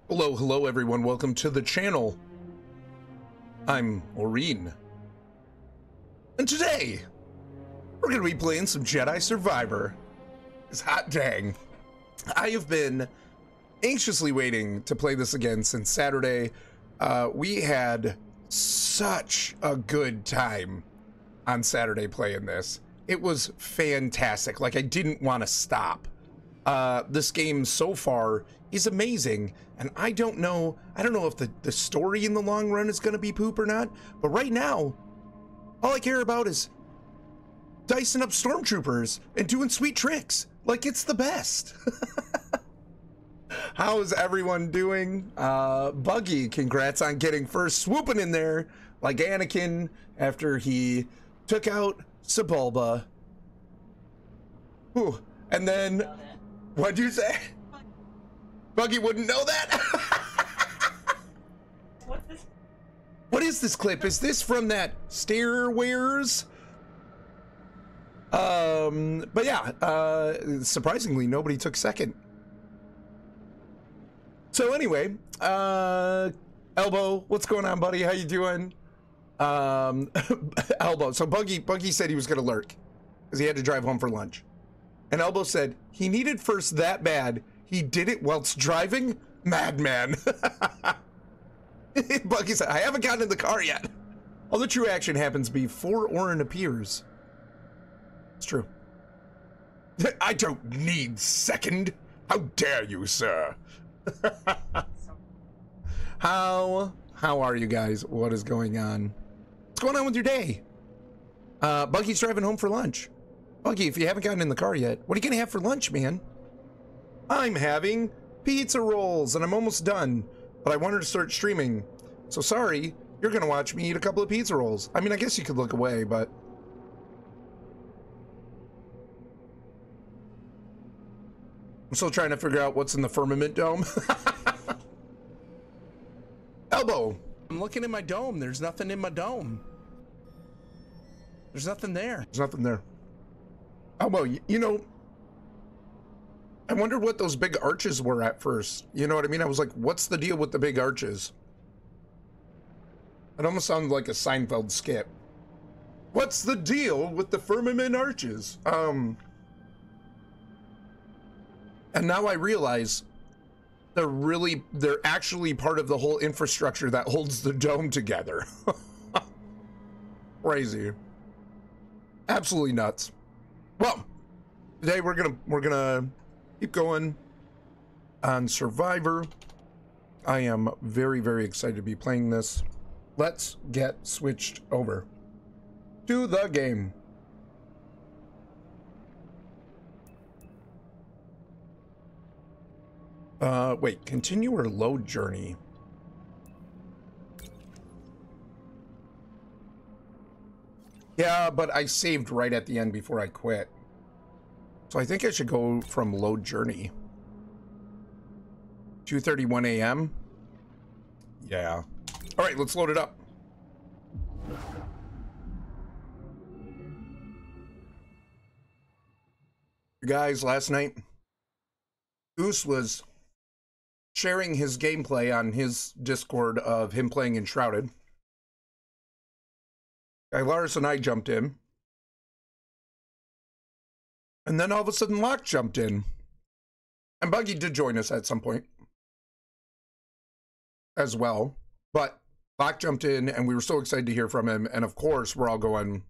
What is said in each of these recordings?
Hello everyone, welcome to the channel. I'm Orrinn. And today, we're gonna be playing some Jedi Survivor. It's hot dang. I have been anxiously waiting to play this again since Saturday. We had such a good time on Saturday playing this. It was fantastic, like I didn't want to stop. This game so far is amazing, and I don't know if the story in the long run is gonna be poop or not, but right now all I care about is dicing up stormtroopers and doing sweet tricks. Like, it's the best. How's everyone doing? Buggy, congrats on getting first, swooping in there like Anakin after he took out Sebulba. Ooh, and then what'd you say? Buggy wouldn't know that? What's this? What is this clip? Is this from that Stairwares? But yeah, surprisingly, nobody took second. So anyway, Elbow, what's going on, buddy? How you doing? Elbow, so Buggy said he was gonna lurk because he had to drive home for lunch. And Elbow said he needed first that bad. He did it whilst driving? Madman. Buggy said, I haven't gotten in the car yet. All the true action happens before Orrinn appears. It's true. I don't need second. How dare you, sir? How are you guys? What is going on? What's going on with your day? Buggy's driving home for lunch. Buggy, if you haven't gotten in the car yet, what are you gonna have for lunch, man? I'm having pizza rolls and I'm almost done, but I wanted to start streaming. So sorry, you're gonna watch me eat a couple of pizza rolls. I mean, I guess you could look away, but I'm still trying to figure out what's in the firmament dome. Elbow, I'm looking in my dome. There's nothing in my dome. There's nothing there. There's nothing there. Elbow, you know, I wondered what those big arches were at first. You know what I mean? I was like, what's the deal with the big arches? It almost sounded like a Seinfeld skit. What's the deal with the firmament arches? And now I realize they're actually part of the whole infrastructure that holds the dome together. Crazy. Absolutely nuts. Well, today we're gonna keep going on Survivor. I am very, very excited to be playing this. Let's get switched over to the game. Wait, continue or load journey? Yeah, but I saved right at the end before I quit. So I think I should go from load journey. 2:31 a.m. Yeah. All right, let's load it up. You guys, last night, Goose was sharing his gameplay on his Discord of him playing Enshrouded. Lars and I jumped in. And then all of a sudden Locke jumped in. And Buggy did join us at some point as well. But Locke jumped in and we were so excited to hear from him. And of course, we're all going,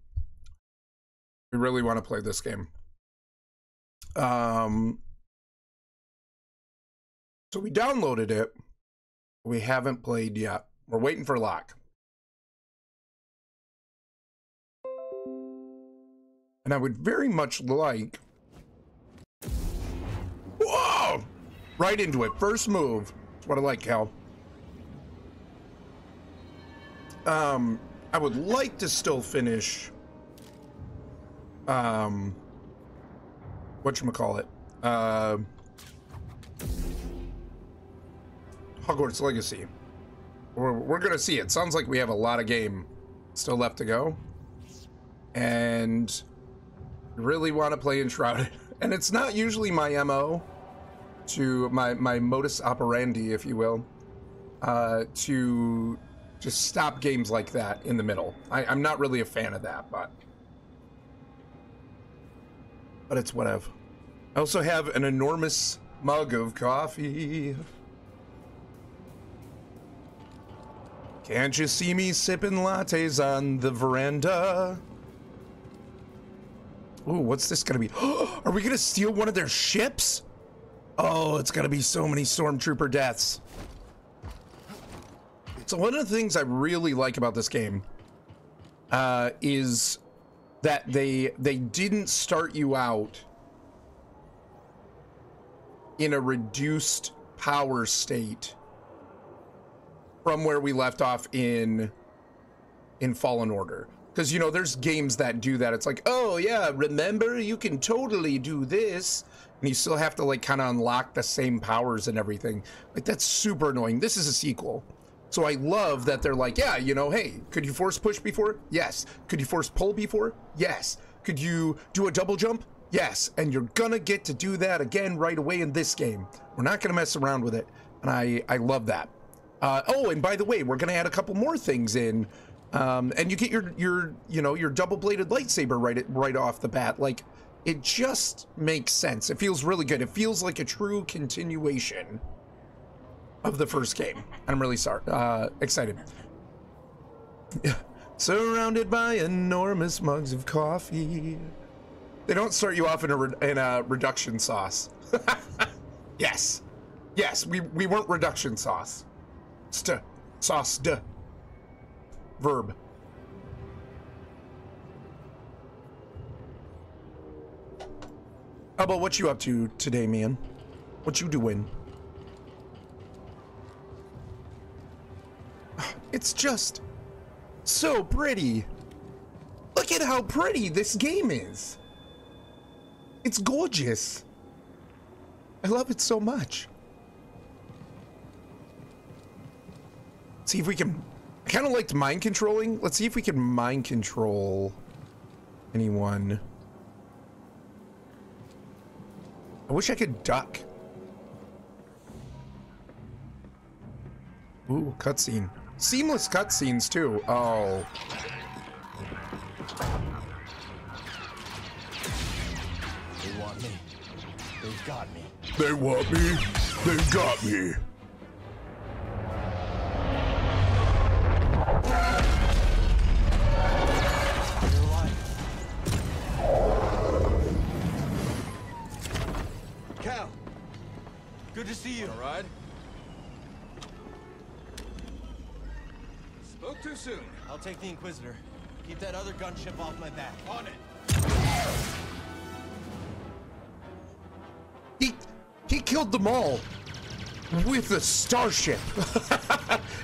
we really want to play this game. So we downloaded it. We haven't played yet. We're waiting for Locke. And I would very much like... Whoa! Right into it. First move. That's what I like, Cal. I would like to still finish... whatchamacallit? Hogwarts Legacy. We're gonna see. It sounds like we have a lot of game still left to go. And... really want to play Enshrouded. And it's not usually my MO. to my modus operandi, if you will, to just stop games like that in the middle. I'm not really a fan of that, but it's whatever. I also have an enormous mug of coffee. Can't you see me sipping lattes on the veranda? Ooh, what's this gonna be? Are we gonna steal one of their ships? Oh, it's gonna be so many stormtrooper deaths. So one of the things I really like about this game is that they didn't start you out in a reduced power state from where we left off in Fallen Order. Because, you know, there's games that do that. It's like, oh yeah, remember, you can totally do this. And you still have to like kind of unlock the same powers and everything. Like, that's super annoying. This is a sequel. So I love that they're like, yeah, you know, hey, could you force push before? Yes. Could you force pull before? Yes. Could you do a double jump? Yes. And you're gonna get to do that again right away in this game. We're not gonna mess around with it. And I love that. Oh, and by the way, we're gonna add a couple more things in, and you get your double-bladed lightsaber right off the bat. Like, it just makes sense. It feels really good. It feels like a true continuation of the first game. I'm really excited. Surrounded by enormous mugs of coffee. They don't start you off in a reduction sauce. Yes, we weren't reduction sauce. Sauce, verb. How about what you up to today, man? What you doing? It's just so pretty. Look at how pretty this game is. It's gorgeous. I love it so much. See if we can. I kind of liked mind controlling. Let's see if we can mind control anyone. I wish I could duck. Ooh, cutscene. Seamless cutscenes too. Oh. They want me. They've got me. They want me. They've got me. Cal, good to see you. All right. Spoke too soon. I'll take the Inquisitor. Keep that other gunship off my back. On it. He killed them all with a starship.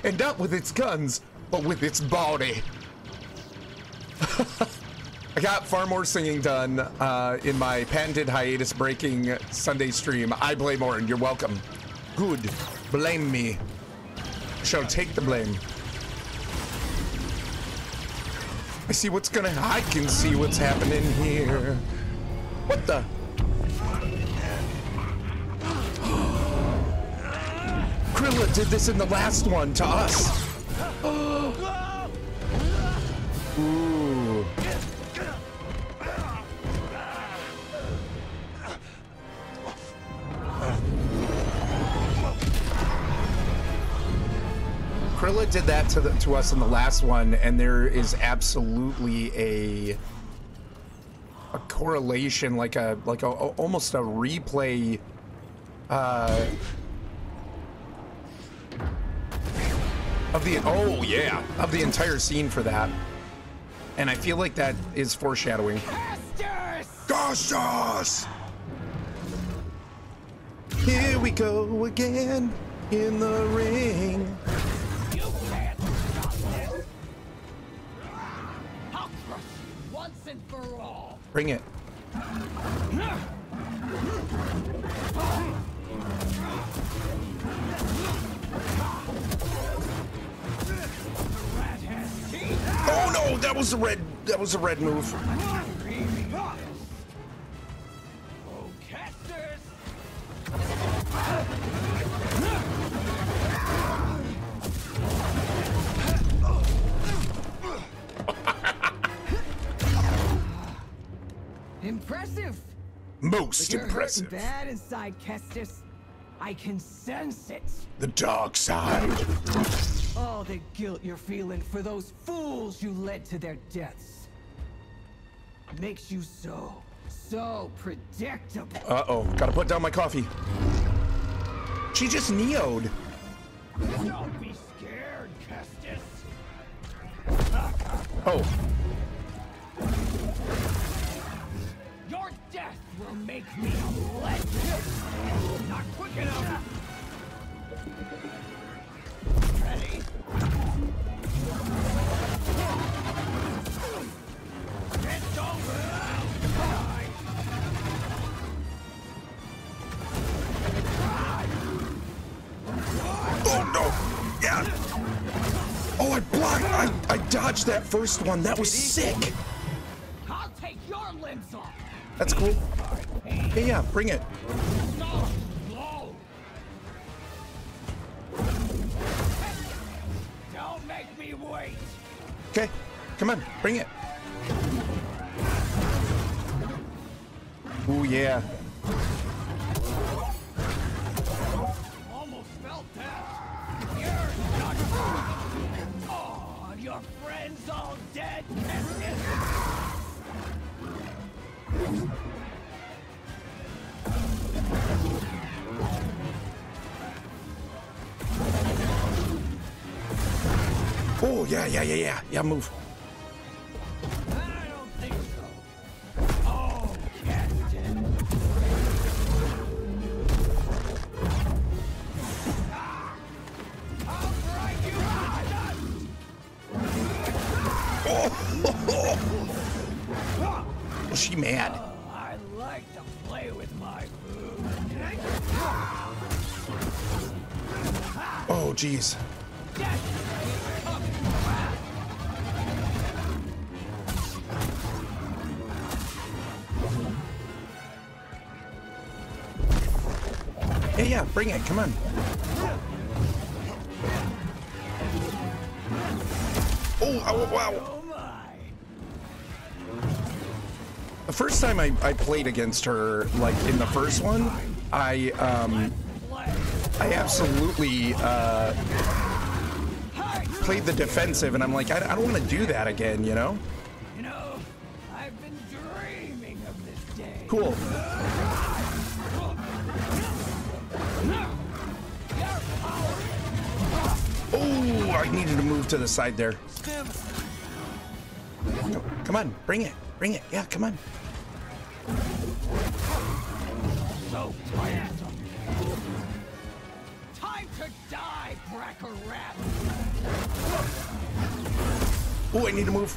And not with its guns, but with its body. I got far more singing done in my patented hiatus breaking Sunday stream. I blame Orrinn. You're welcome. Good. Blame me. Shall take the blame. I can see what's happening here. What the? Krilla did this in the last one to us. Ooh. Krilla did that to us in the last one, and there is absolutely a correlation, like a almost a replay of the entire scene for that, and I feel like that is foreshadowing. Gosh! Here we go again in the ring. Bring it. Oh no, that was a red move. impressive. Most But you're impressive. hurting bad inside, Kestis. I can sense it. The dark side. All the guilt you're feeling for those fools you led to their deaths makes you so predictable. Uh-oh, gotta put down my coffee. She just neo'd. Don't be scared, Kestis. Oh, Your death will make me a legend. Not quick enough. Ready? It's over. oh no, yeah. Oh, I blocked, I dodged that first one. That was sick. I'll take your limbs off. That's cool. Yeah, bring it. No, slow. Don't make me wait. Okay, come on, bring it. Ooh, yeah. Almost felt that. You're not. Oh, your friends all dead. Oh, yeah, move. I don't think so. Oh, Captain. I'll drive you out. Was she mad? I like to play with my food. Oh, jeez. Yeah, bring it, come on. Oh, wow. Oh my. The first time I played against her, like in the first one, I absolutely played the defensive, and I'm like, I don't want to do that again, you know? You know, I've been dreaming of this day. Cool. Oh, I needed to move to the side there. Come on, bring it. Bring it. Yeah, come on. So tiresome. Time to die, Bracker Rat. Oh, I need to move.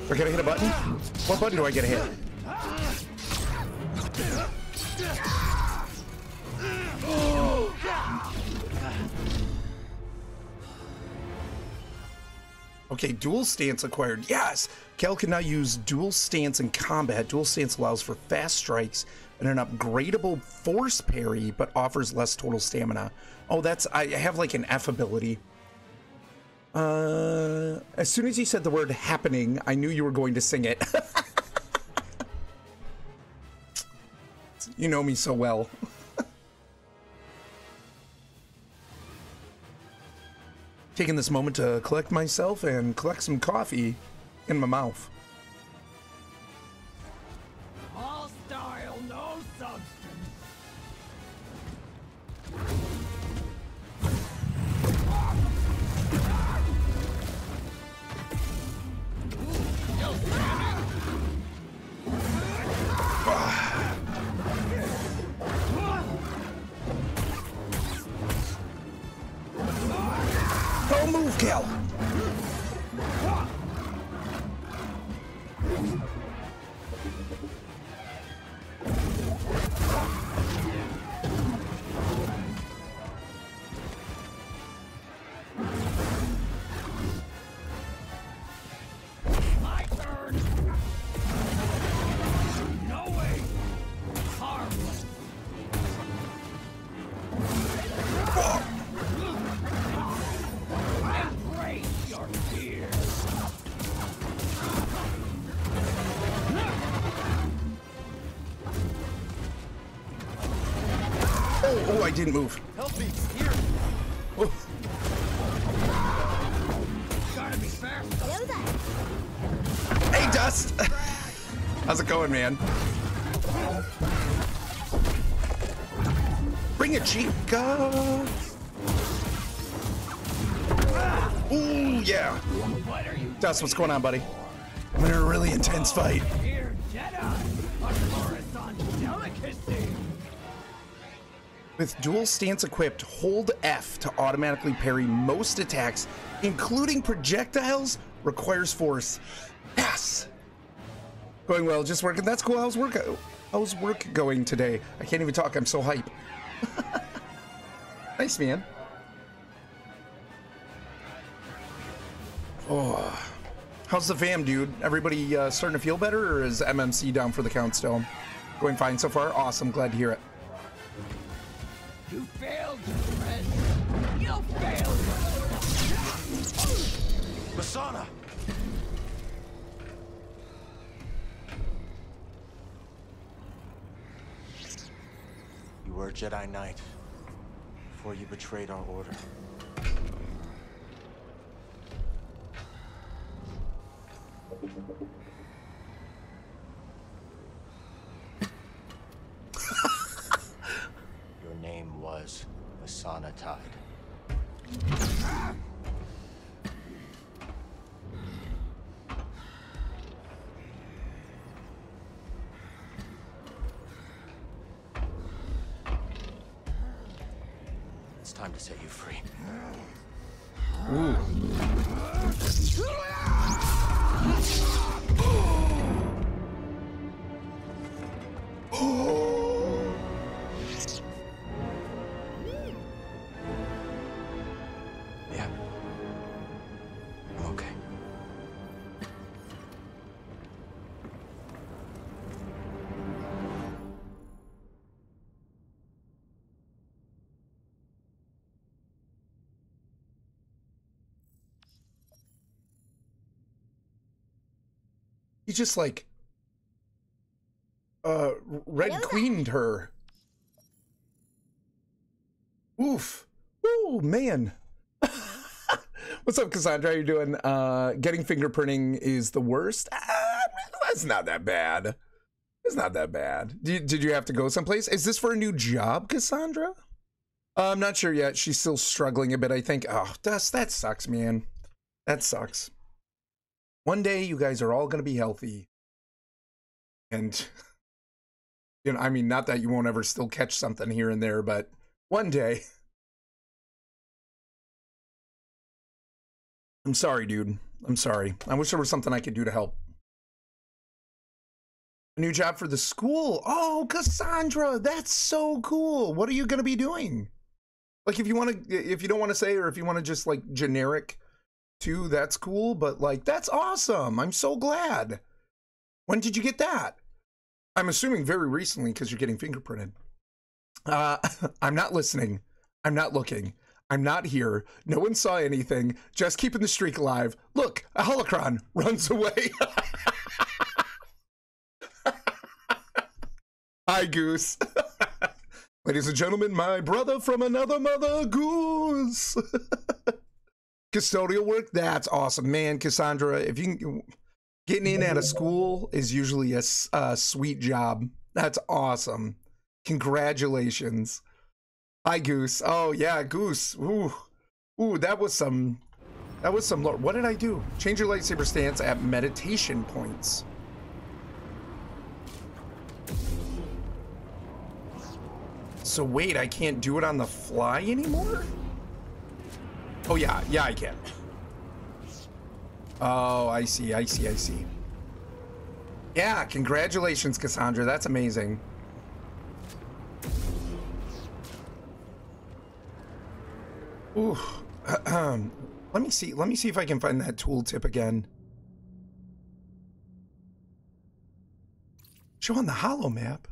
Do I gotta hit a button? What button do I gotta hit? Okay, dual stance acquired. Yes! Cal can now use dual stance in combat. Dual stance allows for fast strikes and an upgradable force parry, but offers less total stamina. Oh, that's... I have like an F ability. As soon as you said the word happening, I knew you were going to sing it. You know me so well. Taking this moment to collect myself and collect some coffee in my mouth. All style, no substance. Don't move, Cal. My turn. No way. Harmless. Embrace Oh, I didn't move. Help me! Here! Oh. Gotta be faster. Hello there. Hey, Dust! How's it going, man? Bring it, Chica! Ooh, yeah. What are you Dust, what's going on, buddy? I'm in a really intense fight. here, Jedi? A Coruscant delicacy. With dual stance equipped, hold F to automatically parry most attacks, including projectiles, requires force. Yes! Going well, just working. That's cool. How's work going today? I can't even talk. I'm so hype. Nice, man. Oh, how's the fam, dude? Everybody starting to feel better, or is MMC down for the count still? Going fine so far? Awesome. Glad to hear it. You failed, friend. You failed. Masana! You were a Jedi Knight before you betrayed our order. Your name was Masana Tide. It's time to set you free. Ooh. Yeah. I'm okay. He just like red queened her. Oof. Ooh, man. What's up, Cassandra? How you doing? Getting fingerprinting is the worst. That's not that bad. It's not that bad. Did you have to go someplace? Is this for a new job, Cassandra? I'm not sure yet. She's still struggling a bit, I think. Oh, Dust, that sucks, man. That sucks. One day, you guys are all going to be healthy. And, you know, I mean, not that you won't ever still catch something here and there, but one day. I'm sorry, dude. I'm sorry. I wish there was something I could do to help. A new job for the school. Oh, Cassandra, that's so cool. What are you going to be doing? Like, if you don't want to say, or if you want to just like generic too, that's cool. But like, that's awesome. I'm so glad. When did you get that? I'm assuming very recently because you're getting fingerprinted. I'm not listening. I'm not looking. I'm not here. No one saw anything. Just keeping the streak alive. Look, a holocron runs away. Hi, Goose. Ladies and gentlemen, my brother from another mother, Goose. Custodial work, that's awesome, man. Cassandra, if you can, getting in at a school is usually a sweet job. That's awesome. Congratulations. Hi, Goose. Oh yeah, Goose. Ooh, that was some. What did I do? Change your lightsaber stance at meditation points. So wait, I can't do it on the fly anymore? Oh yeah, I can. Oh, I see. Yeah, congratulations, Cassandra. That's amazing. Ooh. Let me see if I can find that tooltip again. Show on the holo map.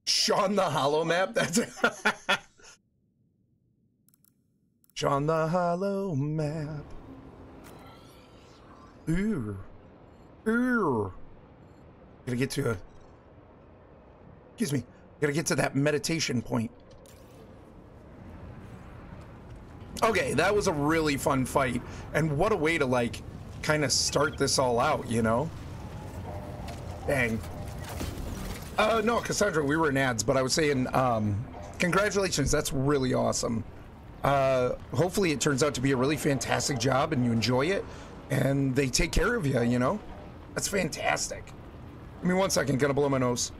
Sean the holo map? That's Sean the holo map. Ooh. Gotta get to a... Excuse me. Gotta get to that meditation point. Okay, that was a really fun fight. And what a way to, like, kind of start this all out, you know? Dang. No, Cassandra, we were in ads, but I was saying, congratulations, that's really awesome. Hopefully it turns out to be a really fantastic job and you enjoy it, and they take care of you, you know? That's fantastic. Give me 1 second, gonna blow my nose.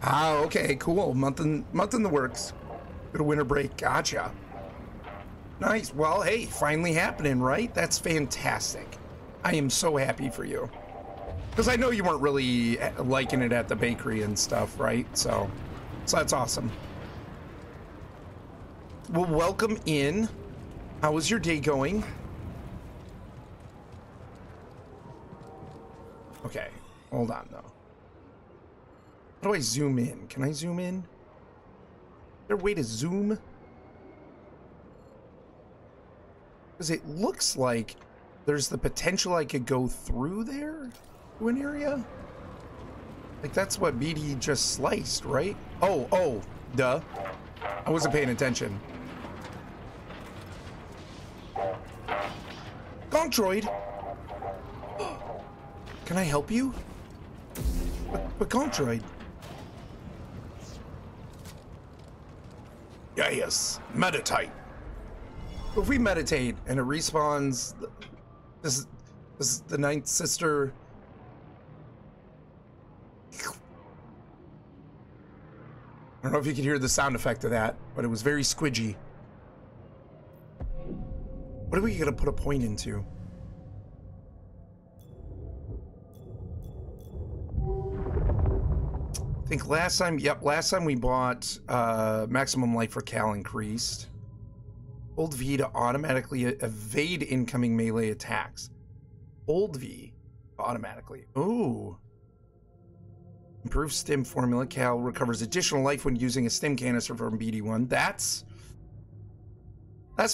Ah, okay, cool. Month in the works. Go to winter break. Gotcha. Nice. Well, hey, finally happening, right? That's fantastic. I am so happy for you. Because I know you weren't really liking it at the bakery and stuff, right? So that's awesome. Well, welcome in. How was your day going? Okay, hold on though. How do I zoom in? Can I zoom in? Is there a way to zoom? Because it looks like there's the potential I could go through there to an area. Like that's what BD just sliced, right? Oh, duh. I wasn't paying attention. Gonk droid! Can I help you? But Gonk droid. Yes, meditate. If we meditate and it respawns, this is the ninth sister. I don't know if you could hear the sound effect of that, but it was very squidgy. What are we gonna put a point into? I think last time we bought maximum life for Cal increased. Hold V to automatically evade incoming melee attacks. Hold V automatically. Ooh. Improved stim formula. Cal recovers additional life when using a stim canister from BD1. That's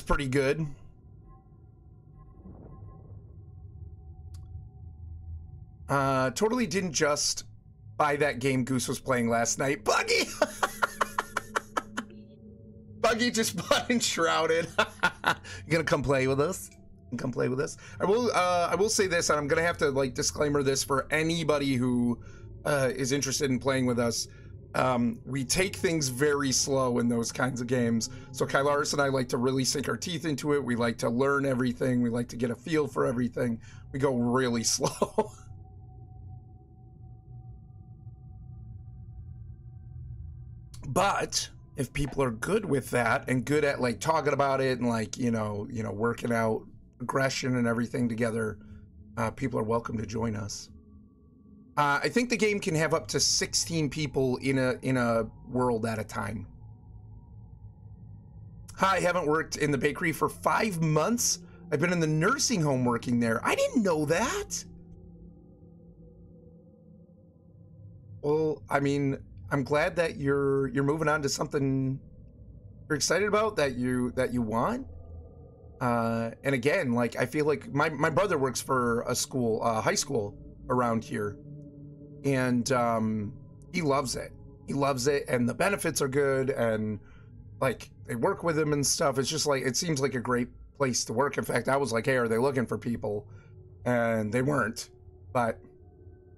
pretty good. Totally didn't just buy that game Goose was playing last night. Buggy! Buggy just bought Enshrouded. You gonna come play with us? Come play with us? I will say this, and I'm gonna have to like disclaimer this for anybody who is interested in playing with us. We take things very slow in those kinds of games. So Kylaris and I like to really sink our teeth into it. We like to learn everything. We like to get a feel for everything. We go really slow. But if people are good with that and good at like talking about it and like, you know, working out aggression and everything together, people are welcome to join us. I think the game can have up to 16 people in a world at a time. Hi, haven't worked in the bakery for 5 months. I've been in the nursing home working there. I didn't know that. Well, I mean, I'm glad that you're moving on to something you're excited about, that you want. And again, like I feel like my brother works for a school, high school around here, and he loves it. He loves it, and the benefits are good, and like they work with him and stuff. It's just like it seems like a great place to work. In fact, I was like, hey, are they looking for people? And they weren't, but.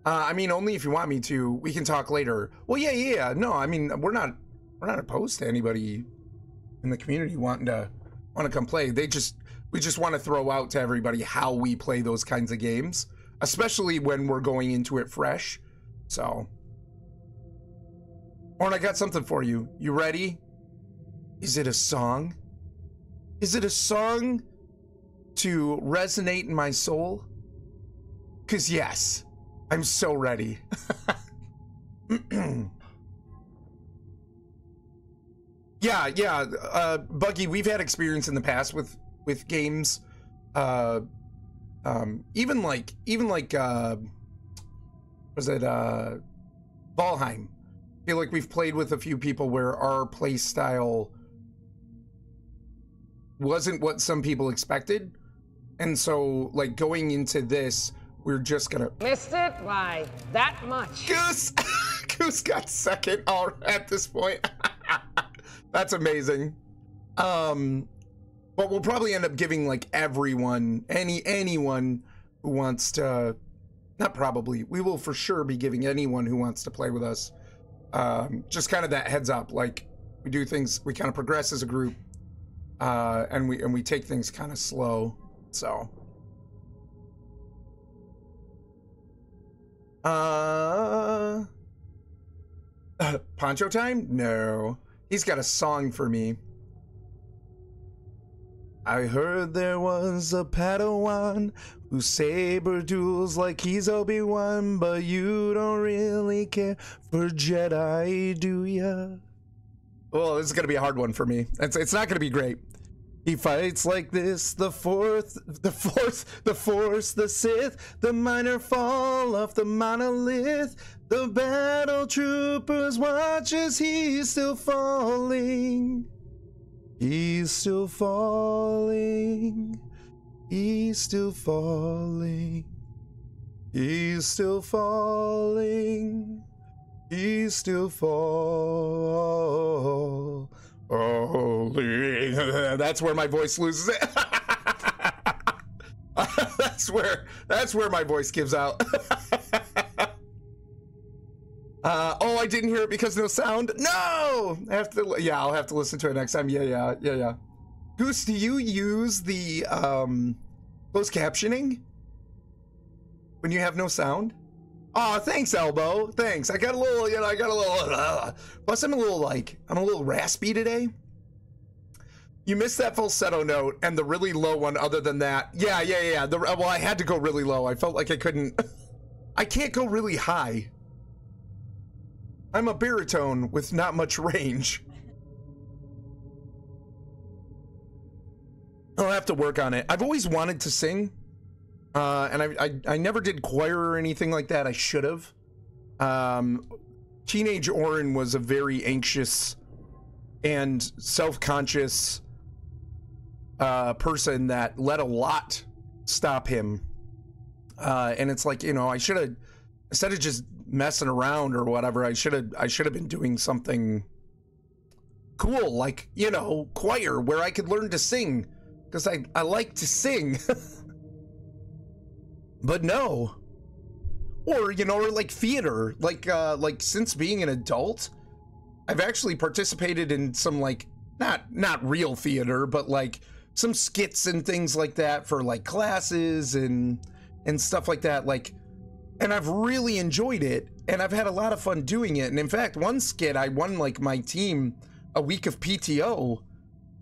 I mean, only if you want me to. We can talk later. Well, yeah. No, I mean, we're not opposed to anybody in the community wanting to come play. We just want to throw out to everybody how we play those kinds of games, especially when we're going into it fresh. So, Orrinn, I got something for you. You ready? Is it a song? Is it a song to resonate in my soul? 'Cause yes. I'm so ready. Yeah. Buggy, we've had experience in the past with games. Even like was it Valheim? feel like we've played with a few people where our play style wasn't what some people expected. And so, like, going into this, we're just gonna... Missed it by that much. Goose! Goose got second at this point. That's amazing. But we'll probably end up giving, like, everyone, anyone who wants to... Not probably. We will for sure be giving anyone who wants to play with us just kind of that heads up. Like, we do things, we kind of progress as a group, and we take things kind of slow. So, Poncho time? No, he's got a song for me. I heard there was a Padawan who saber duels like he's Obi-Wan, but you don't really care for Jedi, do ya? Well, this is gonna be a hard one for me. It's not gonna be great. He fights like this, the Force, the Sith, the minor fall off the monolith, the battle troopers watch as he's still falling. He's still falling. He's still falling. He's still falling. He's still falling. That's where my voice loses it. That's where my voice gives out. Oh, I didn't hear it because no sound. No, I'll have to listen to it next time. Yeah. Goose, do you use the closed captioning when you have no sound? Oh, thanks, Elbow. Thanks. I got a little, plus I'm a little raspy today. You missed that falsetto note and the really low one. Other than that, yeah. Well, I had to go really low. I felt like I couldn't. I can't go really high. I'm a baritone with not much range. I'll have to work on it. I've always wanted to sing, and I never did choir or anything like that. I should have. Teenage Orrinn was a very anxious and self-conscious person that let a lot stop him. And it's like, I should have, instead of just messing around or whatever, I should have been doing something cool, like, choir, where I could learn to sing, because I like to sing. But no. Or like theater, like since being an adult, I've actually participated in some, like, not real theater, but like some skits and things like that for like classes and stuff like that, like. And I've really enjoyed it, and I've had a lot of fun doing it. And in fact, one skit, I won, like, my team a week of PTO,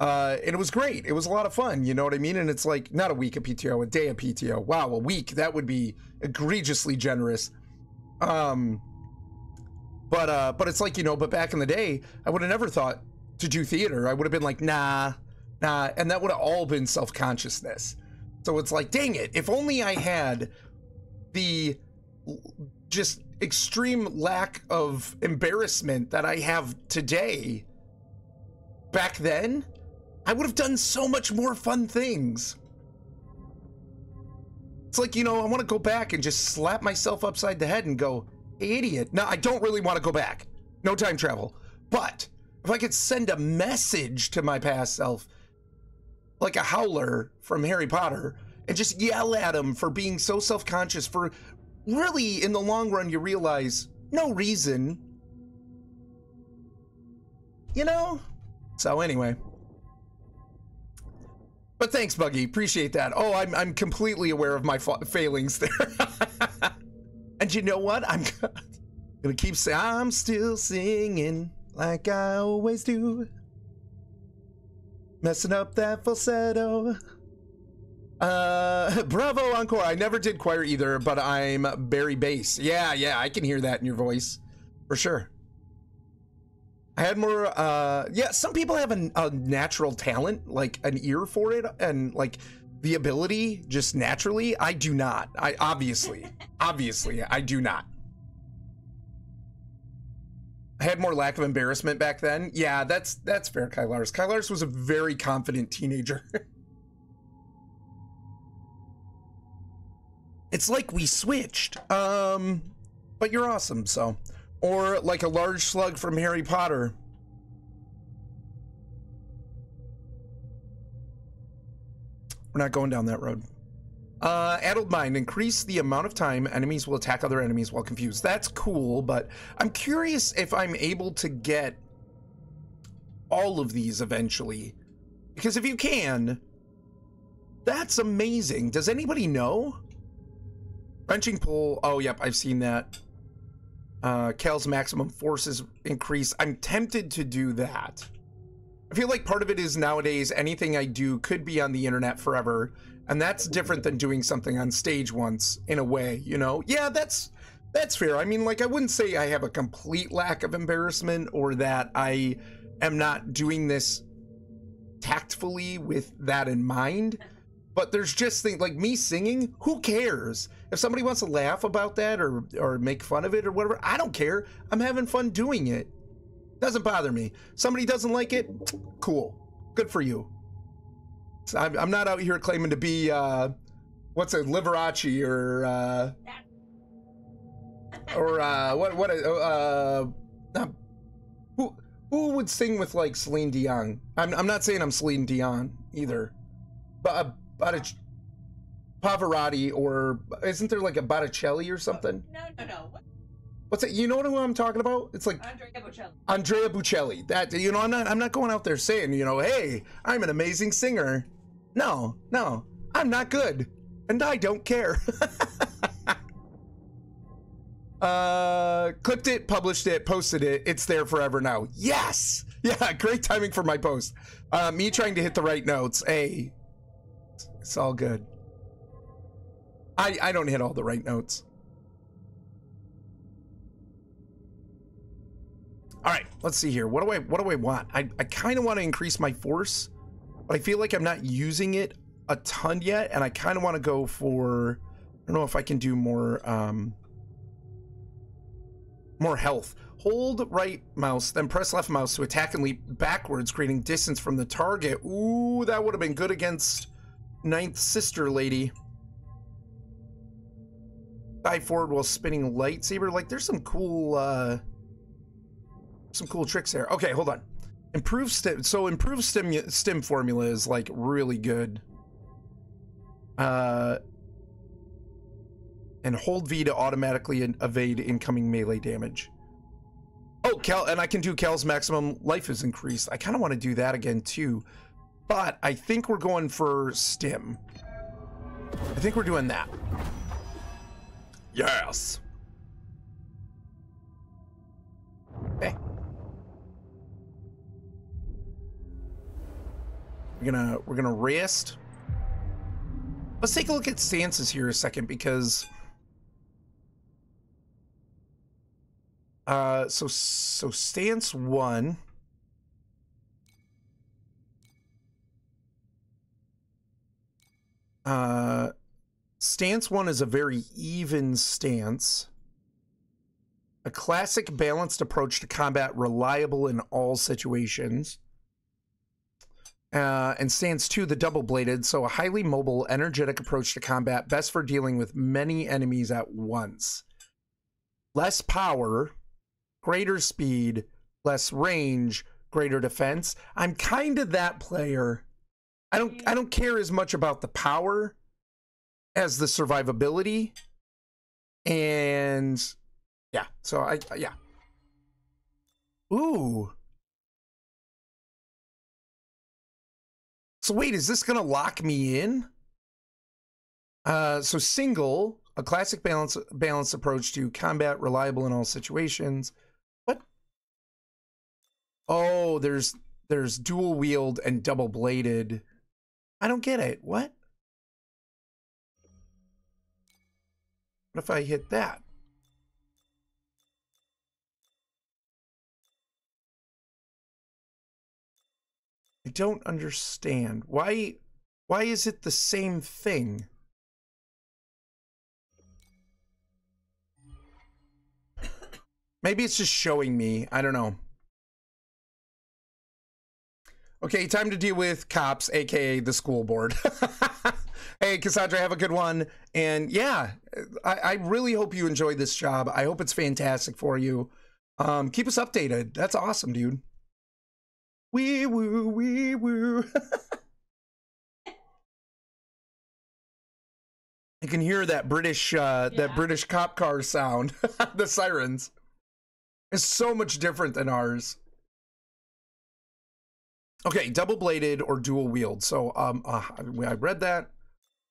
and it was great. It was a lot of fun, you know what I mean? And it's like, not a week of PTO, a day of PTO. Wow, a week, that would be egregiously generous. But it's like, but back in the day, I would have never thought to do theater. I would have been like, nah, and that would have all been self-consciousness. So it's like, dang it, if only I had the just extreme lack of embarrassment that I have today. Back then, I would have done so much more fun things. It's like, I want to go back and just slap myself upside the head and go, hey, idiot. No, I don't really want to go back. No time travel. But if I could send a message to my past self, like a howler from Harry Potter, and just yell at him for being so self-conscious, for really, in the long run, you realize no reason, So anyway, but thanks, Buggy. Appreciate that. Oh, I'm completely aware of my failings there. And you know what? I'm gonna keep saying I'm still singing like I always do, messing up that falsetto. Bravo, encore. I never did choir either, but I'm Barry bass. Yeah, I can hear that in your voice for sure. I had more, some people have a natural talent, like an ear for it, and like the ability just naturally. I do not. Obviously, I do not. I had more lack of embarrassment back then. Yeah, that's fair, Kylars. Kylars was a very confident teenager. It's like we switched. But you're awesome, so. Or like a large slug from Harry Potter. We're not going down that road. Addled Mind. Increase the amount of time enemies will attack other enemies while confused. That's cool, but I'm curious if I'm able to get all of these eventually. Because if you can, that's amazing. Does anybody know? Wrenching pull. Oh, yep, I've seen that. Cal's maximum forces increase. I'm tempted to do that. I feel like part of it is nowadays anything I do could be on the internet forever, and that's different than doing something on stage once, in a way, you know? Yeah, that's fair. I mean, like, I wouldn't say I have a complete lack of embarrassment or that I am not doing this tactfully with that in mind, but there's just things like me singing. Who cares? If somebody wants to laugh about that or make fun of it or whatever, I don't care. I'm having fun doing it. Doesn't bother me. Somebody doesn't like it, cool. Good for you. So I'm not out here claiming to be, what's it, Liberace who would sing with like Celine Dion? I'm not saying I'm Celine Dion either, but Pavarotti, or isn't there like a Botticelli or something? No. What's it? You know who I'm talking about? It's like Andrea Bocelli. That, you know, I'm not going out there saying, you know, hey, I'm an amazing singer. No, I'm not good, and I don't care. Clipped it, published it, posted it. It's there forever now. Yes, yeah, great timing for my post. Me trying to hit the right notes. Hey, it's all good. I don't hit all the right notes. All right, let's see here. What do I want? I kind of want to increase my force, but I feel like I'm not using it a ton yet, and I kind of want to go for, I don't know if I can do more more health. Hold right mouse, then press left mouse to attack and leap backwards, creating distance from the target. Ooh, that would have been good against Ninth Sister Lady. Dive forward while spinning lightsaber. Like, there's some cool tricks there. Okay, hold on. Improved stim. So improved stim formula is like really good. And hold V to automatically evade incoming melee damage. Oh, Cal, and I can do Cal's maximum life is increased. I kind of want to do that again too, but I think we're going for stim. I think we're doing that. Yes. Okay. We're gonna rest. Let's take a look at stances here a second, because so stance 1. Stance 1 is a very even stance. A classic balanced approach to combat, reliable in all situations. And stance 2, the double-bladed, so a highly mobile, energetic approach to combat, best for dealing with many enemies at once. Less power, greater speed, less range, greater defense. I'm kind of that player. I don't care as much about the power as the survivability. And yeah, so yeah. Ooh. So wait, is this gonna lock me in? So single, a classic balanced approach to combat, reliable in all situations. What? Oh, there's dual wield and double bladed. I don't get it. What? What if I hit that? I don't understand. Why is it the same thing? Maybe it's just showing me. I don't know. Okay, time to deal with cops, aka the school board. Hey, Cassandra, have a good one. And yeah, I really hope you enjoy this job. I hope it's fantastic for you. Keep us updated. That's awesome, dude. Wee woo, wee woo. You can hear that British cop car sound. The sirens. It's so much different than ours. Okay, double-bladed or dual-wield. So I read that.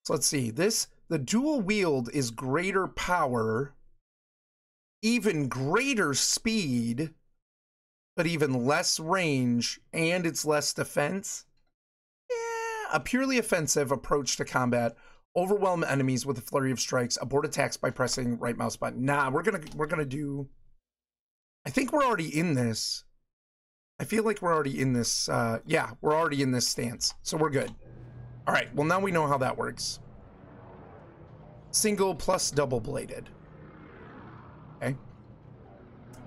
So let's see. The dual-wield is greater power, even greater speed, but even less range, and it's less defense. Yeah, a purely offensive approach to combat. Overwhelm enemies with a flurry of strikes. Abort attacks by pressing right mouse button. Nah, we're gonna do. I think we're already in this. I feel like we're already in this. Yeah, we're already in this stance, so we're good. All right. Well, now we know how that works. Single plus double bladed. Okay.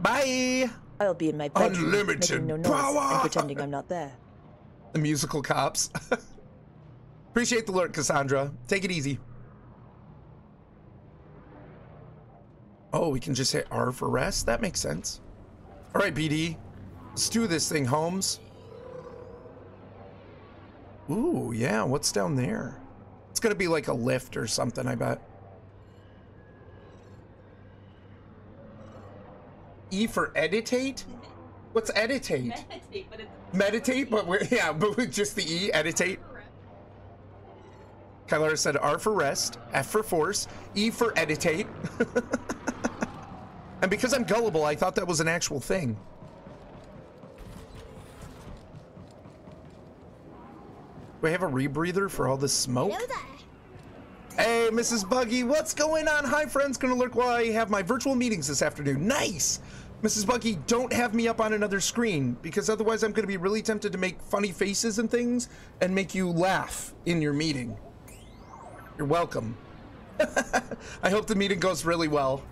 Bye. I'll be in my bedroom, Unlimited making no noise power. and pretending I'm not there. The musical cops. Appreciate the alert, Cassandra. Take it easy. Oh, we can just hit R for rest? That makes sense. All right, BD. Let's do this thing, Holmes. Ooh, yeah, what's down there? It's gonna be like a lift or something, I bet. E for editate? What's editate? Meditate, but it's... Meditate, but but with just the E, editate. Kylara said R for rest, F for force, E for editate. And because I'm gullible, I thought that was an actual thing. Do I have a rebreather for all this smoke? Hello there. Hey, Mrs. Buggy, what's going on? Hi, friends. Gonna lurk while I have my virtual meetings this afternoon. Nice! Mrs. Buggy, don't have me up on another screen, because otherwise I'm gonna be really tempted to make funny faces and things and make you laugh in your meeting. You're welcome. I hope the meeting goes really well.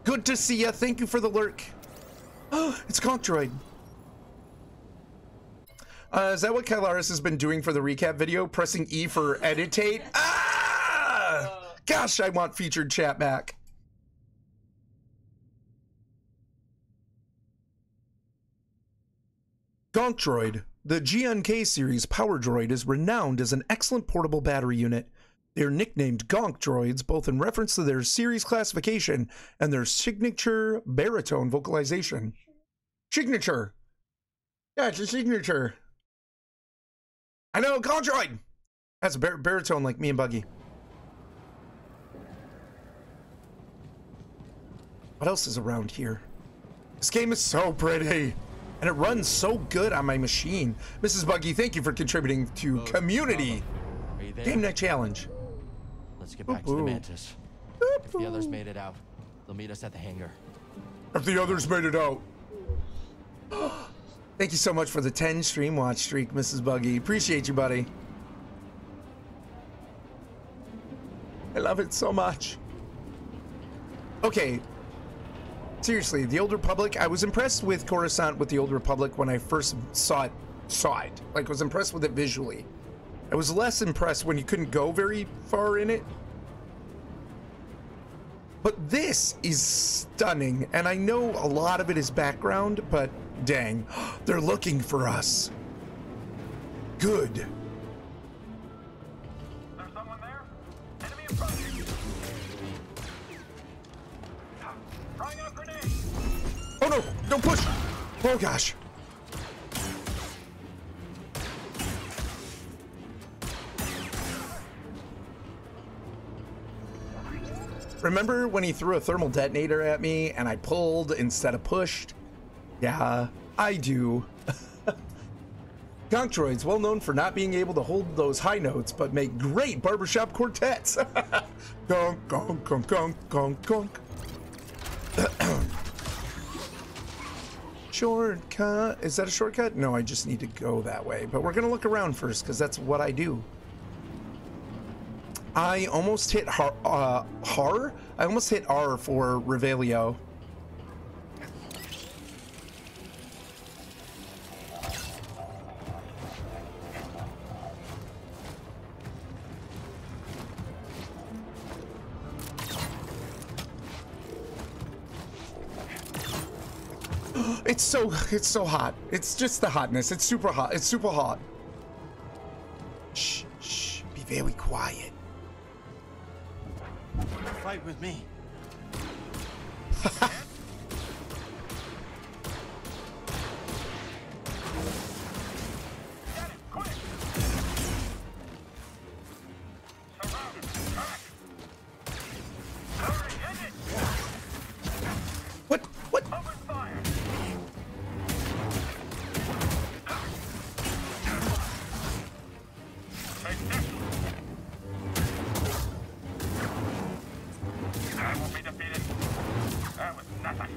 Good to see ya. Thank you for the lurk. Oh, it's Conk Droid. Is that what Kylaris has been doing for the recap video? Pressing E for editate? Ah! Gosh, I want featured chat back. Gonk Droid. The GNK series Power Droid is renowned as an excellent portable battery unit. They are nicknamed Gonk Droids, both in reference to their series classification and their signature baritone vocalization. Signature. Yeah, it's a signature. I know, Gonk Droid! That's a baritone like me and Buggy. What else is around here? This game is so pretty. And it runs so good on my machine. Mrs. Buggy, thank you for contributing to Community Game Night Challenge. Let's get back to the Mantis. If the others made it out, they'll meet us at the hangar. If the others made it out. Thank you so much for the 10 stream watch streak, Mrs. Buggy. Appreciate you, buddy. I love it so much. Okay. Seriously, the Old Republic, I was impressed with Coruscant with the Old Republic when I first saw it. Like, was impressed with it visually. I was less impressed when you couldn't go very far in it. But this is stunning, and I know a lot of it is background, but dang, they're looking for us. Good. There's someone there? Enemy in front of you. Throwing out grenade. Oh no, don't push. Oh gosh. Remember when he threw a thermal detonator at me and I pulled instead of pushed? Yeah, I do. Gonk Droid's well known for not being able to hold those high notes, but make great barbershop quartets. Gonk, gonk, gonk, gonk, gonk, gonk. Shortcut. Is that a shortcut? No, I just need to go that way. But we're going to look around first because that's what I do. I almost hit I almost hit R for Revelio. It's so hot. It's just the hotness. It's super hot. It's super hot. Shh, shh. Be very quiet. Fight with me. What? What? I won't be defeated. That was nothing.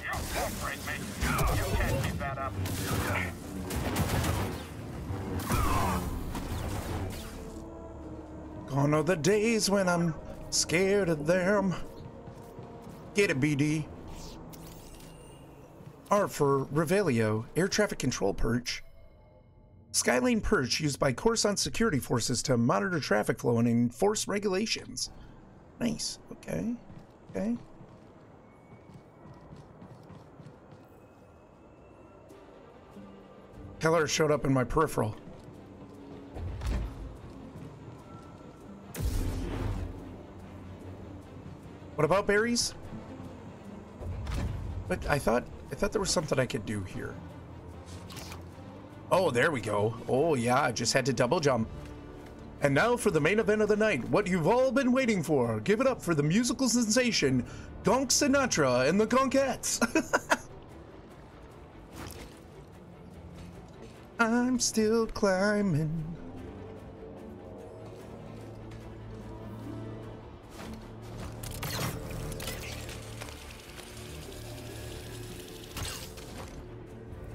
You won't break me. You can't keep that up. Gone are the days when I'm scared of them. Get it, BD. R for Revelio, air traffic control perch. Skylane perch used by Coruscant security forces to monitor traffic flow and enforce regulations. Nice. Okay. Okay. Keller showed up in my peripheral. What about berries? But I thought there was something I could do here. Oh, there we go. Oh yeah, I just had to double jump. And now for the main event of the night, what you've all been waiting for. Give it up for the musical sensation, Gonk Sinatra and the Gonkettes. I'm still climbing.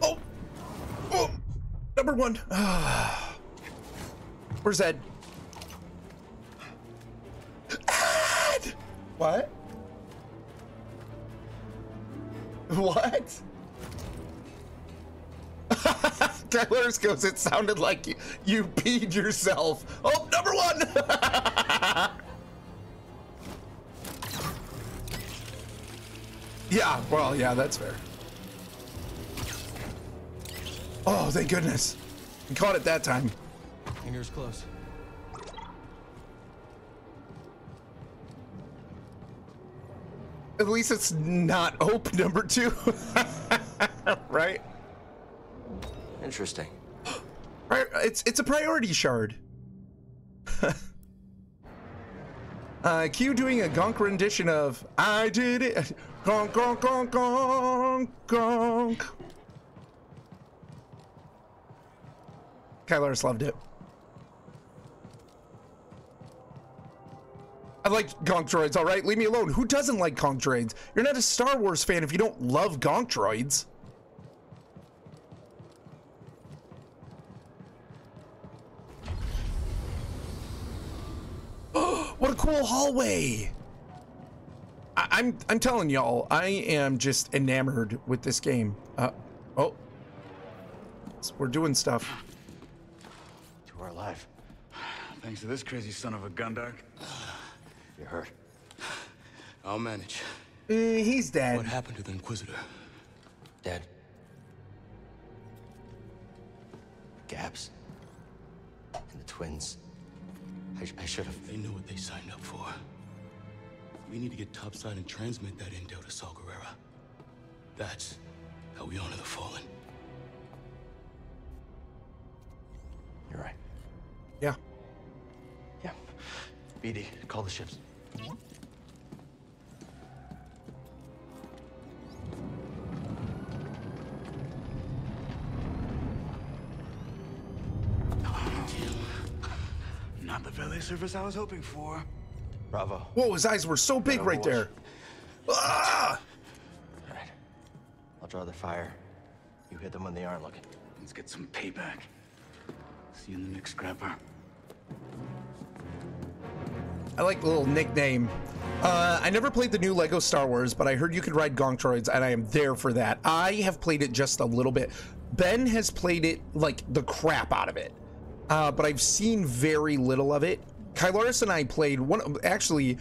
Oh! Oh! Number one. Where's Ed? Ed! What? What? Tyler's goes, it sounded like you peed yourself. Oh, number one! Yeah, well, yeah, that's fair. Oh, thank goodness. We caught it that time. Fingers close. At least it's not Ope number 2. Right? Interesting. It's a priority shard. Q doing a Gonk rendition of I did it. Gonk, gonk, gonk, gonk, gonk. Kylar's loved it. I like Gonk droids, all right? Leave me alone. Who doesn't like Gonk droids? You're not a Star Wars fan if you don't love Gonk droids. What a cool hallway. I'm telling y'all, I am just enamored with this game. Oh. We're doing stuff. You are alive. Thanks to this crazy son of a Gundark. You're hurt. I'll manage. He's dead. What happened to the Inquisitor? Dead. Gaps. And the twins. I should have. They knew what they signed up for. We need to get topside and transmit that intel to Saw Gerrera. That's how we honor the fallen. You're right. Yeah. Yeah. BD, call the ships. Not the valet service I was hoping for. Bravo. Whoa, his eyes were so big right there. Ah! All right. I'll draw their fire. You hit them when they aren't looking. Let's get some payback. See you in the next scrapper. I like the little nickname. I never played the new Lego Star Wars, but I heard you could ride Gonk droids, and I am there for that. I have played it just a little bit. Ben has played it like the crap out of it, but I've seen very little of it. Kylaris and I played one. Actually,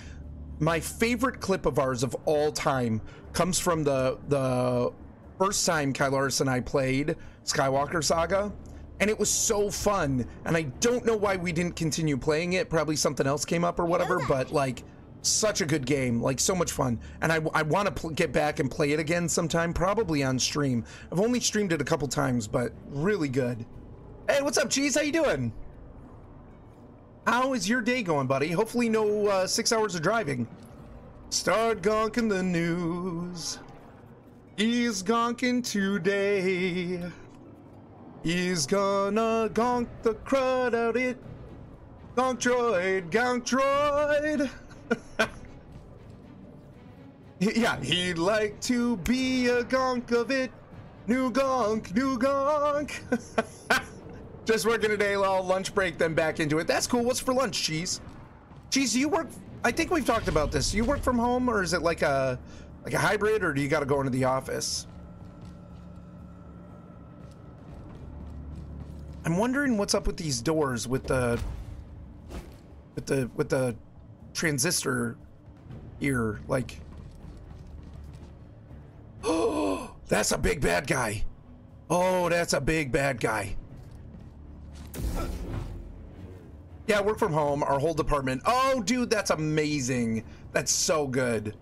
my favorite clip of ours of all time comes from the first time Kylaris and I played Skywalker Saga, and it was so fun. And I don't know why we didn't continue playing it. Probably something else came up or whatever, but like such a good game, like so much fun. And I want to get back and play it again sometime, probably on stream. I've only streamed it a couple times, but really good. Hey, what's up, Cheese? How you doing? How is your day going, buddy? Hopefully no 6 hours of driving. Start gonking the news. He's gonking today. He's gonna gonk the crud out it. Gonk droid, gonk droid. Yeah, he'd like to be a gonk of it. New gonk, new gonk. Just working today, little lunch break, then back into it. That's cool. What's for lunch, Cheese? Cheese, do you work? I think we've talked about this. Do you work from home, or is it like a hybrid, or do you got to go into the office? I'm wondering what's up with these doors with the transistor here. Like, oh, that's a big bad guy. Oh, that's a big bad guy. Yeah, work from home, our whole department. Oh, dude, that's amazing. That's so good.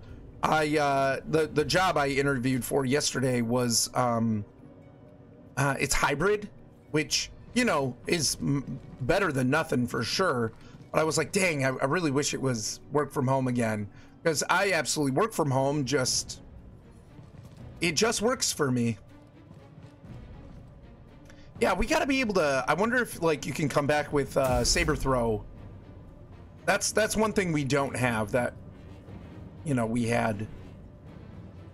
The job I interviewed for yesterday was it's hybrid, which, you know, is better than nothing for sure. But I was like, dang, I really wish it was work from home again, because I absolutely work from home. It just works for me. Yeah, we gotta be able to. I wonder if like you can come back with saber throw. That's one thing we don't have that, you know, we had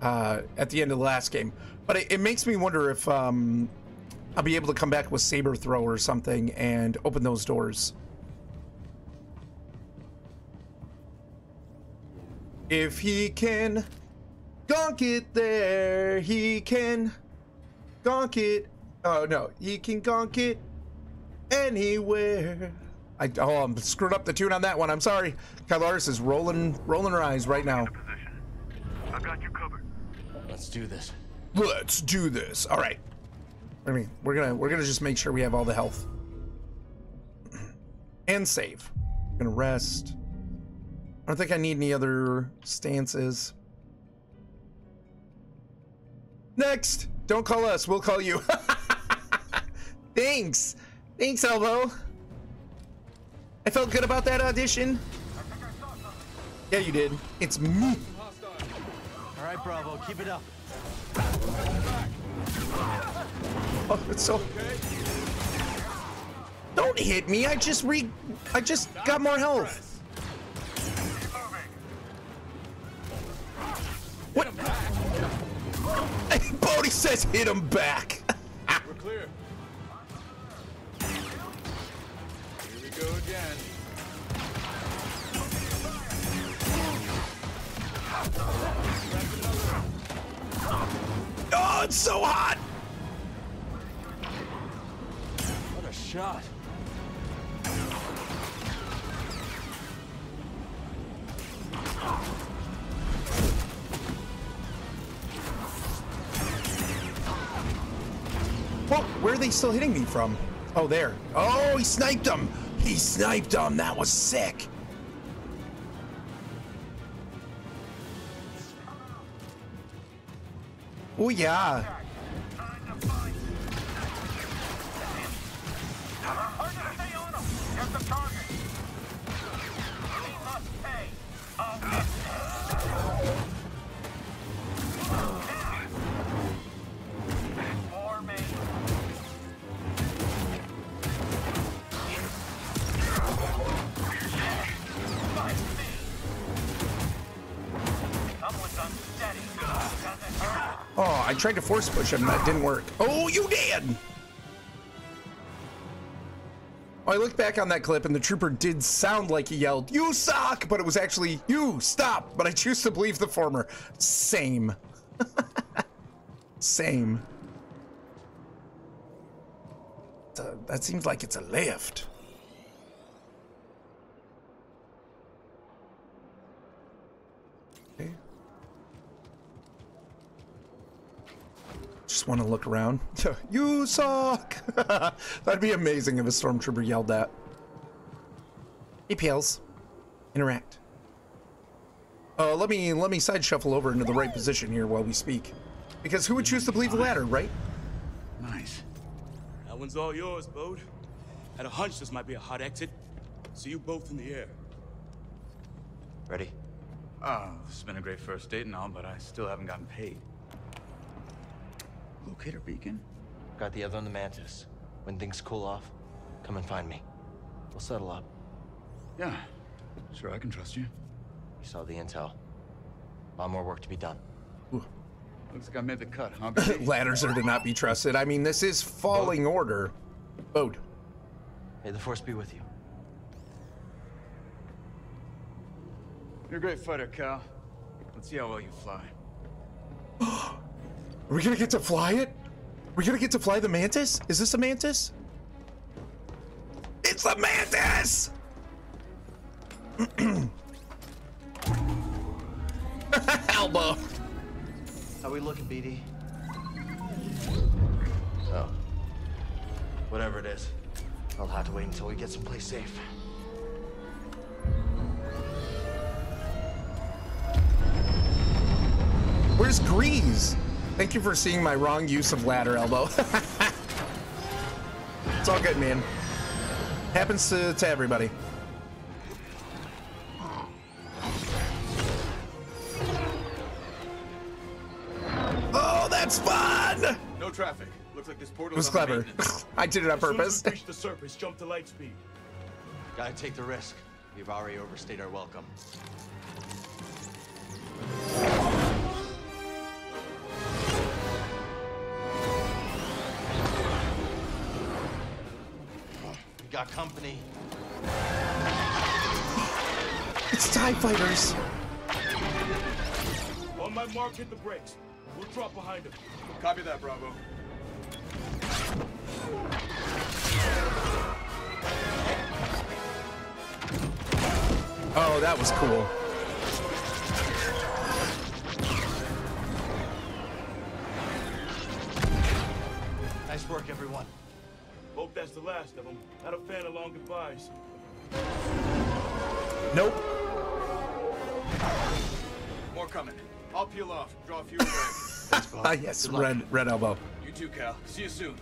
at the end of the last game. But it makes me wonder if I'll be able to come back with saber throw or something and open those doors. If he can gonk it there, he can gonk it. Oh no, he can gonk it anywhere. I'm screwed up the tune on that one. I'm sorry. Kylaris is rolling her eyes right now. I've got you covered. Let's do this. Let's do this. All right. I mean, we're gonna just make sure we have all the health and save. Gonna rest. I don't think I need any other stances. Next. Don't call us. We'll call you. Thanks. Thanks, Elbow. I felt good about that audition. Yeah, you did. It's me. All right, Bravo, keep it up. Oh, it's so. Don't hit me. I just got more health. What? Bodhi says hit him back. We're clear. Here we go again. Oh, it's so hot. What a shot. Whoa, where are they still hitting me from? Oh, there. Oh, he sniped him. He sniped him. That was sick. Oh, yeah. Oh, I tried to force push him. That didn't work. Oh, you did! Oh, I looked back on that clip and the trooper did sound like he yelled, "You suck!" But it was actually, "You stop!" But I choose to believe the former. Same. Same. That seems like it's a lift. Okay. Just want to look around. You suck! That'd be amazing if a stormtrooper yelled that. Hey, Pales. Interact. Let me side shuffle over into the right position here while we speak. Because who would choose to believe the latter, right? Nice. That one's all yours, Bode. Had a hunch this might be a hot exit. See you both in the air. Ready? Oh, this has been a great first date and all, but I still haven't gotten paid. Locator beacon? Got the other on the Mantis. When things cool off, come and find me. We'll settle up. Yeah, sure, I can trust you. You saw the intel. A lot more work to be done. Ooh. Looks like I made the cut, huh, baby? Ladders are to not be trusted. I mean, this is falling order. Bode. May the Force be with you. You're a great fighter, Cal. Let's see how well you fly. Are we gonna get to fly it? Are we gonna get to fly the Mantis? Is this a Mantis? It's the Mantis! Elbow. How we looking, BD? Oh. Whatever it is, I'll have to wait until we get someplace safe. Where's Grease? Thank you for seeing my wrong use of ladder, Elbow. It's all good, man. Happens to everybody. Oh, that's fun! No traffic. Looks like this portal It was clever. I did it on purpose. Reach the surface, jump to light speed. Gotta take the risk. We've already overstayed our welcome. We got company. It's TIE fighters. On my mark, hit the brakes. We'll drop behind him. Copy that, Bravo. Oh, that was cool. Nice work, everyone. Hope that's the last of them. Not a fan of long goodbyes. Nope. More coming. I'll peel off. Draw a few away. Ah, yes, red elbow. You too, Cal. See you soon.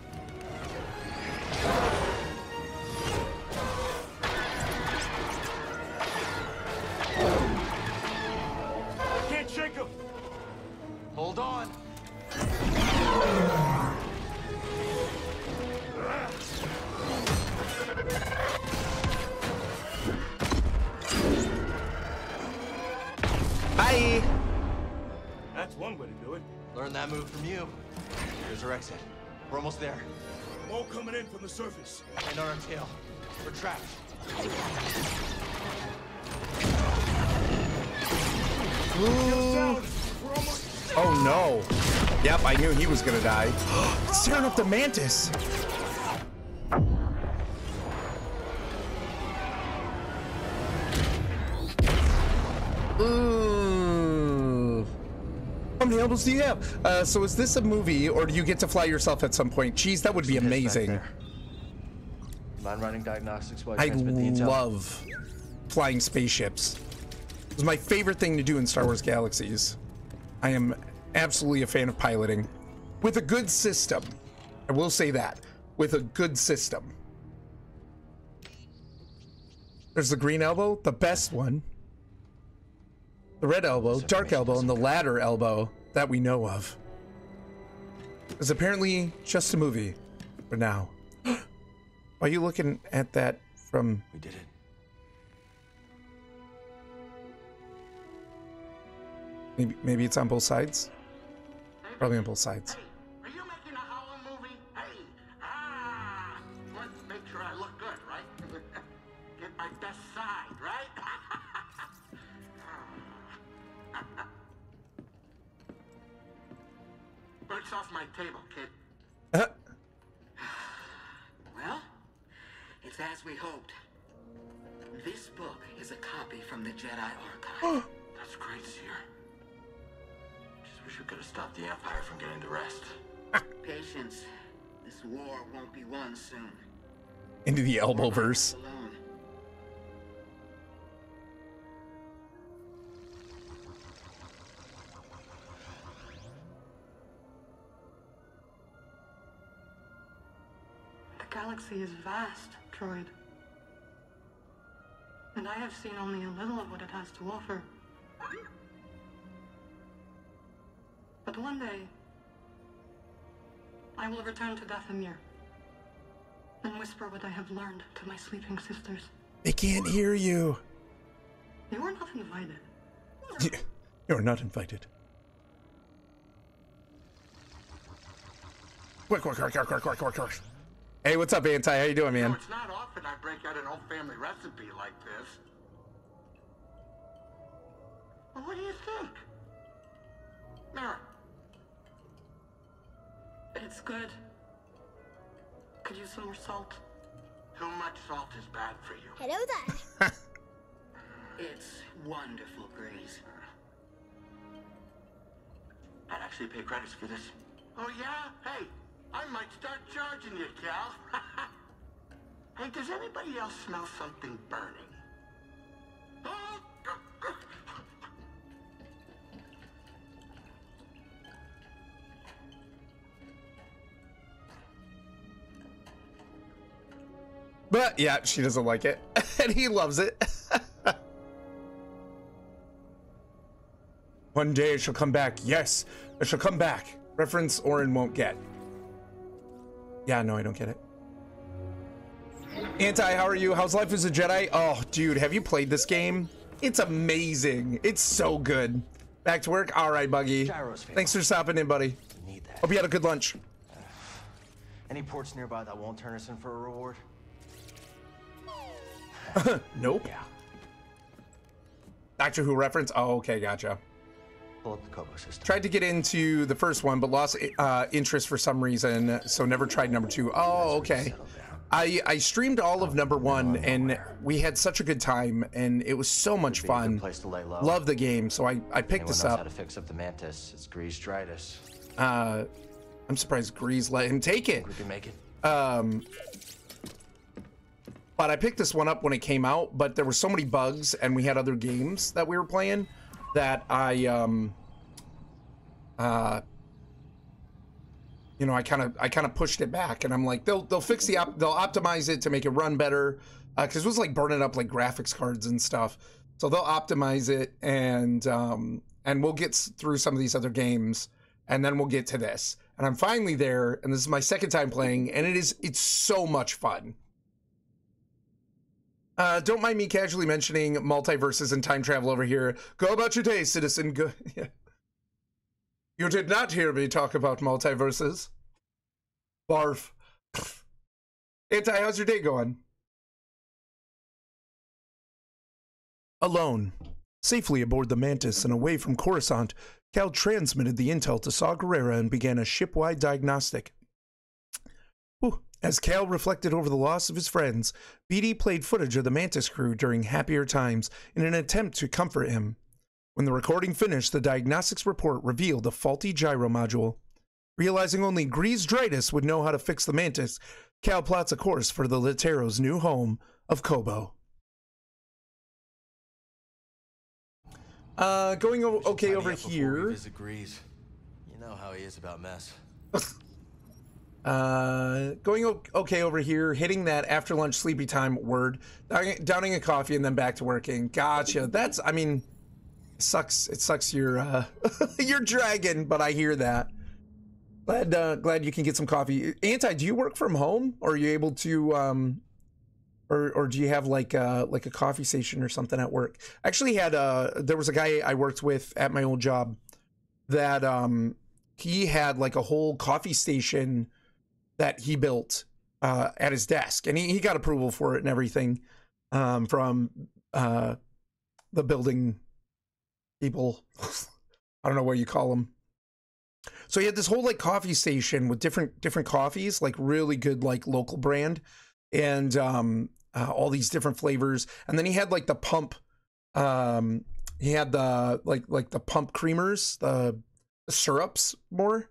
Can't shake him. Hold on. Bye. That's one way to do it. Learn that move from you. Here's our exit. We're almost there. More coming in from the surface. And on our tail. We're trapped. Down. We're almost. Oh no. Yep, I knew he was gonna die. It's tearing up the Mantis. Ooh. How many elbows do you have? So is this a movie, or do you get to fly yourself at some point? Jeez, that would be amazing. Mind running diagnostics while I you transmit the intel? love flying spaceships. It's my favorite thing to do in Star Wars Galaxies. I am absolutely a fan of piloting. With a good system. I will say that. With a good system. There's the green elbow, the best one. The red elbow, dark elbow, and the ladder elbow that we know of. It's apparently just a movie for now. Why are you looking at that from... We did it. Maybe it's on both sides? Probably on both sides. Hey, are you making a Howler movie? Hey, let's make sure I look good, right? Get my best side, right? Breaks off my table, kid. Well, it's as we hoped. This book is a copy from the Jedi archive. That's great, Seer. Wish we could have stopped the Empire from getting the rest. Patience. This war won't be won soon. Into the elbowverse. Alone. The galaxy is vast, droid. And I have seen only a little of what it has to offer. But one day, I will return to Dathomir and whisper what I have learned to my sleeping sisters. They can't hear you. You are not invited. You're not invited. Quick. Hey, what's up, Anti? How you doing, man? It's not often I break out an old family recipe like this. Well, what do you think? Mara. It's good. Could use some more salt. Too much salt is bad for you. Hello there. It's wonderful, Grease. I'd actually pay credits for this. Oh, yeah? Hey, I might start charging you, Cal. Hey, does anybody else smell something burning? But yeah, she doesn't like it. And he loves it. One day it shall come back. Yes, it shall come back. Reference Orrinn won't get. Yeah, no, I don't get it. Anti, how are you? How's life as a Jedi? Oh, dude, have you played this game? It's amazing. It's so good. Back to work? All right, Buggy. Thanks for stopping in, buddy. Need that. Hope you had a good lunch. Any ports nearby that won't turn us in for a reward? Nope. Yeah. Doctor Who reference? Oh, okay, gotcha. Pull up the Kobo system. Tried to get into the first one, but lost interest for some reason, so never tried number 2. Oh, okay. I streamed all of number 1, and we had such a good time, and it was so much fun. Love the game, so I picked this up. How to fix up the Mantis? It's Grease Dritus. I'm surprised Grease let him take it. We can make it. But I picked this one up when it came out, but there were so many bugs and we had other games that we were playing that I kind of pushed it back, and I'm like, they'll fix they'll optimize it to make it run better, because it was like burning up like graphics cards and stuff. So they'll optimize it, and we'll get through some of these other games, and then we'll get to this. And I'm finally there, and this is my second time playing, and it's so much fun. Don't mind me casually mentioning multiverses and time travel over here. Go about your day, citizen. Go. Yeah. You did not hear me talk about multiverses. Barf. Anti, how's your day going? Alone, safely aboard the Mantis and away from Coruscant, Cal transmitted the intel to Saw Gerrera and began a ship-wide diagnostic. Whew. As Cal reflected over the loss of his friends, BD played footage of the Mantis crew during happier times in an attempt to comfort him. When the recording finished, the diagnostics report revealed a faulty gyro module. Realizing only Grease Dritus would know how to fix the Mantis, Cal plots a course for the Latero's new home of Kobo. Going okay over here. Visit Grease. You know how he is about mess. Going okay over here, hitting that after lunch sleepy time word, downing a coffee, and then back to working. Gotcha. That's, I mean, it sucks you're, you're dragging, but I hear that. Glad you can get some coffee. Anti, do you work from home, or are you able to, or do you have like a coffee station or something at work? I actually had, there was a guy I worked with at my old job that, he had like a whole coffee station that he built at his desk, and he got approval for it and everything from the building people. I don't know what you call them. So he had this whole like coffee station with different coffees, like really good like local brand, and all these different flavors. And then he had like the pump. He had the like the pump creamers, the syrups more,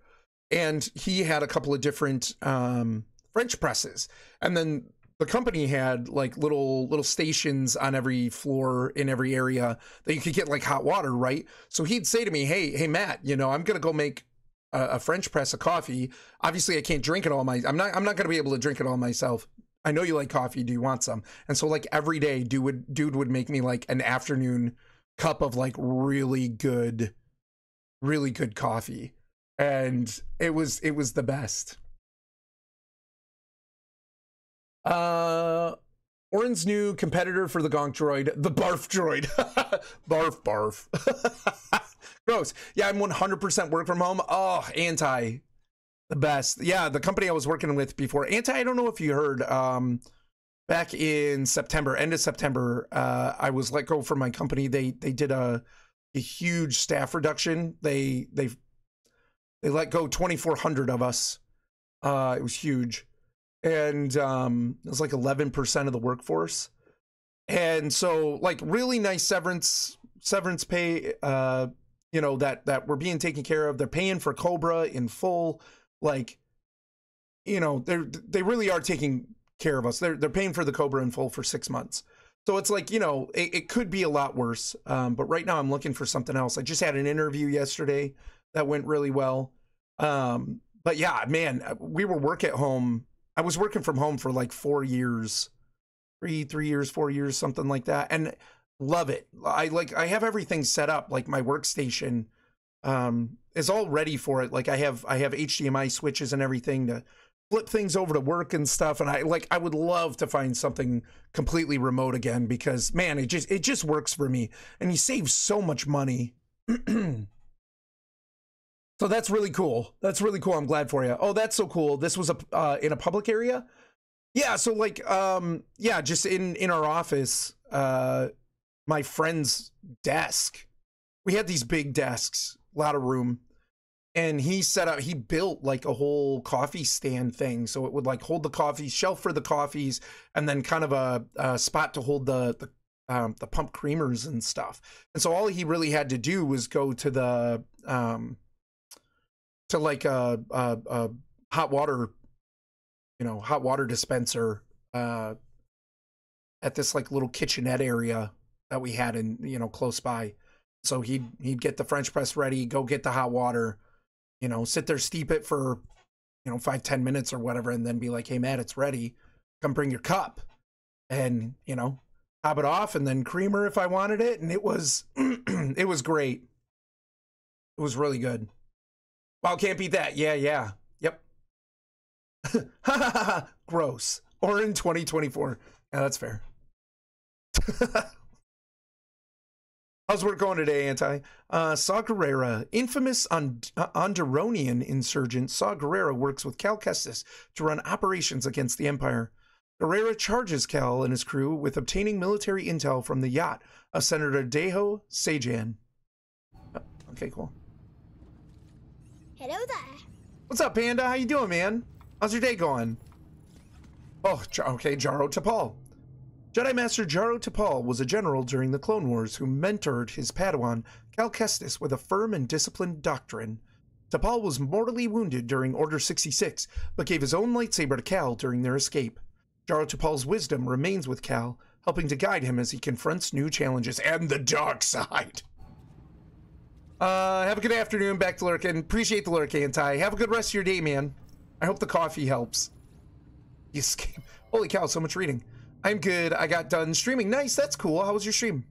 and he had a couple of different French presses, and then the company had like little stations on every floor in every area that you could get like hot water, right? So he'd say to me, hey Matt, you know, I'm gonna go make a French press of coffee. Obviously I can't drink it all I'm not gonna be able to drink it all myself. I know you like coffee, do you want some? And so like every day dude would make me like an afternoon cup of like really good coffee, and it was the best. Orrinn's new competitor for the Gonk droid, the Barf droid. Barf. Gross. Yeah, I'm 100% work from home. Oh, Anti, the best. Yeah, the company I was working with before. Anti, I don't know if you heard, back in September, end of September, I was let go from my company. They did a huge staff reduction. They let go 2,400 of us. It was huge. And it was like 11% of the workforce. And so like really nice severance pay, you know, that we're being taken care of. They're paying for Cobra in full. Like, you know, they really are taking care of us. They're paying for the Cobra in full for 6 months. So it's like, you know, it could be a lot worse. But right now I'm looking for something else. I just had an interview yesterday that went really well. But yeah, man, we were work at home. I was working from home for like 4 years, 3 years, 4 years, something like that. And love it. I have everything set up. Like my workstation is all ready for it. Like I have HDMI switches and everything to flip things over to work and stuff. And I would love to find something completely remote again, because man, it just works for me, and you save so much money. So that's really cool. That's really cool. I'm glad for you. Oh, that's so cool. This was in a public area? Yeah, so like yeah, just in our office, my friend's desk. We had these big desks, a lot of room. And he built like a whole coffee stand thing. So it would like hold the coffee, shelf for the coffees, and then kind of a spot to hold the pump creamers and stuff. And so all he really had to do was go to the to like a hot water, you know, hot water dispenser at this like little kitchenette area that we had in, you know, close by. So he'd get the French press ready, go get the hot water, you know, sit there, steep it for, you know, 5-10 minutes or whatever, and then be like, hey Matt, it's ready, come bring your cup, and, you know, top it off, and then creamer if I wanted it. And it was it was great. It was really good. Wow, can't beat that. Yeah, yep. Gross. Orrinn 2024. Yeah, that's fair. How's work going today, Anti? Saw Gerrera, infamous Onderonian insurgent, Saw Gerrera works with Cal Kestis to run operations against the Empire. Gerrera charges Cal and his crew with obtaining military intel from the yacht of Senator Deho Sajan. Oh, okay, cool. Hello there. What's up, Panda? How you doing, man? How's your day going? Oh, okay, Jaro Tapal. Jedi Master Jaro Tapal was a general during the Clone Wars who mentored his Padawan, Cal Kestis, with a firm and disciplined doctrine. Tapal was mortally wounded during Order 66, but gave his own lightsaber to Cal during their escape. Jaro Tapal's wisdom remains with Cal, helping to guide him as he confronts new challenges and the dark side. Have a good afternoon, back to lurk, and appreciate the lurk, Anti. Have a good rest of your day, man. I hope the coffee helps. You escape. Holy cow, so much reading. I'm good. I got done streaming. Nice, that's cool. How was your stream?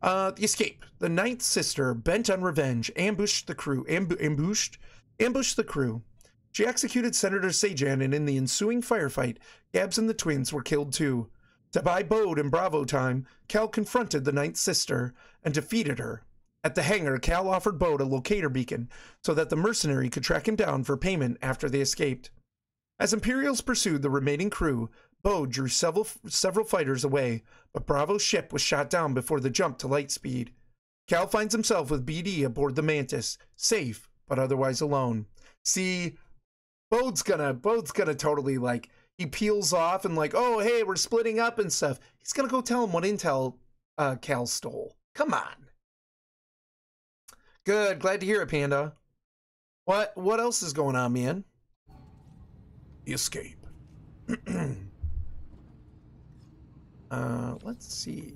The escape. The ninth sister, bent on revenge, ambushed the crew. Ambushed the crew. She executed Senator Sajan, and in the ensuing firefight, Gabs and the twins were killed too. To buy Bode and Bravo time, Cal confronted the ninth sister and defeated her. At the hangar, Cal offered Bode a locator beacon so that the mercenary could track him down for payment after they escaped. As Imperials pursued the remaining crew, Bode drew several fighters away, but Bravo's ship was shot down before the jump to light speed. Cal finds himself with BD aboard the Mantis, safe, but otherwise alone. See, Bode's gonna totally, like, he peels off and like, oh, hey, we're splitting up and stuff. He's gonna go tell him what intel Cal stole. Come on. Good, glad to hear it, Panda. What else is going on, man? The escape. Let's see.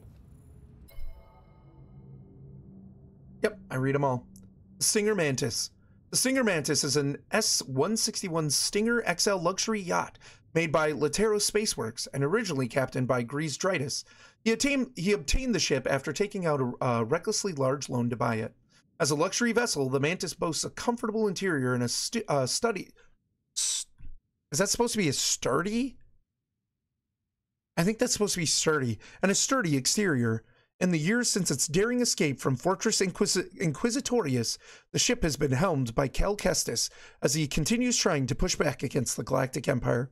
Yep, I read them all. The Stinger Mantis. The Stinger Mantis is an S-161 Stinger XL luxury yacht made by Latero Spaceworks and originally captained by Grease Dritus. He obtained the ship after taking out a recklessly large loan to buy it. As a luxury vessel, the Mantis boasts a comfortable interior and a sturdy... Is that supposed to be a sturdy? I think that's supposed to be sturdy. And a sturdy exterior. In the years since its daring escape from Fortress Inquisitorius, the ship has been helmed by Cal Kestis as he continues trying to push back against the Galactic Empire.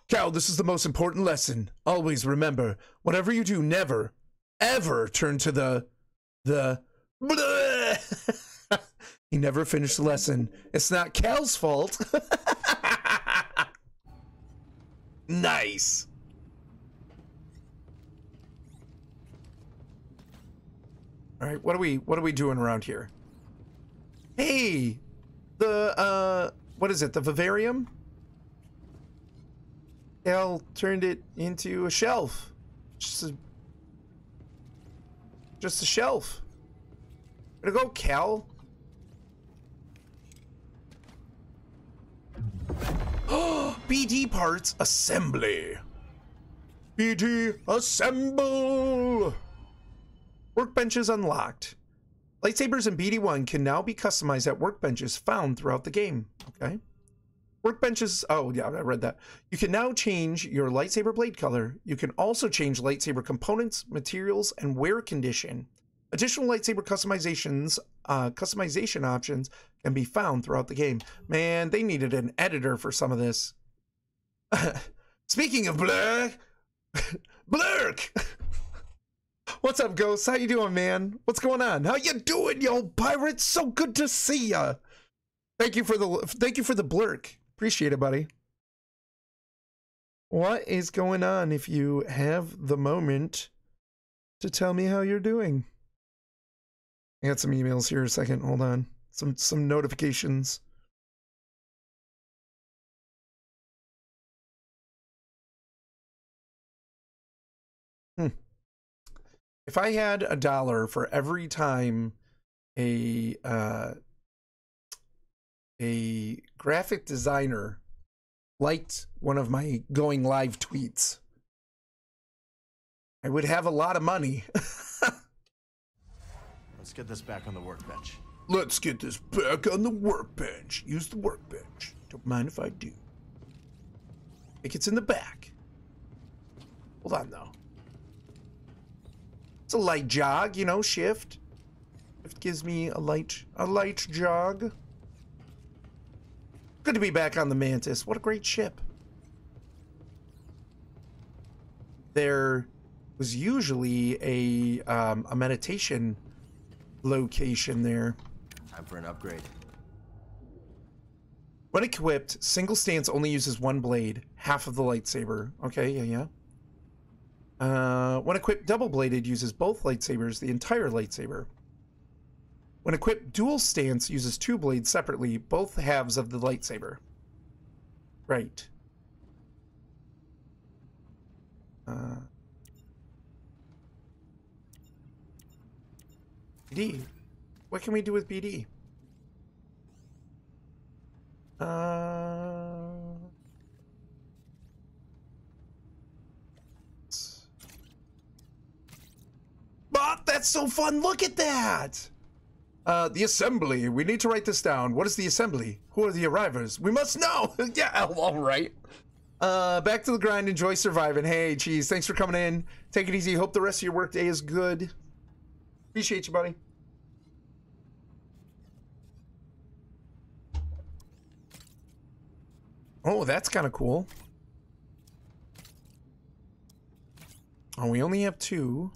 Cal, this is the most important lesson. Always remember, whatever you do, never, ever turn to the He never finished the lesson. It's not Cal's fault. Nice. All right, what are we doing around here? Hey, the what is it? The vivarium? Cal turned it into a shelf. Just a shelf. Way to go, Cal. Oh, BD parts assembly. BD assemble. Workbenches unlocked. Lightsabers in BD1 can now be customized at workbenches found throughout the game. Okay. Workbenches, oh yeah, I read that. You can now change your lightsaber blade color. You can also change lightsaber components, materials, and wear condition. Additional lightsaber customization options can be found throughout the game. Man, they needed an editor for some of this. Speaking of Blurk, Blurk! What's up, Ghost? How you doing, man? What's going on? How you doing, yo pirate? So good to see ya. Thank you for the blurk. Appreciate it, buddy. What is going on? If you have the moment to tell me how you're doing. I got some emails here a second. Hold on. Some notifications. If I had $1 for every time a graphic designer liked one of my going live tweets, I would have a lot of money. Let's get this back on the workbench. Let's get this back on the workbench. Use the workbench. Don't mind if I do. I think it's in the back. Hold on, though. It's a light jog, you know, shift. Shift gives me a light jog. Good to be back on the Mantis. What a great ship. There was usually a meditation location there. Time for an upgrade. When equipped, single stance only uses one blade, half of the lightsaber. Okay, yeah. When equipped, double-bladed uses both lightsabers, the entire lightsaber. When equipped, dual stance uses two blades separately, both halves of the lightsaber. Right. BD. What can we do with BD? That's so fun. Look at that. The assembly. We need to write this down. What is the assembly? Who are the arrivers? We must know. Yeah, all right. Back to the grind. Enjoy surviving. Hey, Cheese. Thanks for coming in. Take it easy. Hope the rest of your workday is good. Appreciate you, buddy. Oh, that's kind of cool. Oh, we only have 2.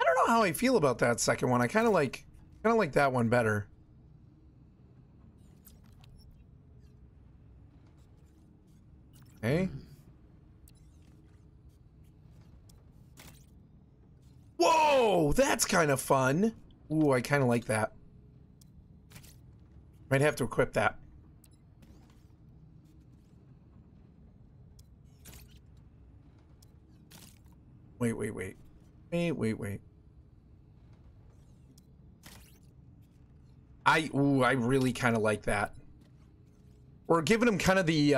I don't know how I feel about that second one. I kind of like that one better. Okay. Whoa, that's kind of fun. Ooh, I kind of like that. Might have to equip that. Wait. I really kind of like that. We're giving him kind of the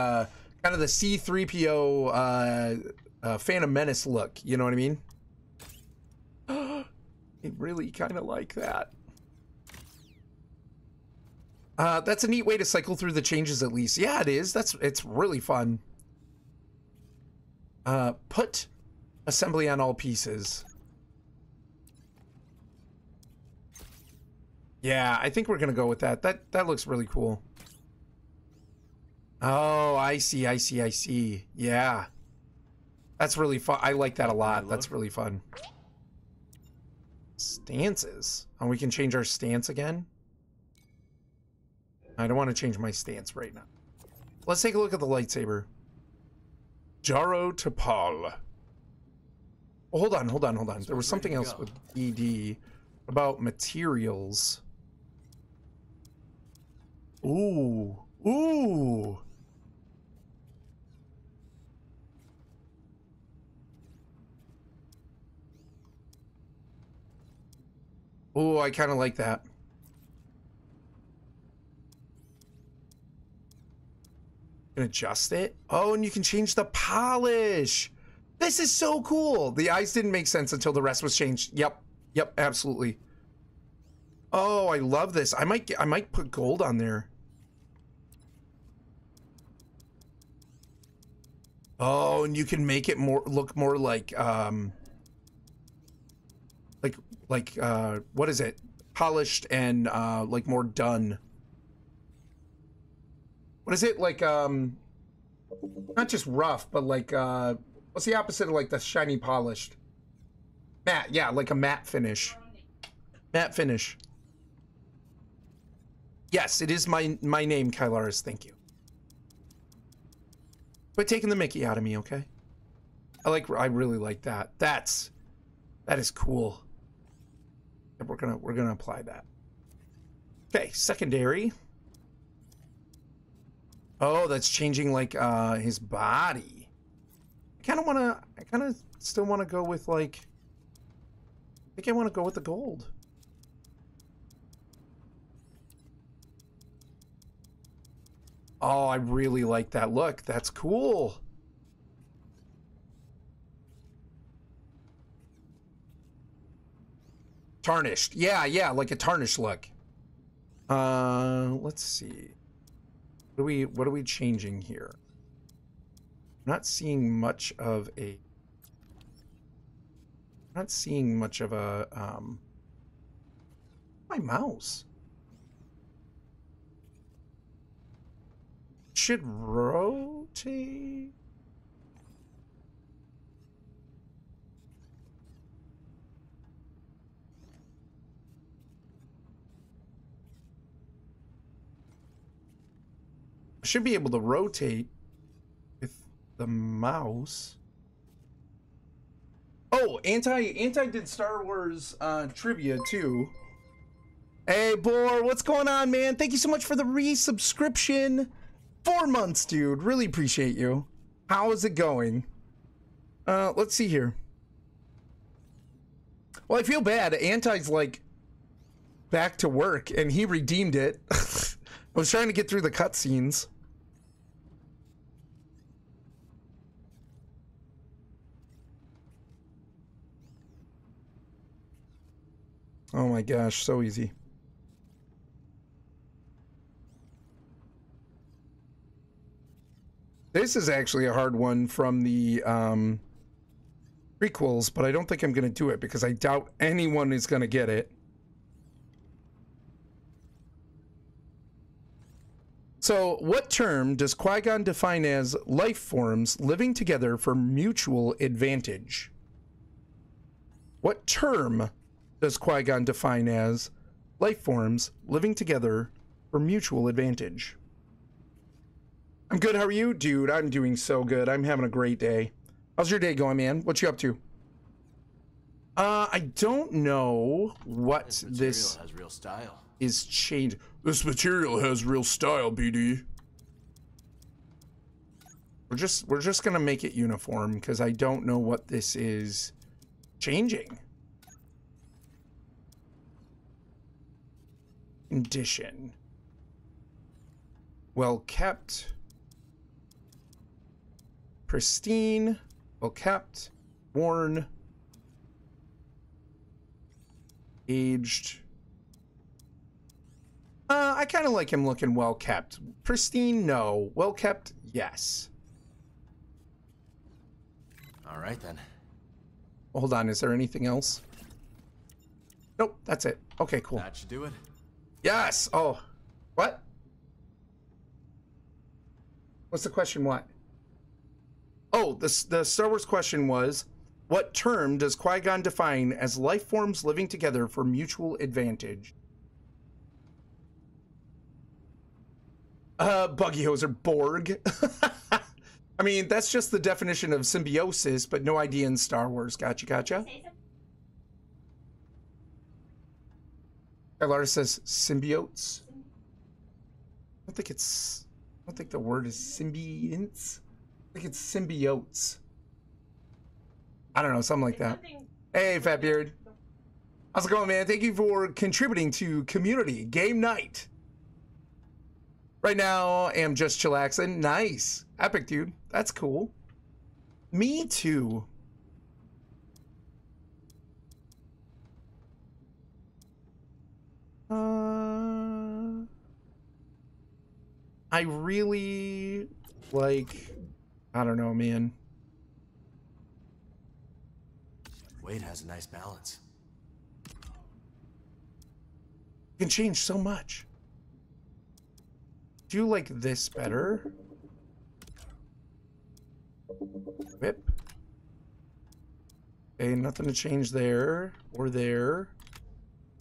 C-3PO Phantom Menace look. You know what I mean? I really kind of like that. That's a neat way to cycle through the changes, at least. Yeah, it is. It's really fun. Put assembly on all pieces. Yeah, I think we're gonna go with that. That looks really cool. Oh, I see. Yeah. That's really fun. I like that a lot. That's really fun. Stances. Oh, we can change our stance again? I don't want to change my stance right now. Let's take a look at the lightsaber. Jaro Tapal. Oh, hold on. There was something else with ED about materials. Ooh. Oh, I kind of like that. Can adjust it. Oh, and you can change the polish. This is so cool. The eyes didn't make sense until the rest was changed. Yep, absolutely. Oh, I love this. I might put gold on there. Oh, and you can make it look more like what is it? Polished and like more done. What is it? Like not just rough, but like what's the opposite of like the shiny polished? Matte, yeah, like a matte finish. Matte finish. Yes, it is my name, Kylaris, thank you. Quit taking the Mickey out of me, okay? I really like that. That is cool. We're gonna apply that. Okay, secondary. Oh, that's changing like his body. I kind of still want to go with like, I think I want to go with the gold. Oh, I really like that look. That's cool. Tarnished. Yeah, like a tarnished look. Let's see. What are we changing here? I'm not seeing much of a my mouse. Should rotate. I should be able to rotate with the mouse. Oh, Anti did Star Wars trivia too. Hey, Boar, what's going on, man? Thank you so much for the resubscription. 4 months, dude. Really appreciate you. How is it going? Let's see here. Well, I feel bad. Anti's like back to work, and he redeemed it. I was trying to get through the cutscenes. Oh my gosh, so easy. This is actually a hard one from the prequels, but I don't think I'm going to do it because I doubt anyone is going to get it. So, what term does Qui-Gon define as life forms living together for mutual advantage? What term does Qui-Gon define as life forms living together for mutual advantage? I'm good. How are you? Dude, I'm doing so good. I'm having a great day. How's your day going, man? What you up to? I don't know what this has real style. is changed. This material has real style, BD. We're just gonna make it uniform because I don't know what this is changing. Condition. Well kept. Pristine. Well kept. Worn. Aged. I kind of like him looking well kept. Pristine, no. Well kept, yes. All right then. Hold on, is there anything else? Nope, that's it. Okay, cool. That should do it. Yes. Oh, what? What's the question? What? Oh, the Star Wars question was, what term does Qui-Gon define as life forms living together for mutual advantage? Buggy Hoser, Borg. I mean, that's just the definition of symbiosis, but no idea in Star Wars. Gotcha, gotcha. Lara says symbiotes. I don't think the word is symbionts. I think it's symbiotes. I don't know, something like that. Hey, Fatbeard. How's it going, man? Thank you for contributing to community game night. Right now, I am just chillaxing. Nice. Epic, dude. That's cool. Me too. I really like, I don't know, man. Wade has a nice balance. You can change so much. Do you like this better? Whip. Okay, nothing to change there or there.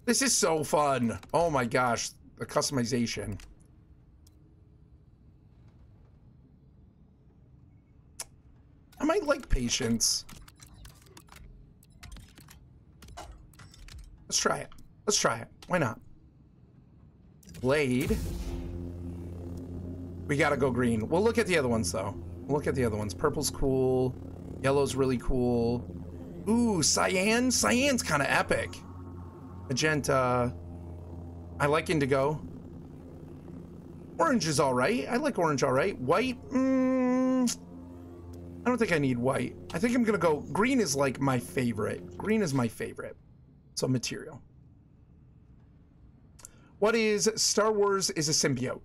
This is so fun. Oh my gosh, the customization. I might like patience. Let's try it. Let's try it. Why not? Blade. We gotta go green. We'll look at the other ones though. We'll look at the other ones. Purple's cool. Yellow's really cool. Ooh, cyan. Cyan's kind of epic. Magenta. I like indigo. Orange is all right. I like orange all right. White. I don't think I need white. I think I'm gonna go. Green is like my favorite. Green is my favorite. So material. What is Star Wars is a symbiote?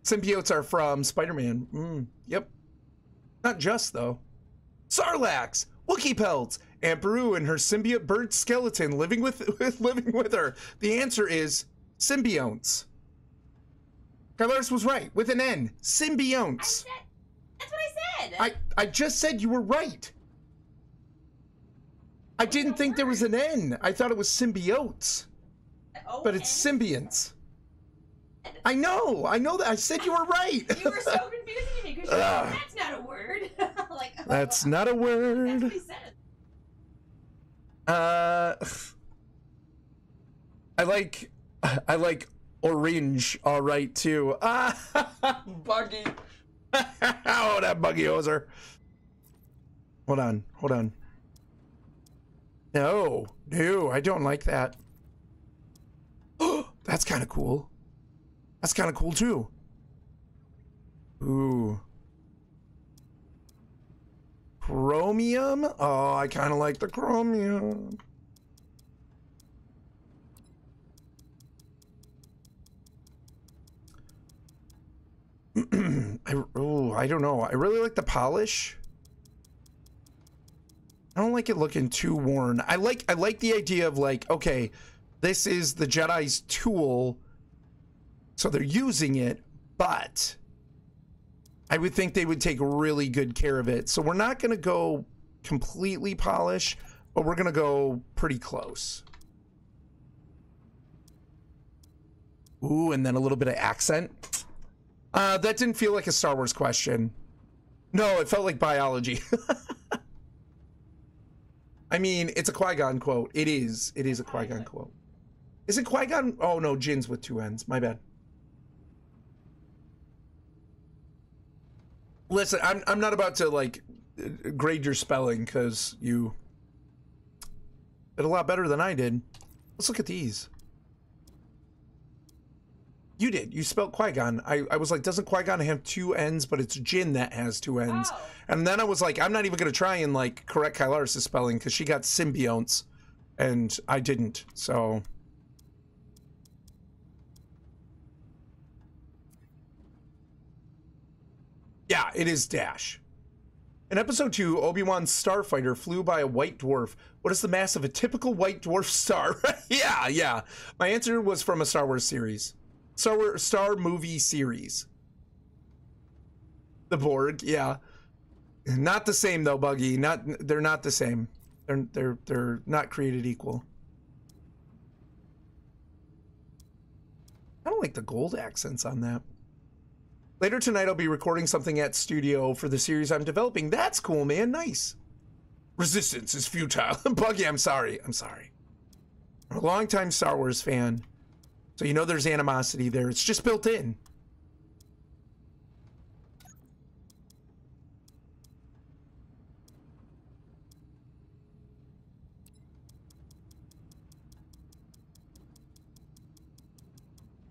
Symbiotes are from Spider-Man. Yep. Not just though. Sarlacc, Wookiee pelts, and Peru and her symbiote bird skeleton living with her. The answer is symbionts. Kylaris was right with an N. Symbionts. That's what I said. I just said you were right. I didn't think there was an N. I thought it was symbiotes. But it's symbionts. I know that. I said you were right. You were so confusing to me because you're like, that's not a word. Like, oh, that's not a word. That's what he said. I like orange all right too. Buggy. Oh, that Buggy Hoser. Hold on. No, I don't like that. Oh, that's kind of cool. That's kind of cool too. Ooh. Chromium? Oh, I kind of like the chromium. I don't know. I really like the polish. I don't like it looking too worn. I like the idea of like, okay, this is the Jedi's tool, so they're using it, but I would think they would take really good care of it. So we're not going to go completely polish, but we're going to go pretty close. Ooh, and then a little bit of accent. That didn't feel like a Star Wars question. No, it felt like biology. I mean, it's a Qui-Gon quote. It is a Qui-Gon quote. Is it Qui-Gon? Oh no, Jin's with 2 N's. My bad. Listen, I'm not about to like grade your spelling because you did a lot better than I did. Let's look at these. You did. You spelled Qui-Gon. I was like, doesn't Qui-Gon have 2 N's? But it's Jin that has 2 N's. Oh. And then I was like, I'm not even going to try and like correct Kylaris' spelling because she got symbionts and I didn't. So. Yeah, it is Dash. In episode 2, Obi-Wan's starfighter flew by a white dwarf. What is the mass of a typical white dwarf star? Yeah. My answer was from a Star Wars series. Star movie series. The Borg, yeah. Not the same though, Buggy. They're not the same. They're not created equal. I don't like the gold accents on that. Later tonight, I'll be recording something at studio for the series I'm developing. That's cool, man. Nice. Resistance is futile. Buggy, I'm sorry. I'm a longtime Star Wars fan. So you know there's animosity there. It's just built in.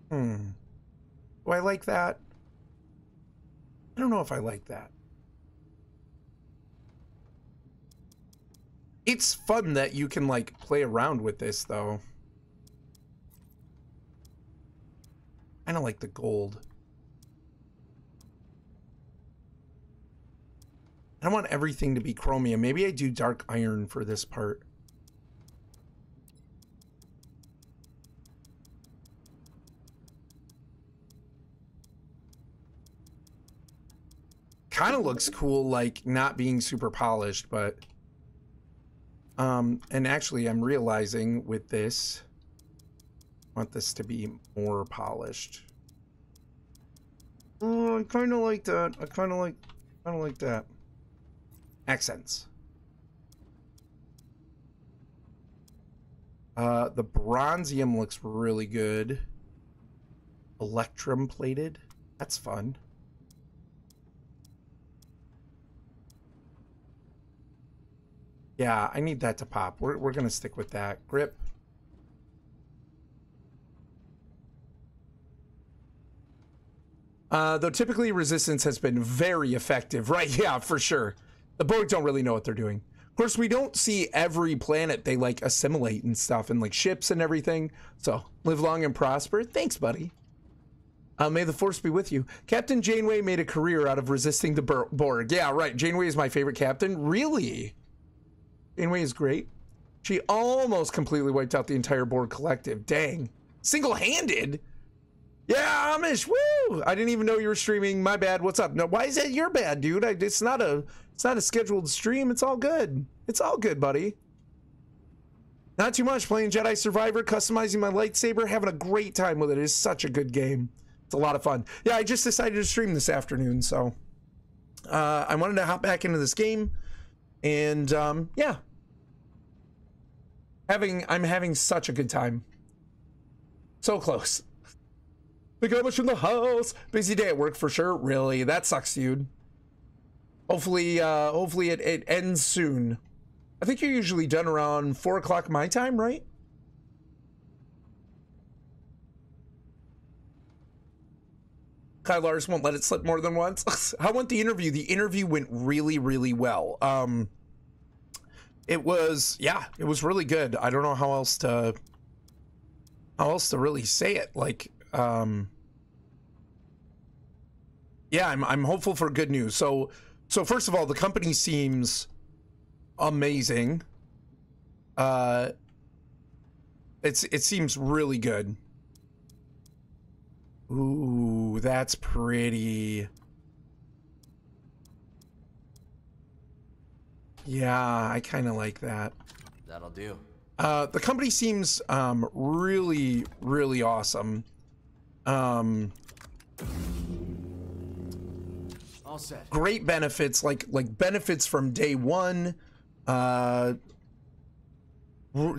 Do I like that? I don't know if I like that. It's fun that you can like play around with this though. I don't like the gold. I don't want everything to be chromium. Maybe I do dark iron for this part. Kind of looks cool, like not being super polished, but and actually I'm realizing with this, I want this to be more polished. Oh, I kind of like that. I kind of like that. Accents. The bronzium looks really good. Electrum plated. That's fun. Yeah, I need that to pop. We're gonna stick with that. Grip. Though typically resistance has been very effective, right? Yeah, for sure. The Borg don't really know what they're doing. Of course, we don't see every planet they like assimilate and stuff, and like ships and everything. So live long and prosper. Thanks, buddy. May the Force be with you. Captain Janeway made a career out of resisting the Borg. Yeah, right. Janeway is my favorite captain. Really? Janeway is great. She almost completely wiped out the entire Borg collective. Dang. Single-handed? Yeah, Amish. Woo! I didn't even know you were streaming. My bad. What's up? No, why is that your bad, dude? It's not a scheduled stream. It's all good. It's all good, buddy. Not too much. Playing Jedi Survivor, customizing my lightsaber, having a great time with it. It is such a good game. It's a lot of fun. Yeah, I just decided to stream this afternoon, so I wanted to hop back into this game, and yeah, I'm having such a good time. So close. The garbage in the house. Busy day at work for sure. Really, that sucks, dude. Hopefully it ends soon. I think you're usually done around 4 o'clock my time, right? Kyle Lars won't let it slip more than once. How went the interview? The interview went really, really well. It was really good. I don't know how else to really say it. Like, yeah, I'm hopeful for good news. So first of all, the company seems amazing. It seems really good. Ooh, that's pretty. Yeah, I kind of like that. That'll do. The company seems really, really awesome. All set. Great benefits, like benefits from day one. It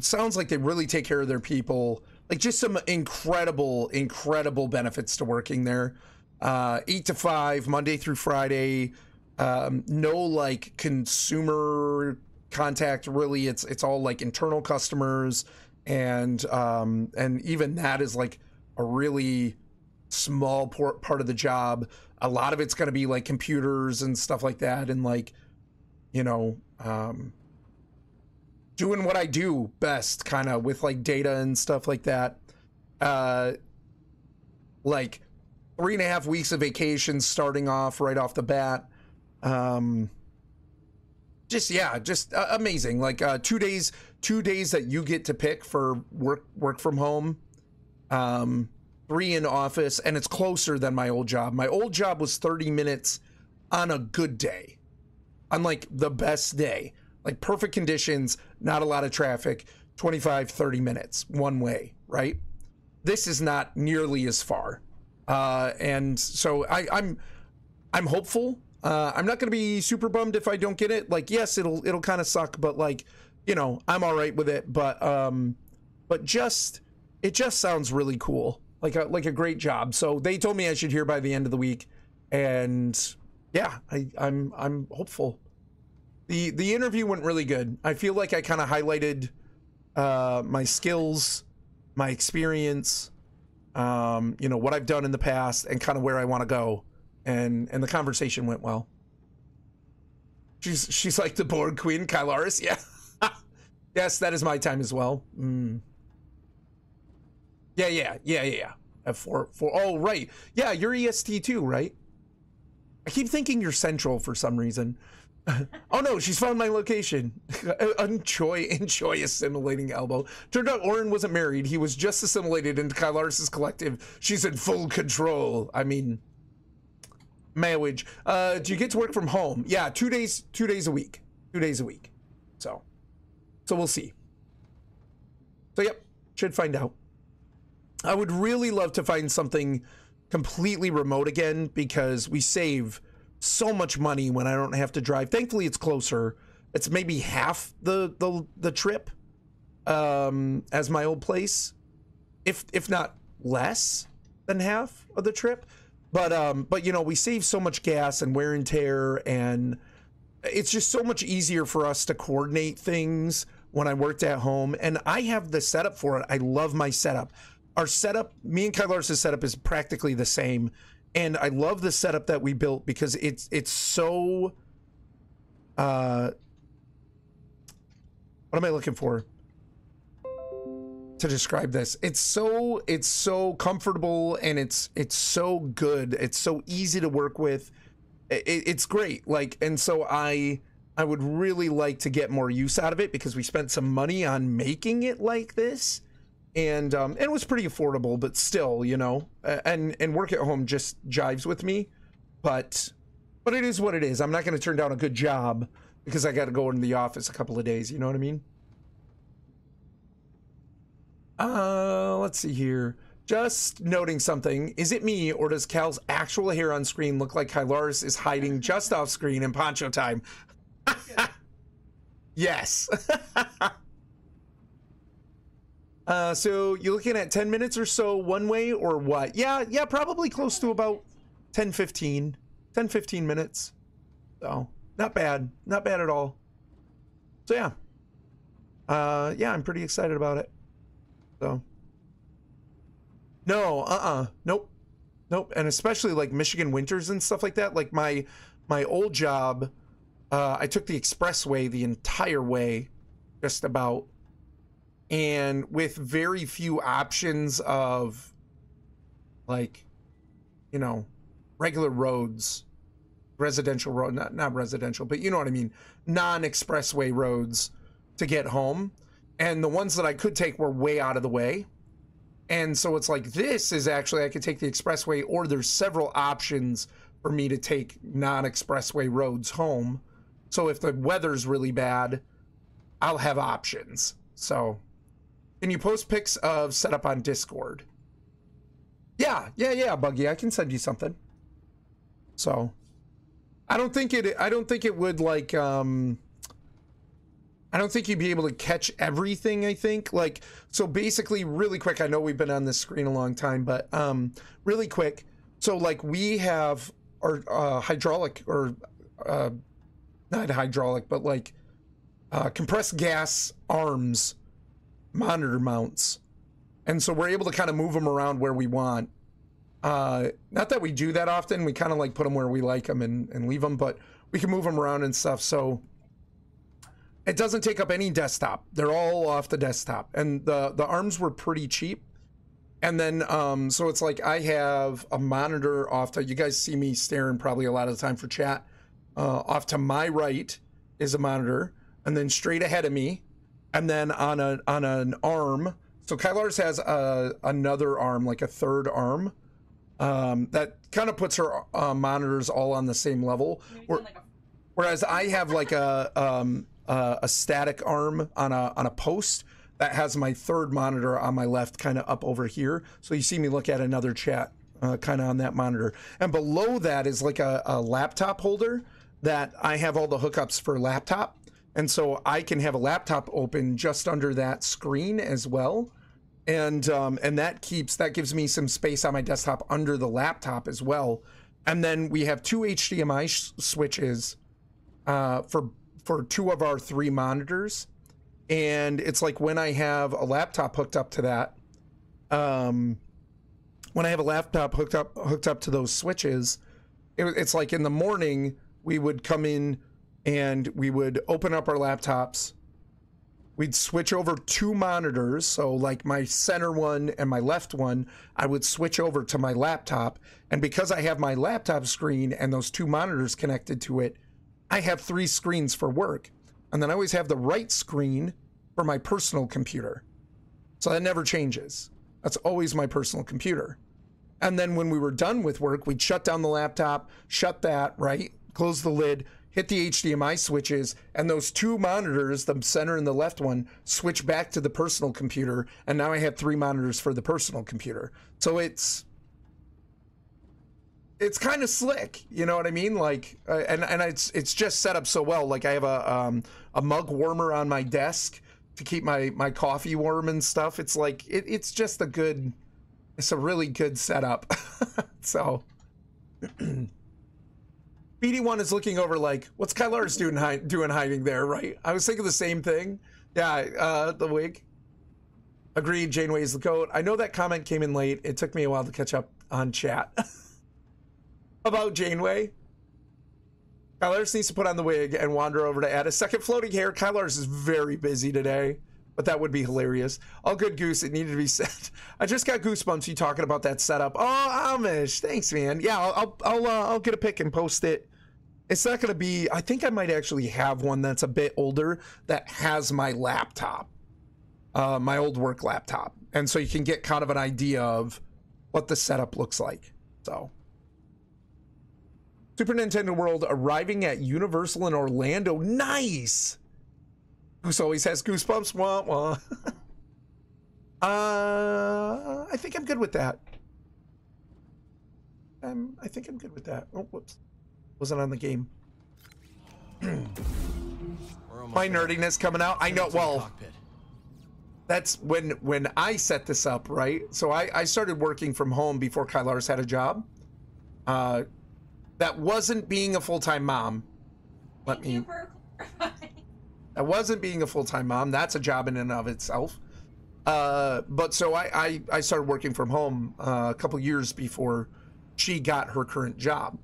sounds like they really take care of their people. like just some incredible benefits to working there. 8 to 5, Monday through Friday. No like consumer contact really. It's all like internal customers, and even that is like a really small part of the job. A lot of it's going to be like computers and stuff like that, and like, you know, doing what I do best, kind of with like data and stuff like that. Like 3.5 weeks of vacation starting off right off the bat. Just amazing. Like 2 days that you get to pick for work from home. 3 in office, and it's closer than my old job. My old job was 30 minutes on a good day, on like the best day, like perfect conditions, not a lot of traffic, 25-30 minutes one way, right? This is not nearly as far, and so I'm hopeful. I'm not going to be super bummed if I don't get it. Like, yes, it'll kind of suck, but like, you know, I'm all right with it. But it just sounds really cool. Like a great job. So they told me I should hear by the end of the week, and yeah, I'm hopeful. The interview went really good. I feel like I kind of highlighted my skills, my experience, you know, what I've done in the past, and kind of where I want to go, and the conversation went well. She's like the Borg Queen, Kylaris. Yeah, yes, that is my time as well. Yeah. F4. Oh, right. Yeah, you're EST too, right? I keep thinking you're Central for some reason. Oh no, she's found my location. Enjoy assimilating elbow. Turned out Orrinn wasn't married. He was just assimilated into Kylaris' collective. She's in full control. I mean, marriage. Do you get to work from home? Yeah, 2 days a week. 2 days a week. So we'll see. So yep, should find out. I would really love to find something completely remote again, because we save so much money when I don't have to drive. Thankfully, it's closer. It's maybe half the trip as my old place, if not less than half of the trip. But you know, we save so much gas and wear and tear, and it's just so much easier for us to coordinate things when I worked at home. And I have the setup for it. I love my setup. Our setup, me and Kylaris' setup, is practically the same, and I love the setup that we built because it's so what am I looking for to describe this? It's so comfortable, and it's so good. It's so easy to work with. It's great. Like, and so I would really like to get more use out of it, because we spent some money on making it like this. And it was pretty affordable, but still, you know, and work at home just jives with me. But it is what it is. I'm not going to turn down a good job because I got to go into the office a couple of days. You know what I mean? Let's see here. Just noting something. Is it me, or does Cal's actual hair on screen look like Kylaris is hiding just off screen in poncho time? Yes. So you're looking at 10 minutes or so one way, or what? Yeah, probably close to about 10-15 minutes. So not bad at all. So yeah, I'm pretty excited about it. So no, nope. And especially like Michigan winters and stuff like that. Like my old job, I took the expressway the entire way, just about. And with very few options of, like, you know, regular roads, residential road, not residential, but you know what I mean, non-expressway roads to get home. And the ones that I could take were way out of the way. And so it's like, this is actually, I could take the expressway, or there's several options for me to take non-expressway roads home. So if the weather's really bad, I'll have options. So... Can you post pics of setup on Discord? Yeah, Buggy, I can send you something. So I don't think it would like I don't think you'd be able to catch everything, I think. Like, so basically, really quick, I know we've been on this screen a long time, but really quick. So, like, we have our hydraulic, or not hydraulic, but like compressed gas arms monitor mounts. And so we're able to kind of move them around where we want. Not that we do that often. We kind of like put them where we like them and leave them, but we can move them around and stuff. So it doesn't take up any desktop. They're all off the desktop, and the arms were pretty cheap. And then so it's like I have a monitor off to, you guys see me staring probably a lot of the time for chat. Off to my right is a monitor, and then straight ahead of me, and then on an arm. So Kylar's has another arm, like a third arm, that kind of puts her monitors all on the same level. Whereas I have like a static arm on a post that has my third monitor on my left, kind of up over here. So you see me look at another chat kind of on that monitor. And below that is like a laptop holder that I have all the hookups for laptop. And so I can have a laptop open just under that screen as well. And that gives me some space on my desktop under the laptop as well. And then we have two HDMI switches for two of our three monitors. And it's like when I have a laptop hooked up to that, when I have a laptop hooked up to those switches, it's like in the morning we would come in and we would open up our laptops. We'd switch over two monitors. So like my center one and my left one, I would switch over to my laptop. And because I have my laptop screen and those two monitors connected to it, I have three screens for work. And then I always have the right screen for my personal computer. So that never changes. That's always my personal computer. And then when we were done with work, we'd shut down the laptop, shut that, right? Close the lid, hit the HDMI switches, and those two monitors, the center and the left one, switch back to the personal computer. And now I have three monitors for the personal computer. So it's kind of slick, you know what I mean? Like, and it's just set up so well. Like I have a mug warmer on my desk to keep my coffee warm and stuff. It's like it's just it's a really good setup. So BD1 is looking over like, what's Kylar's doing hiding there, right? I was thinking the same thing. Yeah, the wig. Agreed, Janeway is the goat. I know that comment came in late. It took me a while to catch up on chat. About Janeway. Kylar's needs to put on the wig and wander over to add a second floating hair. Kylar's is very busy today, but that would be hilarious. All good, Goose. It needed to be said. I just got goosebumps you talking about that setup. Oh, Amish, thanks, man. Yeah, I'll get a pic and post it. It's not gonna be. I think I might actually have one that's a bit older that has my laptop, my old work laptop, and so you can get kind of an idea of what the setup looks like. So. Super Nintendo World arriving at Universal in Orlando. Nice! Goose always has goosebumps. Wah, wah. I think I'm good with that. I think I'm good with that. Oh, whoops. Wasn't on the game. My nerdiness coming out. I know, well, that's when I set this up, right? So I started working from home before Kylar's had a job. That wasn't being a full-time mom. That wasn't being a full-time mom. That's a job in and of itself. But so I started working from home a couple years before she got her current job.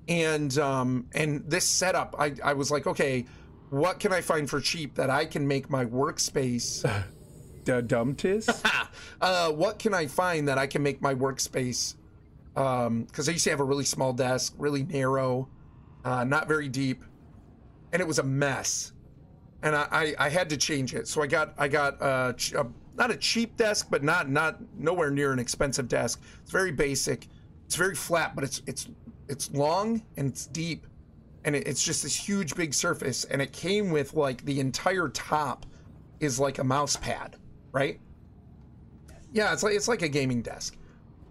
And this setup, I was like, okay, what can I find for cheap that I can make my workspace? What can I find that I can make my workspace? Because I used to have a really small desk, really narrow, not very deep, and it was a mess. And I had to change it. So I got not a cheap desk, but not nowhere near an expensive desk. It's very basic. It's very flat, but it's long and it's deep, and it's just this huge big surface. And it came with like the entire top is like a mouse pad, right? Yeah, it's like a gaming desk.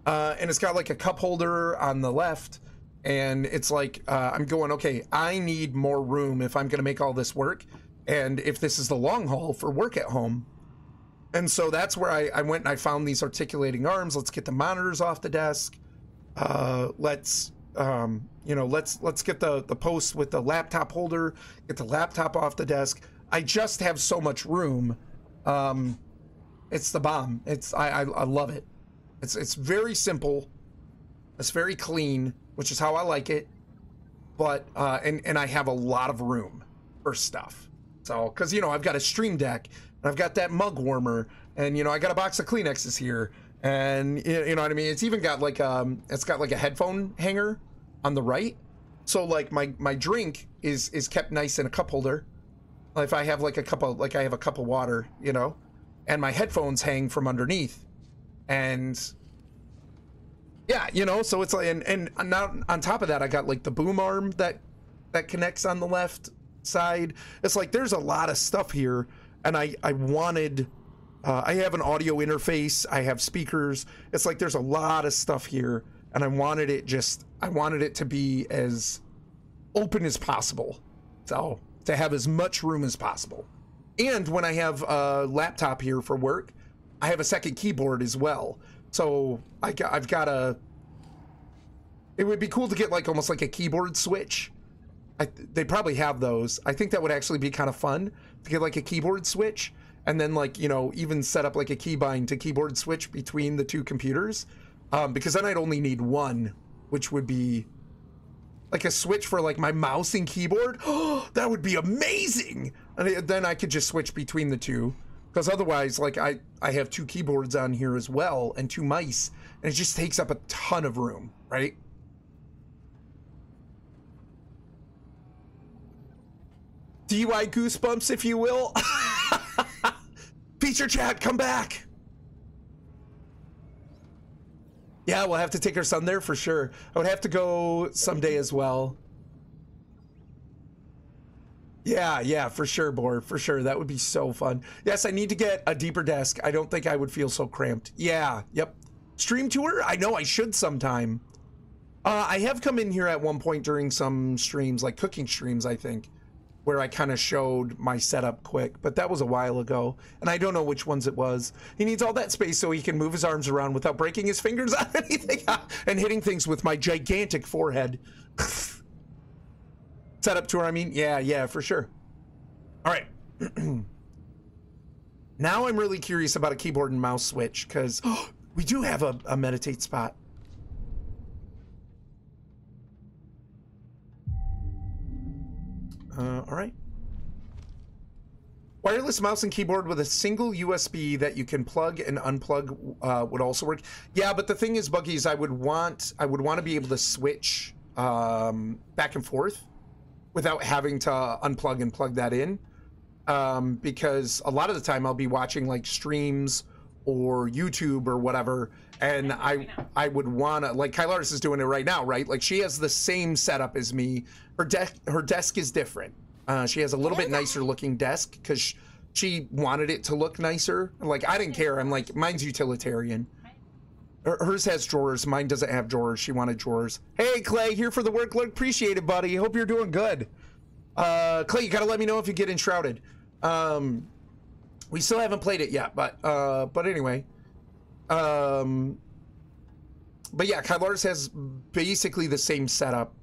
And it's got like a cup holder on the left, and it's like I'm going, okay, I need more room if I'm gonna make all this work. and if this is the long haul for work at home. And so that's where I went and I found these articulating arms. Let's get the monitors off the desk. Let's get the post with the laptop holder, get the laptop off the desk. I just have so much room. It's the bomb. I love it. It's very simple. It's very clean, which is how I like it. But and I have a lot of room for stuff. So, because I've got a stream deck, and I've got that mug warmer, and I got a box of Kleenexes here, and you know what I mean. It's even got like it's got like a headphone hanger on the right, so like my drink is kept nice in a cup holder. If I have like a cup of I have a cup of water, and my headphones hang from underneath, and yeah, so it's like, and now on top of that, I got like the boom arm that connects on the left side. It's like there's a lot of stuff here, and I wanted I have an audio interface, I have speakers. It's like there's a lot of stuff here, and I wanted it to be as open as possible, so to have as much room as possible. And when I have a laptop here for work, I have a second keyboard as well. So I've got it would be cool to get like almost like a keyboard switch. They probably have those. I think that would actually be kind of fun to get like a keyboard switch, and then like, even set up like a keybind to keyboard switch between the two computers. Because then I'd only need one, which would be like a switch for like my mouse and keyboard. Oh, that would be amazing. And then I could just switch between the two. Because otherwise, like I have two keyboards on here as well and two mice, and it just takes up a ton of room, right? DUI goosebumps, if you will. Feature chat, come back. Yeah, we'll have to take our son there for sure. I would have to go someday as well. Yeah, for sure, Bor, for sure. That would be so fun. Yes, I need to get a deeper desk. I don't think I would feel so cramped. Yeah, yep. Stream tour? I know I should sometime. I have come in here at one point during some streams, like cooking streams, I think, where I kind of showed my setup quick, but that was a while ago, and I don't know which ones it was. He needs all that space so he can move his arms around without breaking his fingers on anything and hitting things with my gigantic forehead. Setup tour, I mean? Yeah, for sure. All right. Now I'm really curious about a keyboard and mouse switch, because we do have a meditate spot. All right. Wireless mouse and keyboard with a single USB that you can plug and unplug would also work. Yeah, but the thing is, Buggy, is I would want to be able to switch back and forth without having to unplug and plug that in, because a lot of the time I'll be watching like streams or YouTube or whatever, and I would want to, like Kylaris is doing it right now, right? Like she has the same setup as me. Her desk is different. She has a little bit nicer looking desk because she wanted it to look nicer. Like I didn't care. I'm like, mine's utilitarian. Hers has drawers. Mine doesn't have drawers. She wanted drawers. Hey Clay, here for the work. Look, appreciate it, buddy. Hope you're doing good. Clay, you gotta let me know if you get enshrouded. We still haven't played it yet, but anyway. But yeah, Kylaris has basically the same setup.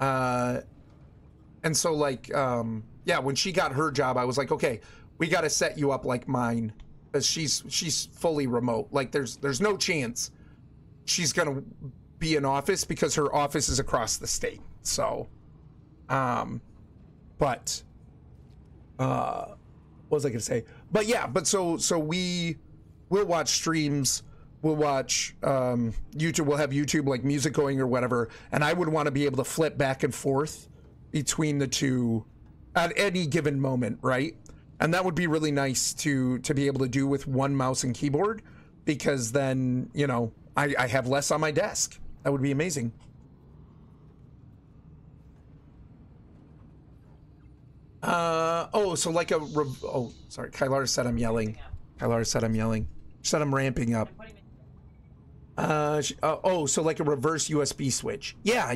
And so like, yeah, when she got her job, I was like, okay, we got to set you up like mine, because she's fully remote. Like there's no chance she's going to be in office because her office is across the state. So, what was I going to say? But yeah, so we'll watch streams. We'll watch YouTube. We'll have YouTube like music going or whatever, and I would want to be able to flip back and forth between the two at any given moment, right? And that would be really nice to be able to do with one mouse and keyboard, because then I have less on my desk. That would be amazing. So like sorry, Kylar said I'm yelling. Kylar said I'm yelling. She said I'm ramping up. So like a reverse USB switch. Yeah.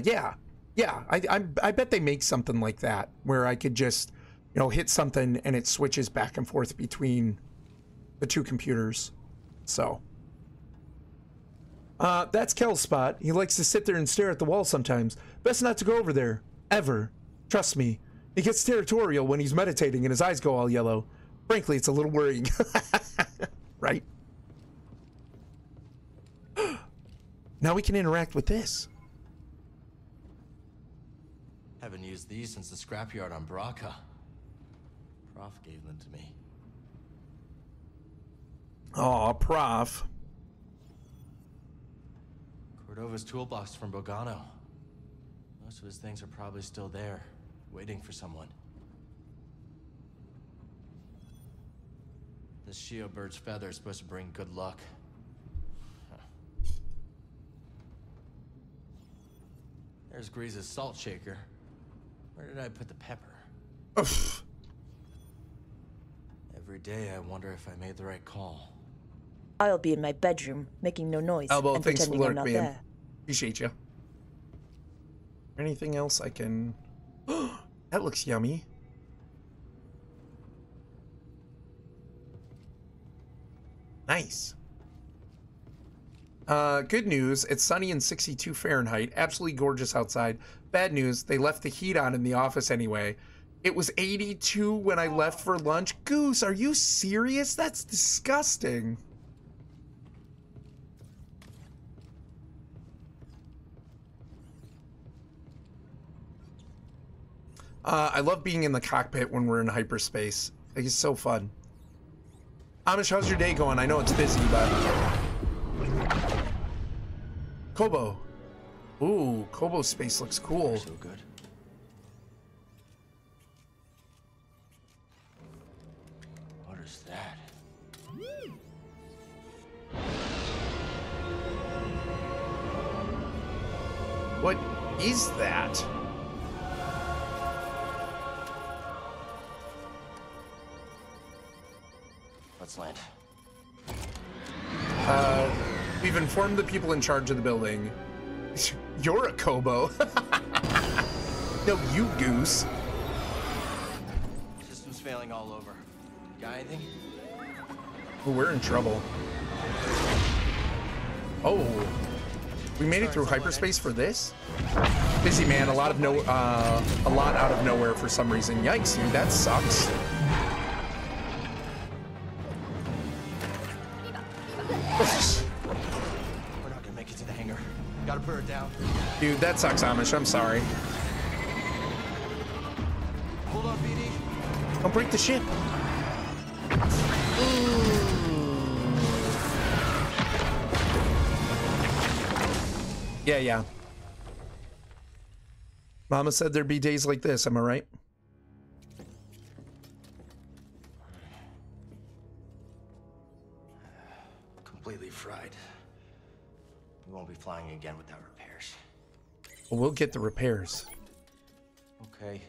I bet they make something like that where I could just you know, hit something and it switches back and forth between the two computers. So that's Kel's spot. He likes to sit there and stare at the wall sometimes. Best not to go over there, ever. Trust me. He gets territorial when he's meditating and his eyes go all yellow. Frankly, it's a little worrying. Right? Now we can interact with this. Haven't used these since the scrapyard on Braca. Prof gave them to me. Aw, Prof. Cordova's toolbox from Bogano. Most of his things are probably still there, waiting for someone. This Shio bird's feather is supposed to bring good luck. There's Grease's salt shaker. Where did I put the pepper? Every day I wonder if I made the right call. I'll be in my bedroom, making no noise Elbow, and thanks for pretending I'm not lurking. there. Appreciate you. Anything else I can... That looks yummy. Nice. Good news, it's sunny and 62 Fahrenheit. Absolutely gorgeous outside. Bad news, they left the heat on in the office anyway. It was 82 when I left for lunch. Goose, are you serious? That's disgusting. I love being in the cockpit when we're in hyperspace. Like, it's so fun. Amish, how's your day going? I know it's busy, but... Kobo. Ooh, Kobo space looks cool. So good. What is that? What is that? Let's land. We've informed the people in charge of the building. You're a Kobo. No, you goose. System's failing all over. Got anything? Oh, we're in trouble. Oh, we made it through hyperspace for this? Busy man, a lot out of nowhere for some reason. Yikes, dude, that sucks. We're not gonna make it to the hangar. Gotta put her down. Dude, that sucks, Amish. I'm sorry. Hold on, BD. Don't break the ship. Yeah. Mama said there'd be days like this, am I right? Completely fried. We won't be flying again without repairs. Well, we'll get the repairs. Okay.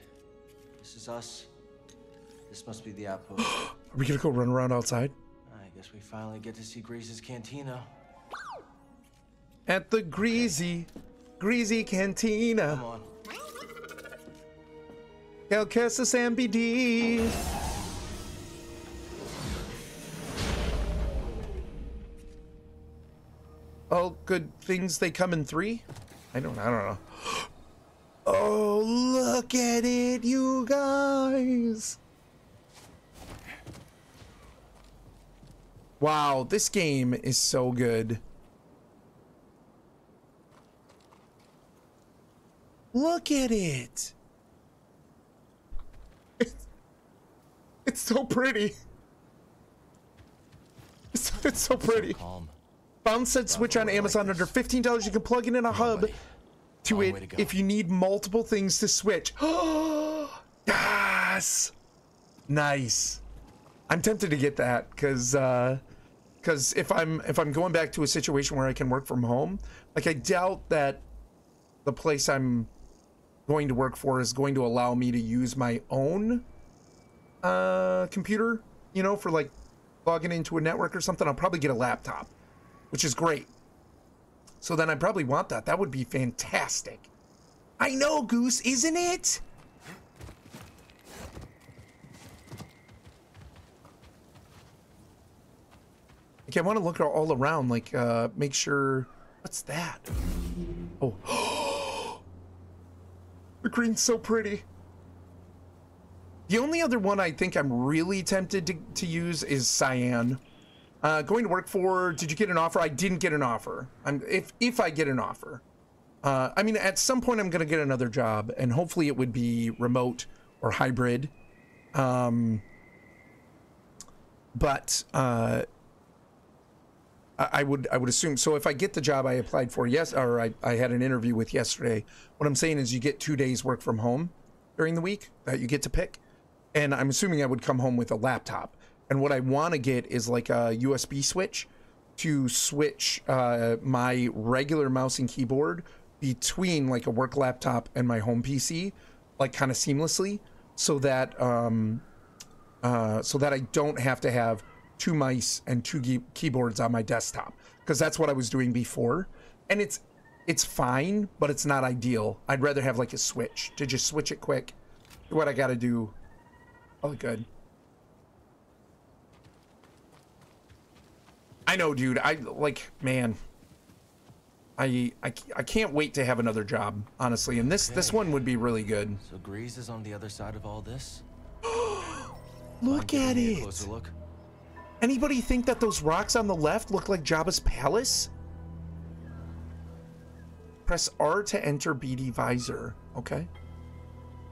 This is us. This must be the outpost. Are we gonna go run around outside? I guess we finally get to see Grease's cantina. At the greasy cantina. Come on. El Queso San BD. All good things, they come in 3? I don't know. Oh, look at it, you guys. Wow, this game is so good. Look at it. It's so pretty. It's so pretty. Calm. Found said switch on Amazon under $15. You can plug in a hub to it if you need multiple things to switch. Yes. Nice. I'm tempted to get that because if I'm going back to a situation where I can work from home, like I doubt that the place I'm going to work for is going to allow me to use my own computer, you know, for like logging into a network or something. I'll probably get a laptop, which is great. So then I probably want that. That would be fantastic. I know, Goose, isn't it? Like, I want to look all around, like, make sure... What's that? Oh. The green's so pretty. The only other one I think I'm really tempted to use is cyan. Going to work for... Did you get an offer? I didn't get an offer. If I get an offer. I mean, at some point I'm going to get another job, and hopefully it would be remote or hybrid. But I would assume, so if I get the job I applied for, I had an interview with yesterday, what I'm saying is you get 2 days work from home during the week that you get to pick. And I'm assuming I would come home with a laptop. And what I want to get is like a USB switch to switch my regular mouse and keyboard between like a work laptop and my home PC, like kind of seamlessly, so that I don't have to have 2 mice and 2 keyboards on my desktop, because that's what I was doing before, and it's fine, but it's not ideal. I'd rather have like a switch to just switch it quick, do what I got to do. Oh, good. I know, dude. Man, I can't wait to have another job, honestly, and this one would be really good. So Grease is on the other side of all this. Look at it. Look? Anybody think that those rocks on the left look like Jabba's palace? Press R to enter BD visor. Okay.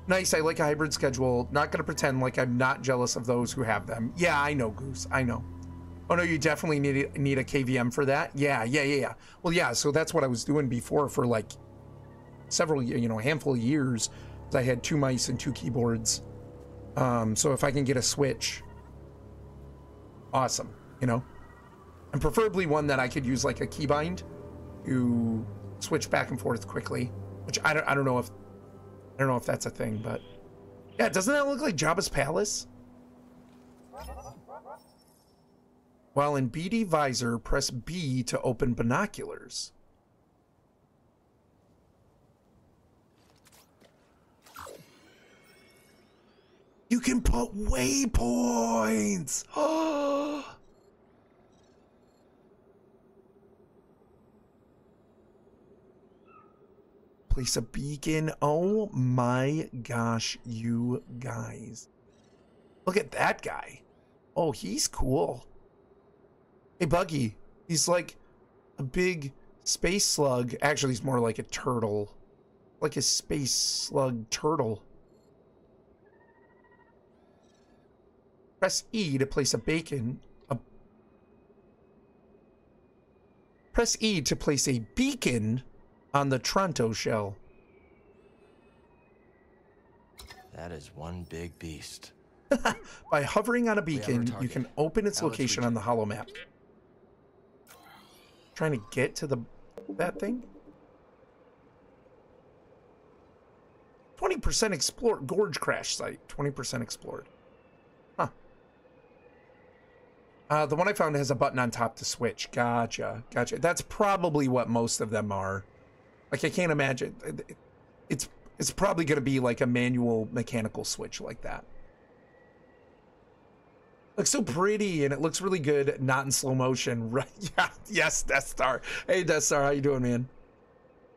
Nice, I like a hybrid schedule. Not gonna pretend like I'm not jealous of those who have them. Yeah, I know, Goose, I know. Oh no, you definitely need a KVM for that? Yeah. Well, yeah, so that's what I was doing before for like several, a handful of years. I had 2 mice and 2 keyboards. So if I can get a switch, awesome, and preferably one that I could use like a keybind to switch back and forth quickly, which I don't know if that's a thing, but yeah, doesn't that look like Jabba's palace? While in BD visor, press B to open binoculars. You can put waypoints. Place a beacon. Oh my gosh, you guys. Look at that guy. Oh, he's cool. Hey, Buggy. He's like a big space slug. Actually, he's more like a turtle. Like a space slug turtle. Press E to place a beacon. Press E to place a beacon on the Tronto shell. That is one big beast. By hovering on a beacon, you can open its location on the holo map. Trying to get to that thing? 20% explored. Gorge crash site. 20% explored. Huh. The one I found has a button on top to switch. Gotcha. That's probably what most of them are. Like, I can't imagine. It's probably going to be like a manual mechanical switch like that. Looks so pretty, and it looks really good, not in slow motion. Right? Yeah. Yes, Death Star. Hey, Death Star, how you doing, man?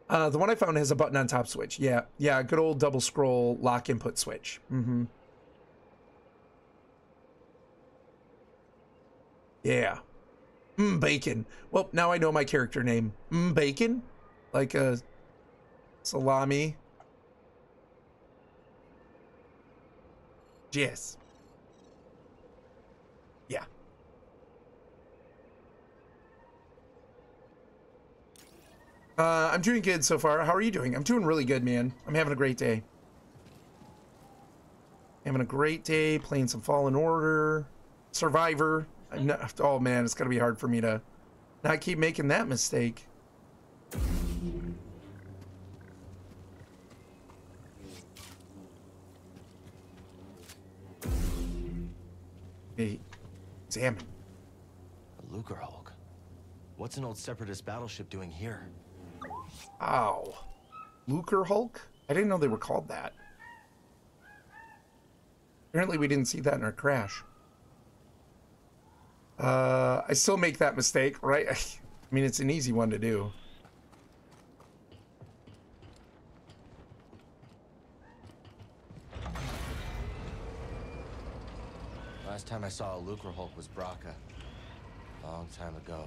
The one I found has a button on top switch. Yeah. Good old double scroll lock input switch. Mm-hmm. Yeah. Bacon. Well, now I know my character name. Bacon? Like a salami. Yes. Yeah. I'm doing good so far. How are you doing? I'm doing really good, man. I'm having a great day. Having a great day playing some Fallen Order, Survivor. Oh man, it's gonna be hard for me to not keep making that mistake. Hey, examine. A Lucre Hulk. What's an old Separatist battleship doing here? Ow. Lucre Hulk? I didn't know they were called that. Apparently we didn't see that in our crash. I still make that mistake, right? I mean, it's an easy one to do. Last time I saw a Lucre Hulk was Braca. Long time ago.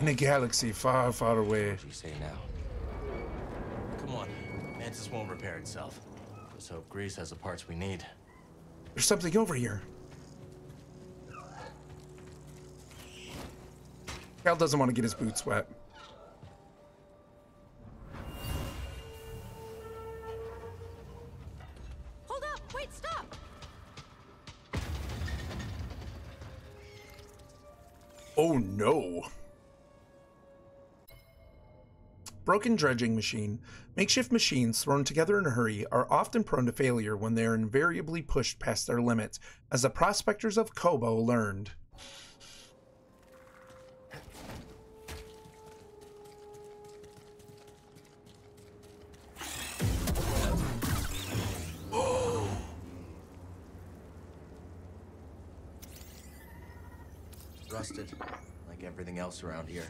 In a galaxy far, far away. What do you say now? Come on. Mantis won't repair itself. Let's hope Grease has the parts we need. There's something over here. Cal doesn't want to get his boots wet. Hold up! Wait, stop! Oh no. Broken dredging machine. Makeshift machines thrown together in a hurry are often prone to failure when they are invariably pushed past their limits, as the prospectors of Kobo learned. Rusted, like everything else around here.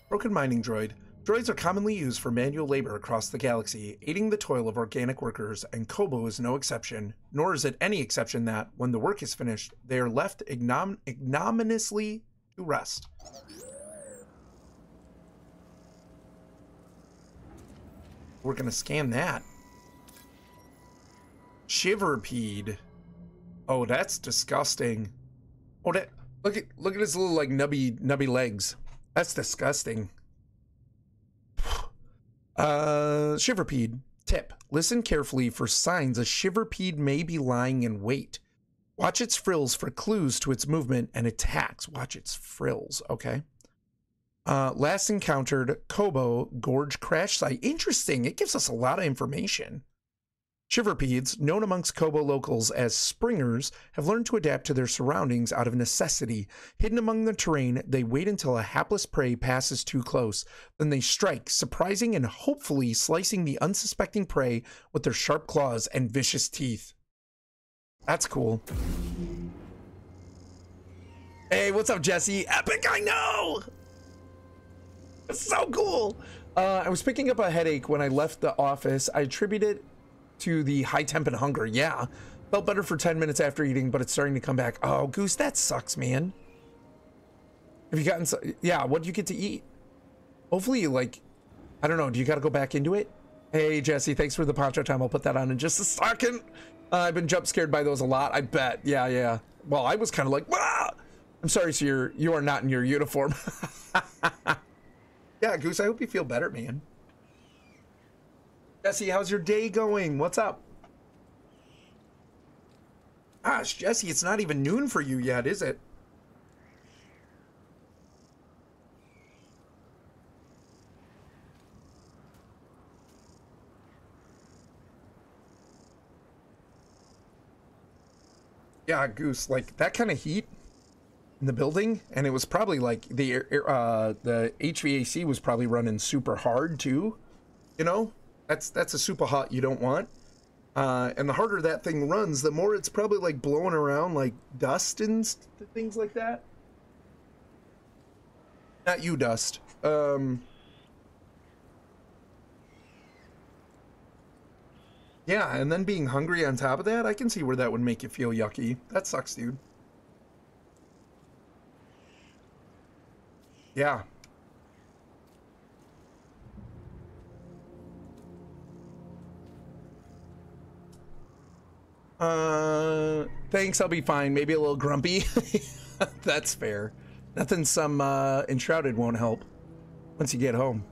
Broken mining droid. Droids are commonly used for manual labor across the galaxy, aiding the toil of organic workers, and Kobo is no exception, nor is it any exception that, when the work is finished, they are left ignominiously to rest. We're gonna scan that. Shiverpede. Oh, that's disgusting. Oh, that look at his little like nubby legs. That's disgusting. Shiverpede. Tip. Listen carefully for signs a shiverpede may be lying in wait. Watch its frills for clues to its movement and attacks. Watch its frills. Okay. Last encountered Kobo Gorge crash site. Interesting. It gives us a lot of information. Shiverpedes, known amongst Kobo locals as springers, have learned to adapt to their surroundings out of necessity. Hidden among the terrain, they wait until a hapless prey passes too close. Then they strike, surprising and hopefully slicing the unsuspecting prey with their sharp claws and vicious teeth. That's cool. Hey, what's up, Jesse? Epic, I know! It's so cool! I was picking up a headache when I left the office. I attribute it to the high temp and hunger. Yeah, felt better for 10 minutes after eating, but it's starting to come back. Oh, Goose, that sucks, man. Have you gotten yeah, what do you get to eat? Hopefully you like, I don't know, do you got to go back into it? Hey Jesse, thanks for the poncho time. I'll put that on in just a second. I've been jump scared by those a lot, I bet. Yeah, well, I was kind of like, ah! I'm sorry, so you are not in your uniform. Yeah, Goose, I hope you feel better, man. Jesse, how's your day going? What's up? Gosh, Jesse, it's not even noon for you yet, is it? Yeah, Goose, like that kind of heat in the building, and it was probably like the HVAC was probably running super hard too, you know? That's a super hot you don't want. And the harder that thing runs, the more it's probably like blowing around like dust and things like that. Not you, Dust. Yeah, and then being hungry on top of that, I can see where that would make you feel yucky. That sucks, dude. Yeah. Thanks, I'll be fine. Maybe a little grumpy. That's fair. Nothing some enshrouded won't help once you get home.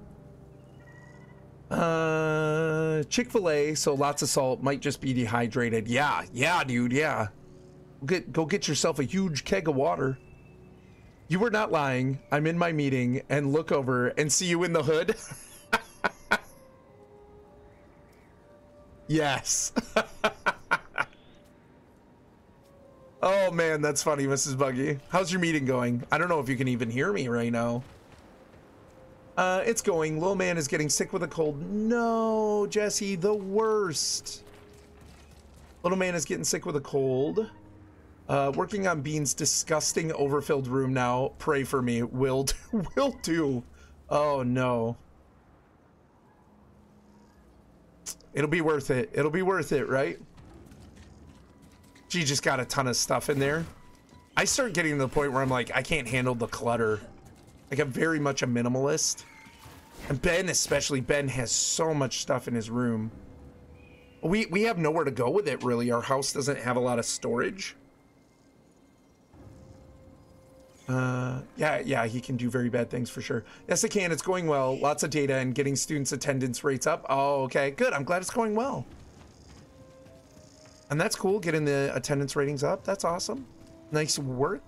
Chick-fil-A, so lots of salt, might just be dehydrated. Yeah, dude, yeah. Go get yourself a huge keg of water. You were not lying. I'm in my meeting and look over and see you in the hood. Yes. Oh man, that's funny, Mrs. Buggy. How's your meeting going? I don't know if you can even hear me right now. It's going. Little man is getting sick with a cold. No, Jesse, the worst. Little man is getting sick with a cold. Working on Bean's disgusting overfilled room now. Pray for me. Will do. Oh no. It'll be worth it. It'll be worth it, right? She just got a ton of stuff in there. I start getting to the point where I'm like, I can't handle the clutter. Like, I'm very much a minimalist. And Ben, especially, Ben has so much stuff in his room. We have nowhere to go with it, really. Our house doesn't have a lot of storage. Yeah, he can do very bad things for sure. Yes, I can. It's going well. Lots of data and getting students' attendance rates up. Oh, okay, good. I'm glad it's going well. And that's cool, getting the attendance ratings up. That's awesome. Nice work.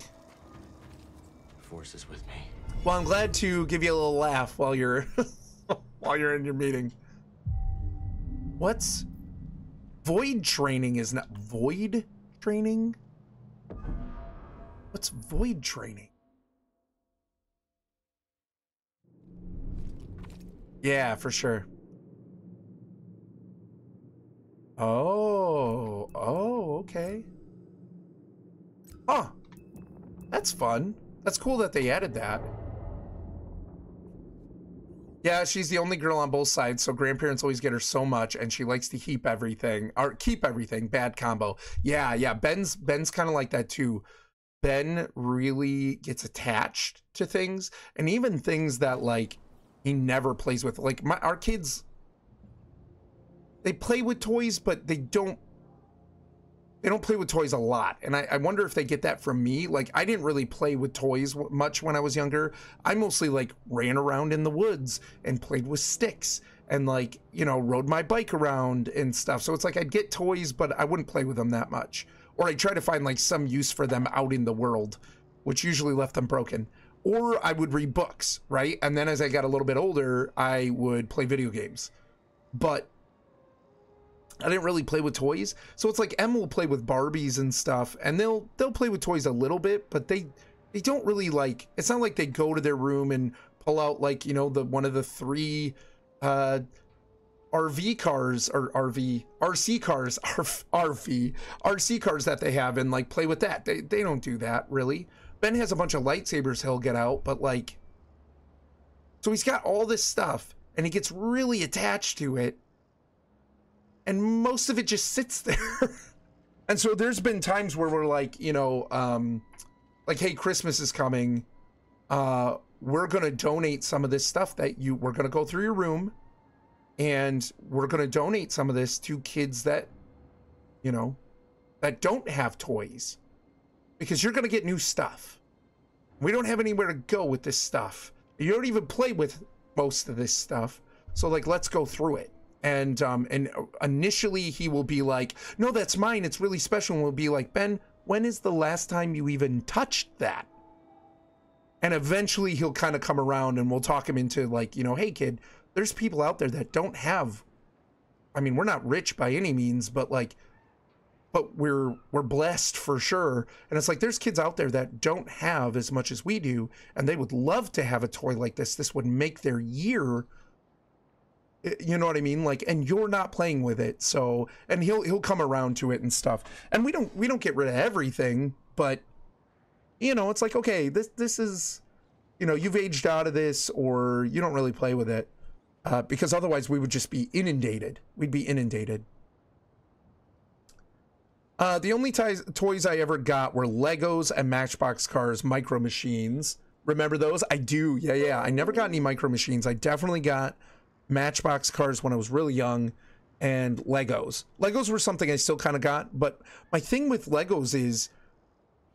Force is with me. Well, I'm glad to give you a little laugh while you're while you're in your meeting. What's void training? Is not void training? What's void training? Yeah, for sure. Oh, okay. Huh. That's fun. That's cool that they added that. Yeah, she's the only girl on both sides, so grandparents always get her so much, and she likes to heap everything, or keep everything. Bad combo. Yeah, Ben's kind of like that too. Ben really gets attached to things, and even things that, like, he never plays with. Like, our kids, they play with toys, but they don't play with toys a lot. And I wonder if they get that from me. Like, I didn't really play with toys much when I was younger. I mostly, like, ran around in the woods and played with sticks and, like, you know, rode my bike around and stuff. So it's like I'd get toys, but I wouldn't play with them that much. Or I'd try to find, like, some use for them out in the world, which usually left them broken. Or I would read books, right? And then as I got a little bit older, I would play video games. But I didn't really play with toys. So it's like Em will play with Barbies and stuff, and they'll play with toys a little bit, but they don't really, like, it's not like they go to their room and pull out, like, you know, one of the 3 RC cars that they have and, like, play with that. They don't do that, really. Ben has a bunch of lightsabers he'll get out, but, like, so he's got all this stuff and he gets really attached to it, and most of it just sits there. And so there's been times where we're like, you know, like, hey, Christmas is coming. We're going to donate some of this stuff that we're going to go through your room, and we're going to donate some of this to kids that, you know, that don't have toys, because you're going to get new stuff. We don't have anywhere to go with this stuff. You don't even play with most of this stuff. So, like, let's go through it. And initially he will be like, no, that's mine. It's really special. And we'll be like, Ben, when is the last time you even touched that? And eventually he'll kind of come around and we'll talk him into, like, you know, hey kid, there's people out there that don't have, I mean, we're not rich by any means, but, like, but we're blessed for sure. And it's like, there's kids out there that don't have as much as we do, and they would love to have a toy like this. This would make their year. You know what I mean? Like, and you're not playing with it. So, and he'll come around to it and stuff. And we don't get rid of everything, but, you know, it's like, okay, this is, you know, you've aged out of this, or you don't really play with it, because otherwise we would just be inundated. We'd be inundated. The only toys I ever got were Legos and Matchbox cars, Micro Machines. Remember those? I do. Yeah. I never got any Micro Machines. I definitely got Matchbox cars when I was really young, and Legos. Legos were something I still kind of got, but my thing with Legos is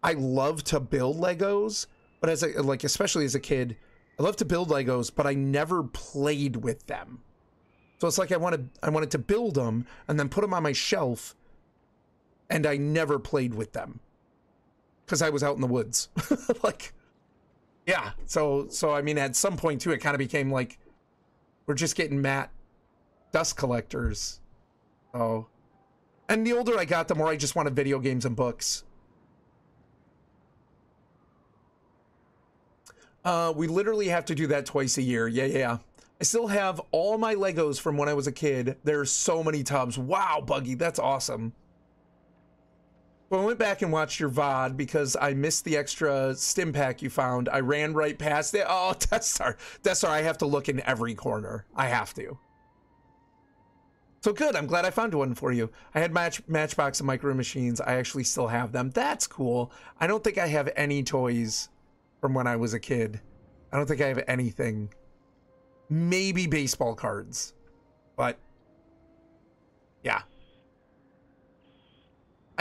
I love to build Legos, but especially as a kid, I love to build Legos, but I never played with them. So it's like I wanted to build them and then put them on my shelf, and I never played with them because I was out in the woods. Like, yeah. So I mean, at some point too, it kind of became like, we're just getting matte dust collectors. Oh, and the older I got, the more I just wanted video games and books. We literally have to do that twice a year. Yeah. I still have all my Legos from when I was a kid. There's so many tubs. Wow, Buggy, that's awesome. Well, I went back and watched your VOD because I missed the extra stim pack you found. I ran right past it. Oh, Death Star. Death Star, I have to look in every corner. I have to. So good. I'm glad I found one for you. I had Matchbox and Micro Machines. I actually still have them. That's cool. I don't think I have any toys from when I was a kid. I don't think I have anything. Maybe baseball cards. But, yeah.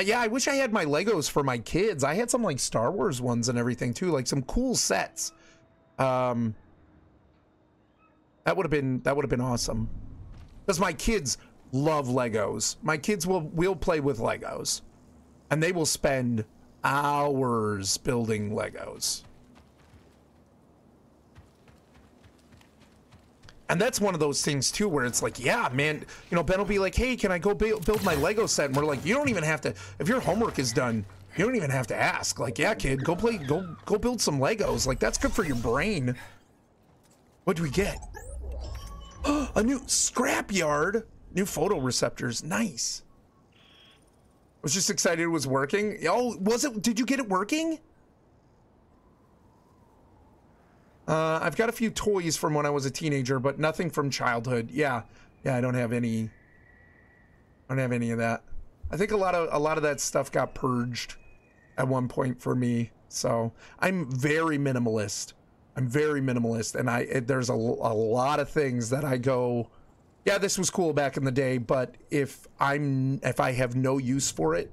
Yeah, I wish I had my Legos for my kids. I had some like Star Wars ones and everything too, like some cool sets. That would have been awesome. Because my kids love Legos. My kids will play with Legos, and they will spend hours building Legos. And that's one of those things too, where it's like, yeah, man, you know, Ben will be like, hey, can I go build my Lego set? And we're like, you don't even have to, if your homework is done, you don't even have to ask. Like, yeah, kid, go build some Legos. Like, that's good for your brain. What do we get? A new scrapyard, new photoreceptors. Nice. I was just excited it was working. Oh, was it? Did you get it working? I've got a few toys from when I was a teenager, but nothing from childhood. Yeah, I don't have any. I don't have any of that. I think a lot of that stuff got purged at one point for me. So I'm very minimalist. And there's a lot of things that I go, yeah, this was cool back in the day, but if I have no use for it,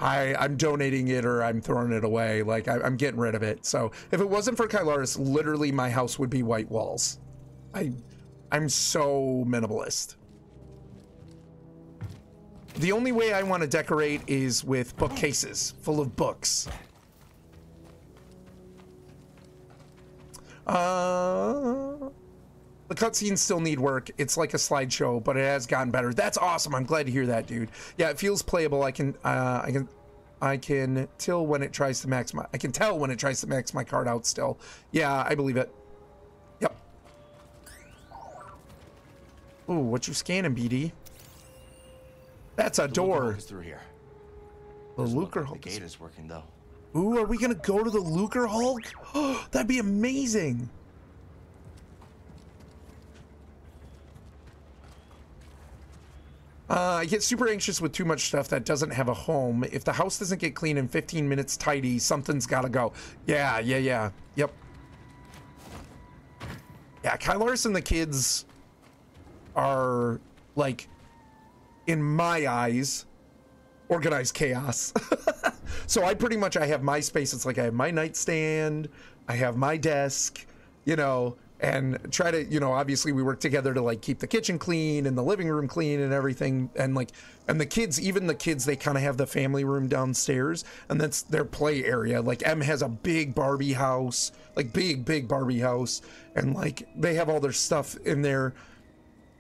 I'm donating it or I'm throwing it away. Like I'm getting rid of it. So if it wasn't for Kylaris, literally my house would be white walls. I'm so minimalist. The only way I want to decorate is with bookcases full of books. The cutscenes still need work. It's like a slideshow, but it has gotten better. That's awesome. I'm glad to hear that, dude. Yeah, it feels playable. I can tell when it tries to max my card out still. Yeah, I believe it. Yep. Ooh, what you scanning, BD? That's a door. Through here. The Lucre Hulk. The gate is working though. Ooh, are we gonna go to the Lucre Hulk? Oh, that'd be amazing. I get super anxious with too much stuff that doesn't have a home. If the house doesn't get clean in 15 minutes tidy, something's gotta go. Yeah. Yep. Yeah, Kylaris and the kids are, like, in my eyes, organized chaos. So I have my space. It's like I have my nightstand, I have my desk, you know, and try to, you know, obviously we work together to like keep the kitchen clean and the living room clean and everything. And like, and the kids, even the kids, they kind of have the family room downstairs and that's their play area. Like Em has a big Barbie house, like big Barbie house. And like, they have all their stuff in there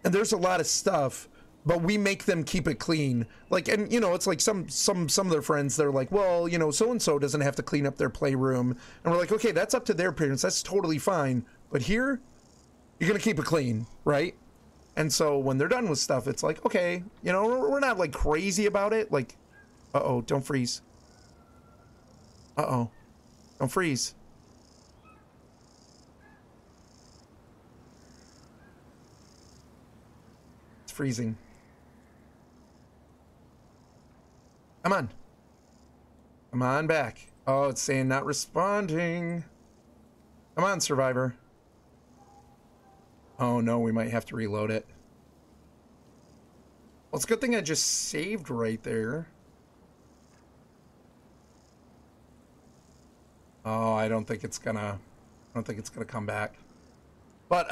and there's a lot of stuff, but we make them keep it clean. Like, and you know, it's like some of their friends, they're like, well, you know, so-and-so doesn't have to clean up their playroom. And we're like, okay, that's up to their parents. That's totally fine. But here, you're going to keep it clean, right? And so when they're done with stuff, it's like, okay, you know, we're not like crazy about it. Like, uh-oh, don't freeze. Uh-oh, don't freeze. It's freezing. Come on. Come on back. Oh, it's saying not responding. Come on, Survivor. Oh no, we might have to reload it. Well, it's a good thing I just saved right there. Oh, I don't think it's gonna come back. But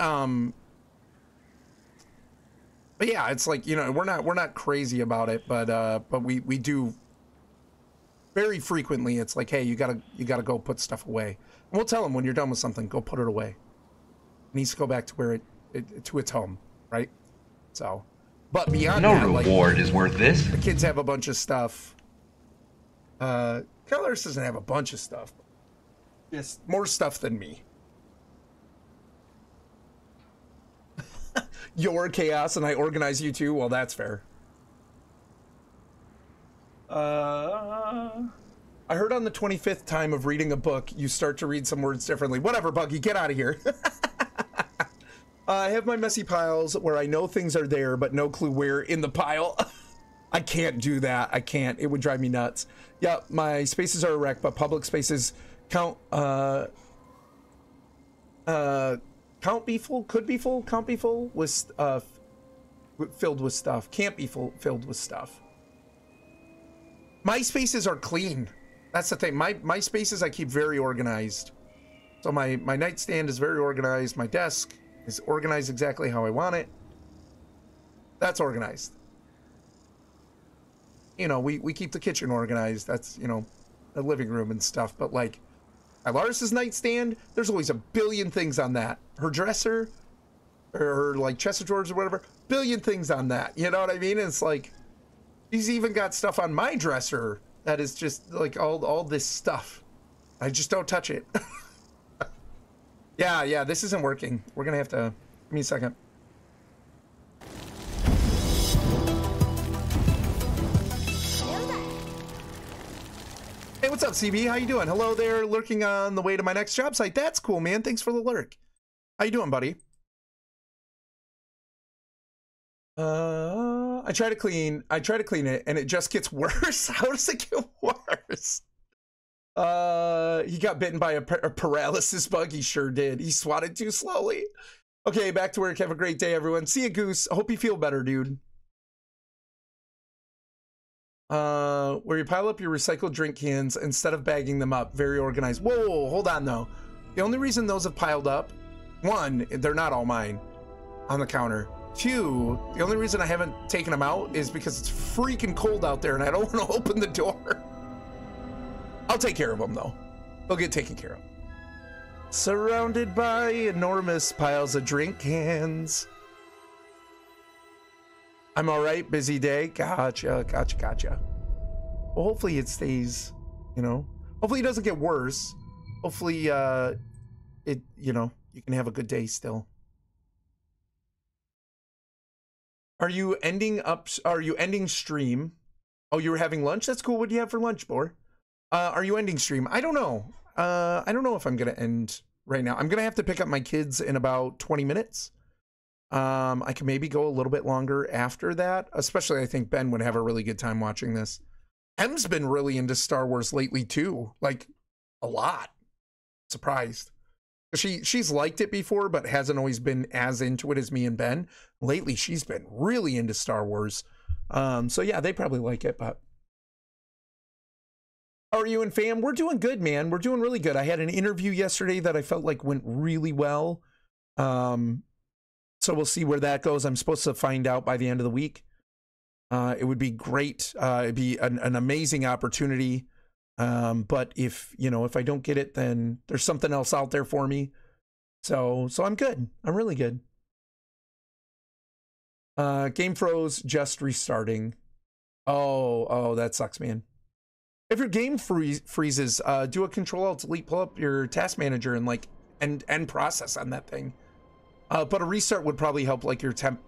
yeah, it's like, you know, we're not crazy about it, but we do very frequently. It's like, hey, you gotta go put stuff away. And we'll tell them when you're done with something, go put it away. It needs to go back to where to its home, right? So, but beyond no that, reward like, is worth this. The kids have a bunch of stuff. Kylaris doesn't have a bunch of stuff. Yes, more stuff than me. Your chaos and I organize you too. Well, that's fair. I heard on the 25th time of reading a book, you start to read some words differently. Whatever, Buggy, get out of here. I have my messy piles where I know things are there, but no clue where in the pile. I can't do that. I can't. It would drive me nuts. Yeah, my spaces are a wreck, but public spaces count be full, could be full, can't be full with filled with stuff. Can't be filled with stuff. My spaces are clean. That's the thing. My spaces I keep very organized. So my nightstand is very organized. My desk is organized exactly how I want it. That's organized. You know, we keep the kitchen organized. That's, you know, the living room and stuff. But like, Alaris's nightstand, there's always a billion things on that. Her dresser, or like chest of drawers or whatever, billion things on that. You know what I mean? And it's like, she's even got stuff on my dresser that is just like all this stuff. I just don't touch it. Yeah, this isn't working. We're gonna have to, give me a second. Hey, what's up, CB? How you doing? Hello there, lurking on the way to my next job site. That's cool, man. Thanks for the lurk. How you doing, buddy? I try to clean it and it just gets worse. How does it get worse? He got bitten by a paralysis bug. He sure did. He swatted too slowly. Okay, back to work. Have a great day, everyone. See you, Goose. Hope you feel better, dude. Where you pile up your recycled drink cans instead of bagging them up. Very organized. Whoa, hold on though. The only reason those have piled up, one, they're not all mine on the counter. Two, the only reason I haven't taken them out is because it's freaking cold out there and I don't want to open the door. I'll take care of them though. They'll get taken care of. Surrounded by enormous piles of drink cans. I'm all right, busy day. Gotcha. Well, hopefully it stays, you know, hopefully it doesn't get worse. Hopefully, you know, you can have a good day still. Are you ending stream? Oh, you were having lunch? That's cool. What do you have for lunch, Boar? Are you ending stream? I don't know. I don't know if I'm going to end right now. I'm going to have to pick up my kids in about 20 minutes. I can maybe go a little bit longer after that. Especially, I think Ben would have a really good time watching this. Em's been really into Star Wars lately, too. Like, a lot. Surprised. She's liked it before, but hasn't always been as into it as me and Ben. Lately, she's been really into Star Wars. So yeah, they probably like it, but... How are you and fam? We're doing good, man. We're doing really good. I had an interview yesterday that I felt like went really well. So we'll see where that goes. I'm supposed to find out by the end of the week. It would be great. It'd be an amazing opportunity. But if I don't get it, then there's something else out there for me. So I'm good. I'm really good. Game froze, just restarting. Oh, that sucks, man. If your game freezes, do a Control-Alt-Delete, pull up your task manager and like end process on that thing. But a restart would probably help, like your temp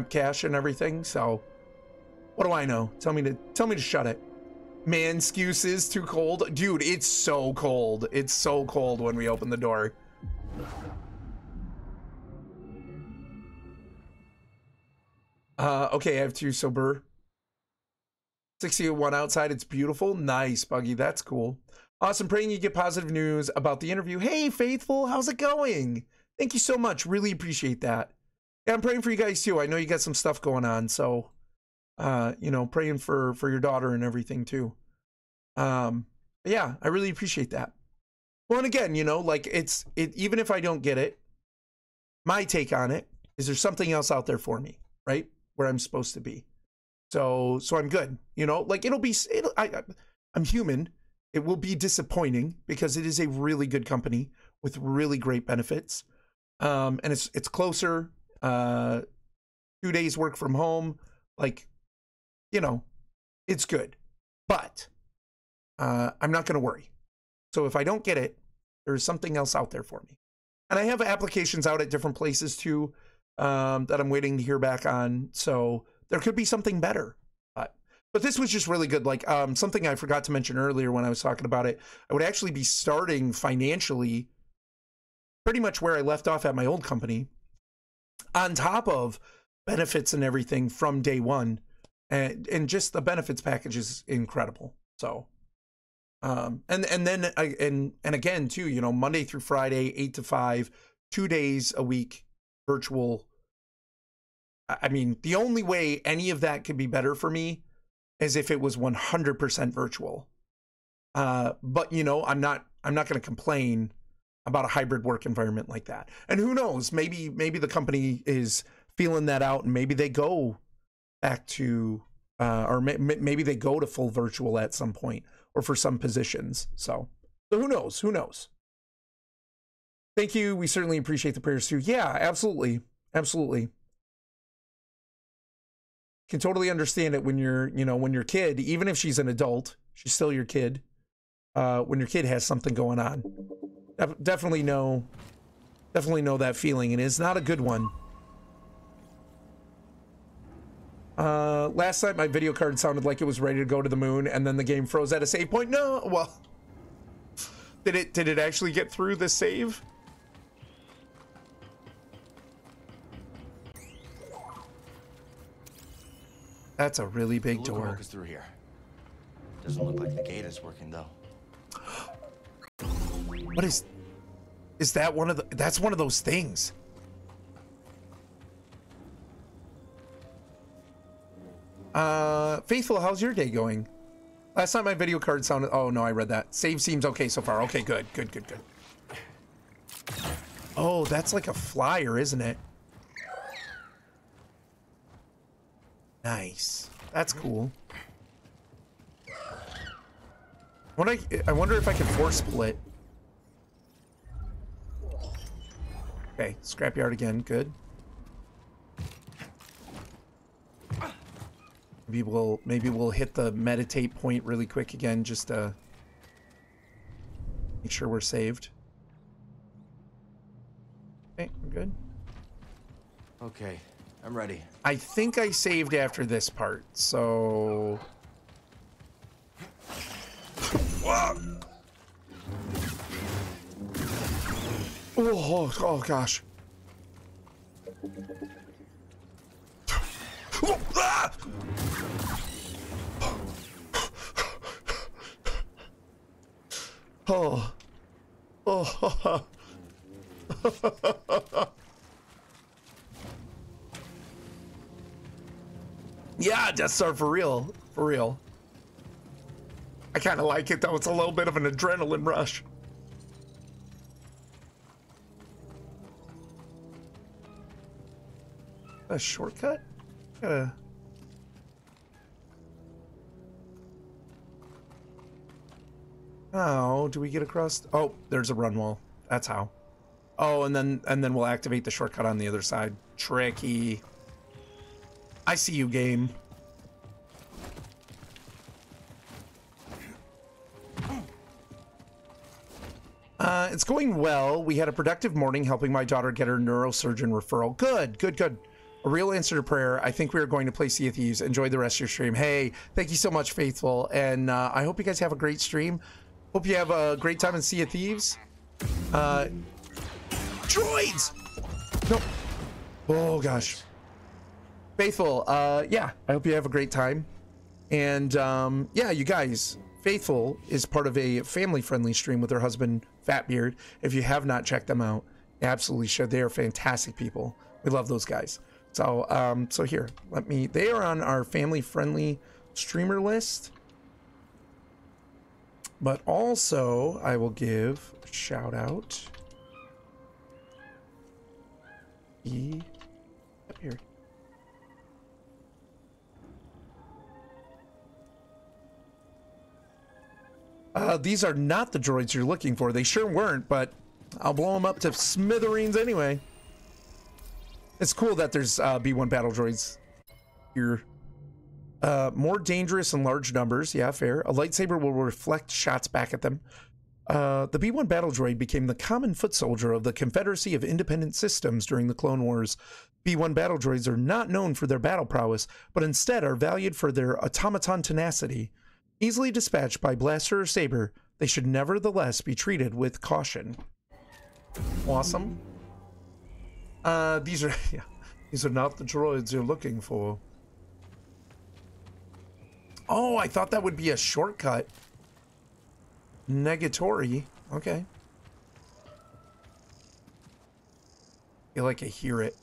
cache and everything. So, what do I know? Tell me to shut it. Man, excuses, too cold, dude. It's so cold. It's so cold when we open the door. Okay, I have 2 sober. 61 outside. It's beautiful. Nice, Buggy. That's cool. Awesome. Praying you get positive news about the interview. Hey, Faithful, how's it going? Thank you so much. Really appreciate that. Yeah, I'm praying for you guys too. I know you got some stuff going on, so praying for your daughter and everything too. Yeah, I really appreciate that. Well, and again, like even if I don't get it, my take on it is there's something else out there for me, right? Where I'm supposed to be. So I'm good. Like I'm human. It will be disappointing because it is a really good company with really great benefits. And it's closer, 2 days work from home. Like, it's good, but, I'm not going to worry. So if I don't get it, there's something else out there for me. And I have applications out at different places too, that I'm waiting to hear back on. So there could be something better, but But this was just really good. Like, something I forgot to mention earlier when I was talking about it, I would actually be starting financially pretty much where I left off at my old company, on top of benefits and everything from day one. And just the benefits package is incredible. So, and again too, you know, Monday through Friday, 8 to 5, 2 days a week, virtual. I mean, the only way any of that could be better for me is if it was 100% virtual. But you know, I'm not going to complain about a hybrid work environment like that. And who knows, maybe the company is feeling that out, and maybe they go back to, maybe they go to full virtual at some point, or for some positions. So who knows? Who knows? Thank you. We certainly appreciate the prayers too. Yeah, absolutely, absolutely. Can totally understand it when you're, you know, when your kid, even if she's an adult, she's still your kid. When your kid has something going on, definitely know that feeling, and it's not a good one. Last night my video card sounded like it was ready to go to the moon, and then the game froze at a save point. No, well, did it actually get through the save? That's a really big door. Is through here. Doesn't look like the gate is working though. What is that? That's one of those things. Faithful, how's your day going? Last time my video card sounded, oh no, I read that. Save seems okay so far. Okay, good. Oh, that's like a flyer, isn't it? Nice. That's cool. I wonder if I can force split. Okay, scrapyard again. Good. Maybe we'll hit the meditate point really quick again, just to make sure we're saved. Okay, we're good. Okay, I'm ready. I think I saved after this part, so. Oh gosh. Oh. Yeah, Death Star for real. For real. I kind of like it though. It's a little bit of an adrenaline rush. A shortcut? Gotta... How do we get across? Oh, there's a run wall. That's how. Oh, and then we'll activate the shortcut on the other side. Tricky. I see you, game. It's going well. We had a productive morning helping my daughter get her neurosurgeon referral. Good. A real answer to prayer. I think we are going to play Sea of Thieves. Enjoy the rest of your stream. Hey, thank you so much, Faithful. And I hope you guys have a great stream. Hope you have a great time in Sea of Thieves. Droids! No. Oh, gosh. Faithful, yeah, I hope you have a great time. And, yeah, you guys, Faithful is part of a family-friendly stream with her husband, Fatbeard. If you have not checked them out, absolutely should. They are fantastic people. We love those guys. So, so here, they are on our family-friendly streamer list. But also, I will give a shout out. Up here. These are not the droids you're looking for. They sure weren't, but I'll blow them up to smithereens anyway. It's cool that there's B1 battle droids here. More dangerous in large numbers. Yeah, fair. A lightsaber will reflect shots back at them. The B-1 battle droid became the common foot soldier of the Confederacy of Independent Systems during the Clone Wars. B-1 battle droids are not known for their battle prowess, but instead are valued for their automaton tenacity. Easily dispatched by blaster or saber, they should nevertheless be treated with caution. Awesome. These are not the droids you're looking for. Oh, I thought that would be a shortcut. Negatory. Okay. Feel like I hear it.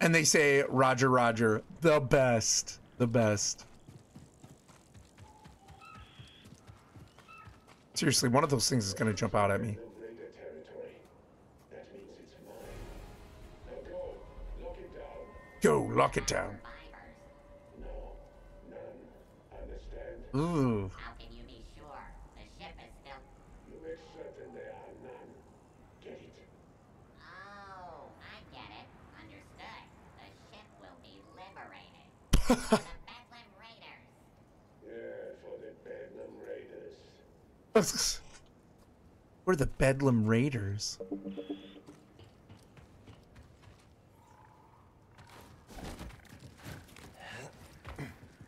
And they say, Roger, Roger. The best. The best. Seriously, one of those things is going to jump out at me. Go, lock it down. Ooh. How can you be sure? The ship is still... You make certain there are none. Get it? Oh, I get it. Understood. The ship will be liberated. For the Bedlam Raiders. Yeah, for the Bedlam Raiders. We're the Bedlam Raiders.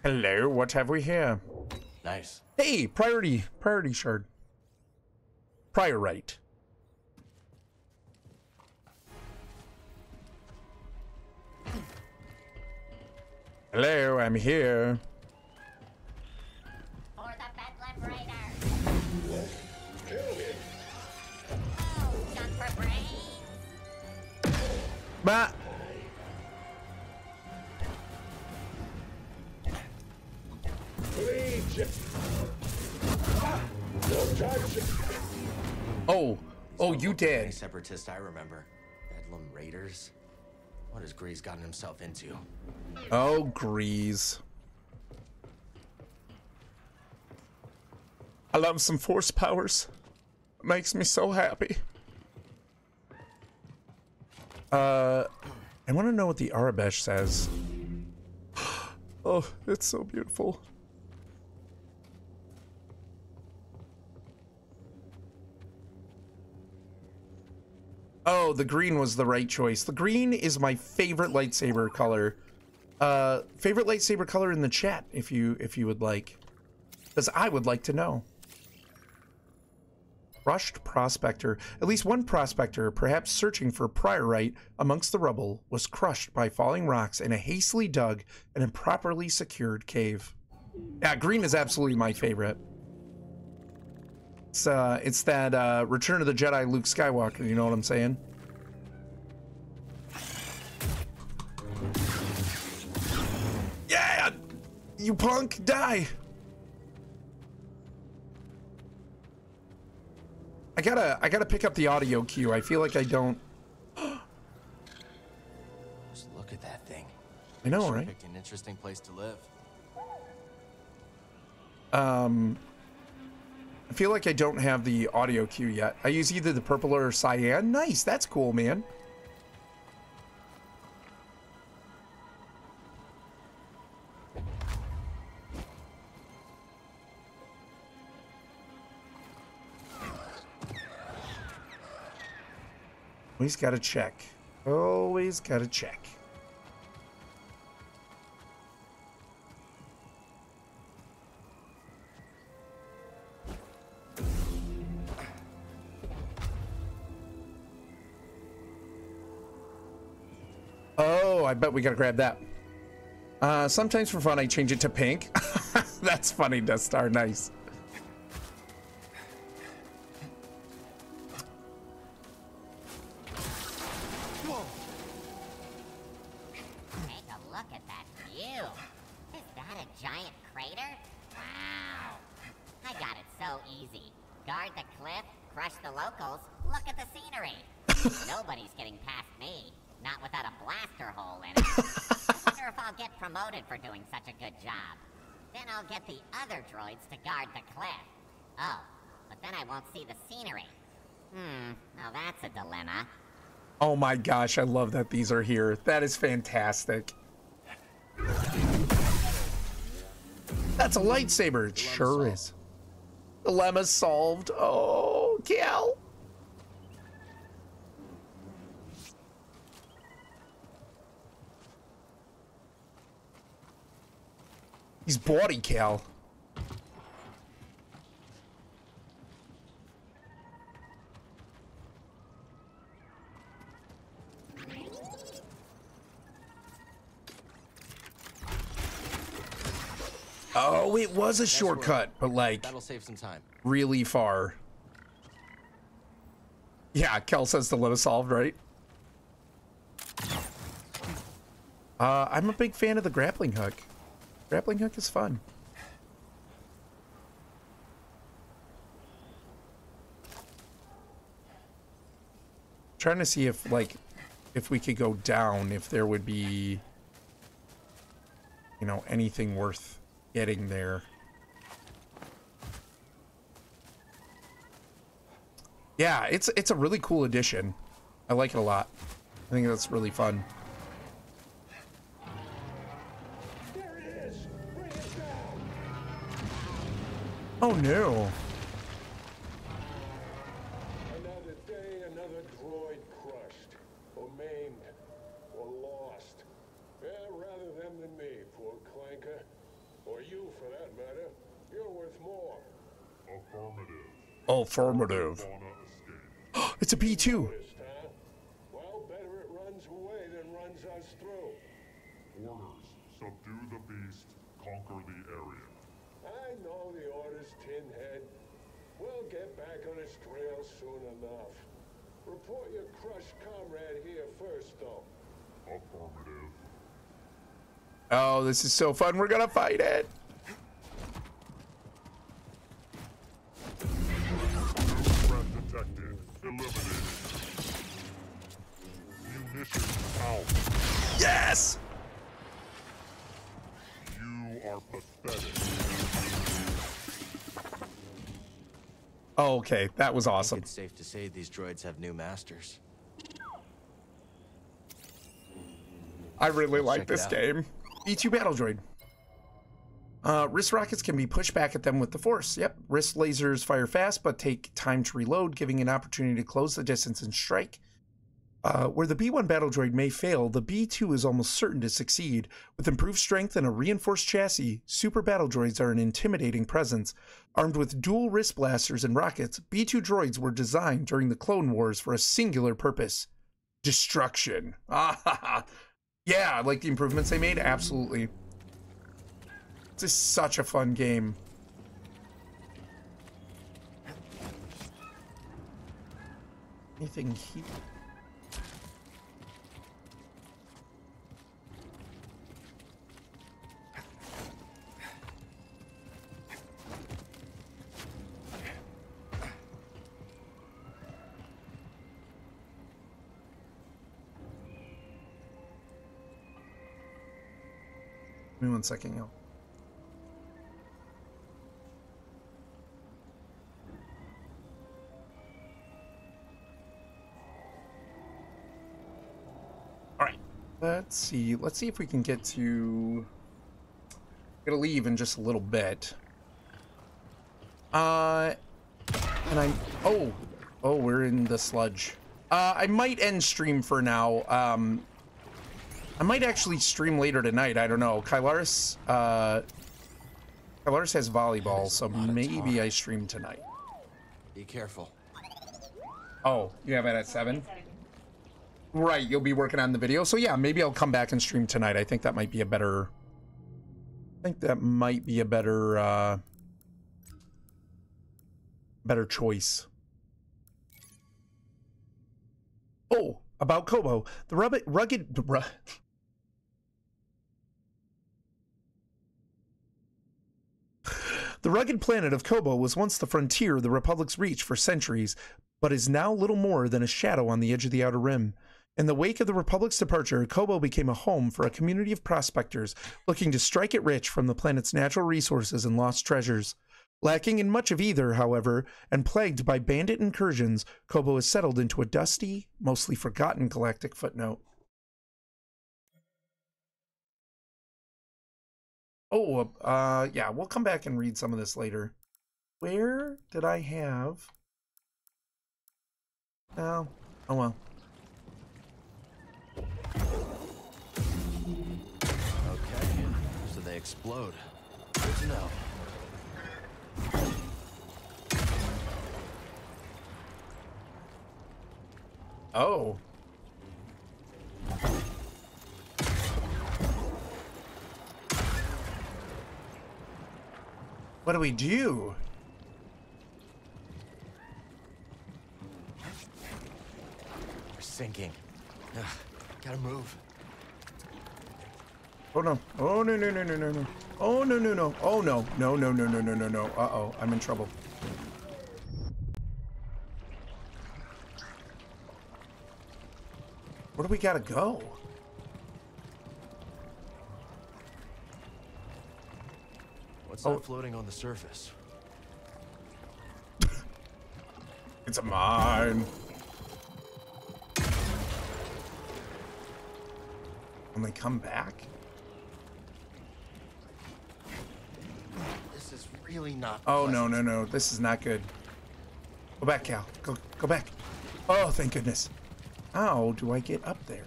Hello, what have we here? Nice. Hey, priority shard. Prior right. Hello, I'm here. For the Bedlam Raiders. Oh, gun for brains. Bah. Oh, you did. Separatist I remember. Bedlam Raiders. What has Grease gotten himself into? Oh, Grease. I love some force powers. It makes me so happy. I want to know what the Arabesh says. Oh, it's so beautiful. Oh, the green was the right choice. The green is my favorite lightsaber color. Favorite lightsaber color in the chat, if you would like. Because I would like to know. Crushed prospector. At least one prospector, perhaps searching for priorite amongst the rubble, was crushed by falling rocks in a hastily dug and improperly secured cave. Yeah, green is absolutely my favorite. It's that Return of the Jedi Luke Skywalker, you know what I'm saying? Yeah! You punk, die! I gotta pick up the audio cue. I feel like I don't. Just look at that thing. I know, Sure right? Picked an interesting place to live. I feel like I don't have the audio cue yet. I use either the purple or cyan. Nice, that's cool, man. Always gotta check. Always gotta check. Oh, I bet we gotta grab that. Sometimes for fun I change it to pink. That's funny, Death Star. Nice. Take a look at that view. Is that a giant crater? Wow. I got it so easy. Guard the cliff, crush the locals, look at the scenery. Nobody's getting past me. Not without a blaster hole in it. I wonder if I'll get promoted for doing such a good job. Then I'll get the other droids to guard the cliff. Oh, but then I won't see the scenery. Now that's a dilemma. Oh my gosh, I love that these are here. That is fantastic. That's a lightsaber. It sure is. Dilemma solved. Oh, Cal. He's bawdy, Cal. Oh, it was a shortcut, but like that'll save some time. Really far. Yeah, Kel says dilemma solved, right? I'm a big fan of the grappling hook. Grappling hook is fun. Trying to see if like if we could go down, if there would be, you know, anything worth getting there. Yeah, it's a really cool addition. I like it a lot. I think that's really fun. There it is. Bring it down. Oh no. Another day, another droid crushed, or maimed, or lost. Yeah, rather them than me, poor clanker. Or you, for that matter. You're worth more. Affirmative. Affirmative. It's a P2. Well, better it runs away than runs us through. Orders. Subdue the beast. Conquer the area. I know the orders, Tinhead. We'll get back on its trail soon enough. Report your crushed comrade here first, though. Affirmative. Oh, this is so fun. We're gonna fight it. Threat detected. Eliminated. Munitions out. Yes! You are pathetic. Oh, okay, that was awesome. It's safe to say these droids have new masters. I really like this game. E2 battle droid. Wrist rockets can be pushed back at them with the Force. Yep, wrist lasers fire fast but take time to reload, giving an opportunity to close the distance and strike. Where the B1 battle droid may fail, the B2 is almost certain to succeed. With improved strength and a reinforced chassis, super battle droids are an intimidating presence. Armed with dual wrist blasters and rockets, B2 droids were designed during the Clone Wars for a singular purpose: destruction. Yeah, like the improvements they made, absolutely. This is such a fun game. Anything here? Give me 1 second, yo. All right, let's see if we can get to. Gonna leave in just a little bit. And I'm. Oh, we're in the sludge. I might end stream for now. I might actually stream later tonight. I don't know. Kylaris has volleyball, so maybe I stream tonight. Be careful. Oh, you have it at 7? Right, you'll be working on the video. So yeah, maybe I'll come back and stream tonight. I think that might be a better... better choice. Oh, about Kobo. The rugged planet of Kobo was once the frontier of the Republic's reach for centuries, but is now little more than a shadow on the edge of the Outer Rim. In the wake of the Republic's departure, Kobo became a home for a community of prospectors looking to strike it rich from the planet's natural resources and lost treasures. Lacking in much of either, however, and plagued by bandit incursions, Kobo has settled into a dusty, mostly forgotten galactic footnote. Oh, yeah, we'll come back and read some of this later. Where did I have... Oh, oh well. Okay, so they explode. Good to know. Oh. What do we do? We're sinking. Ugh, gotta move. Oh no. Oh no no no no no no. Oh no no no. Oh no. No no no no no no no. Uh-oh. I'm in trouble. Where do we gotta go? What's that floating on the surface? It's a mine. When they come back? This is really not Oh pleasant. no no no. This is not good. Go back, Cal. Go back. Oh, thank goodness. How do I get up there?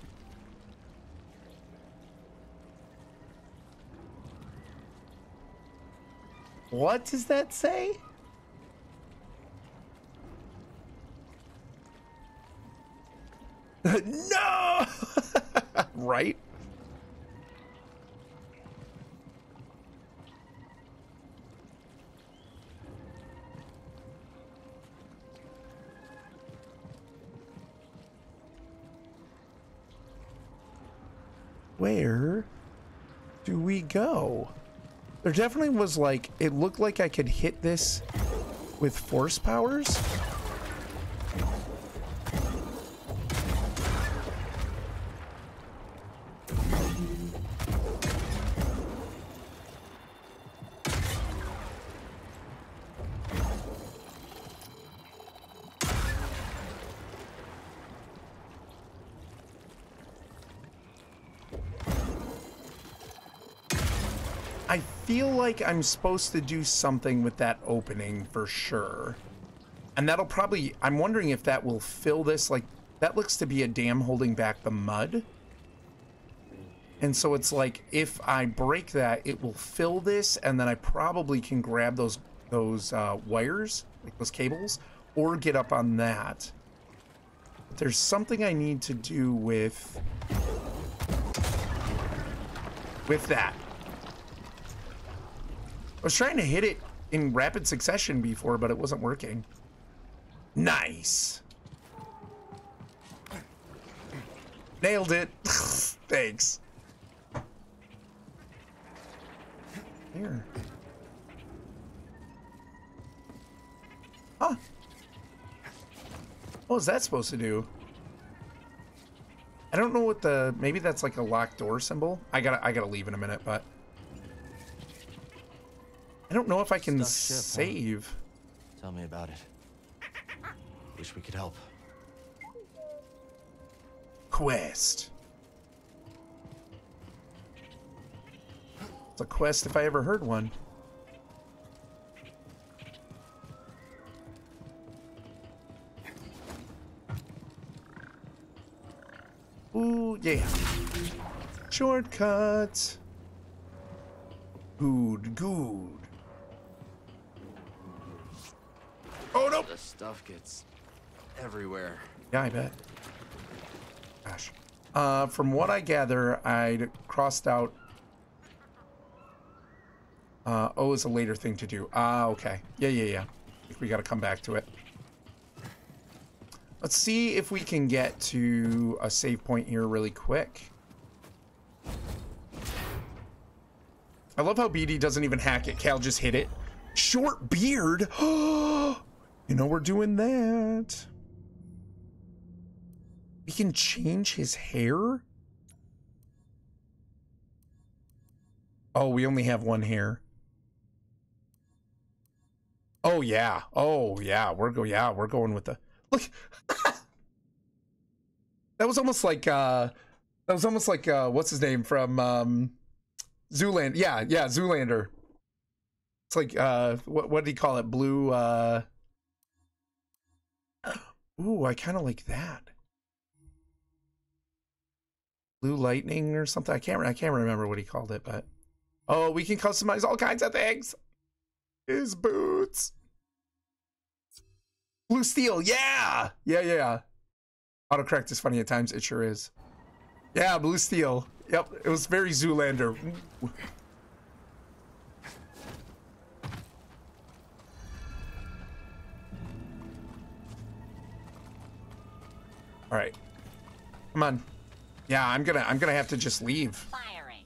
What does that say? No! Right? Where do we go? There definitely was like, it looked like I could hit this with force powers. I feel like I'm supposed to do something with that opening for sure. And that'll probably, I'm wondering if that will fill this, like, that looks to be a dam holding back the mud. And so it's like, if I break that, it will fill this, and then I probably can grab those wires, like those cables, or get up on that. But there's something I need to do with that. I was trying to hit it in rapid succession before, but it wasn't working. Nice. Nailed it. Thanks. Here. Huh. What was that supposed to do? I don't know what the, maybe that's like a locked door symbol. I gotta leave in a minute, but I don't know if I can save. Huh? Tell me about it. Wish we could help. Quest. It's a quest if I ever heard one. Ooh, yeah. Shortcut. Good, good. Oh no! The stuff gets everywhere. Yeah, I bet. Gosh. From what I gather, I'd crossed out. O is a later thing to do. Ah, okay. Yeah. I think we gotta come back to it. Let's see if we can get to a save point here really quick. I love how BD doesn't even hack it. Cal just hit it. Short beard. You know we're doing that. We can change his hair? Oh, we only have one hair. Oh yeah. Oh yeah. We're going with the look. That was almost like what's his name from Zoolander? Yeah, Zoolander. It's like what did he call it? Blue ooh, I kind of like that. Blue Lightning or something. I can't remember what he called it, but oh, we can customize all kinds of things. His boots. Blue Steel. Yeah. Autocorrect is funny at times. It sure is. Yeah, Blue Steel. Yep, it was very Zoolander. All right, come on. Yeah, I'm gonna have to just leave. Firing.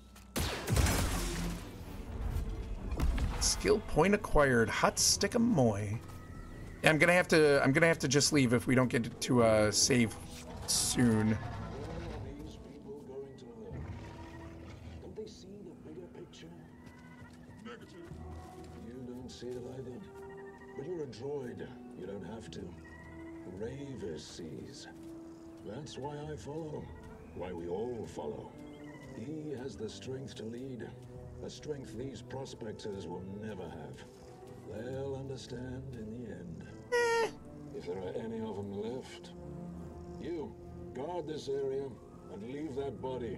Skill point acquired. Hot stick amoy. Yeah, I'm gonna have to just leave if we don't get to save soon. These people going to learn? Don't they see the bigger picture? Negative. You don't see it either. But you're a droid. You don't have to. Raver sees. That's why I follow. Why we all follow. He has the strength to lead. A strength these prospectors will never have. They'll understand in the end. If there are any of them left. You, guard this area and leave that body.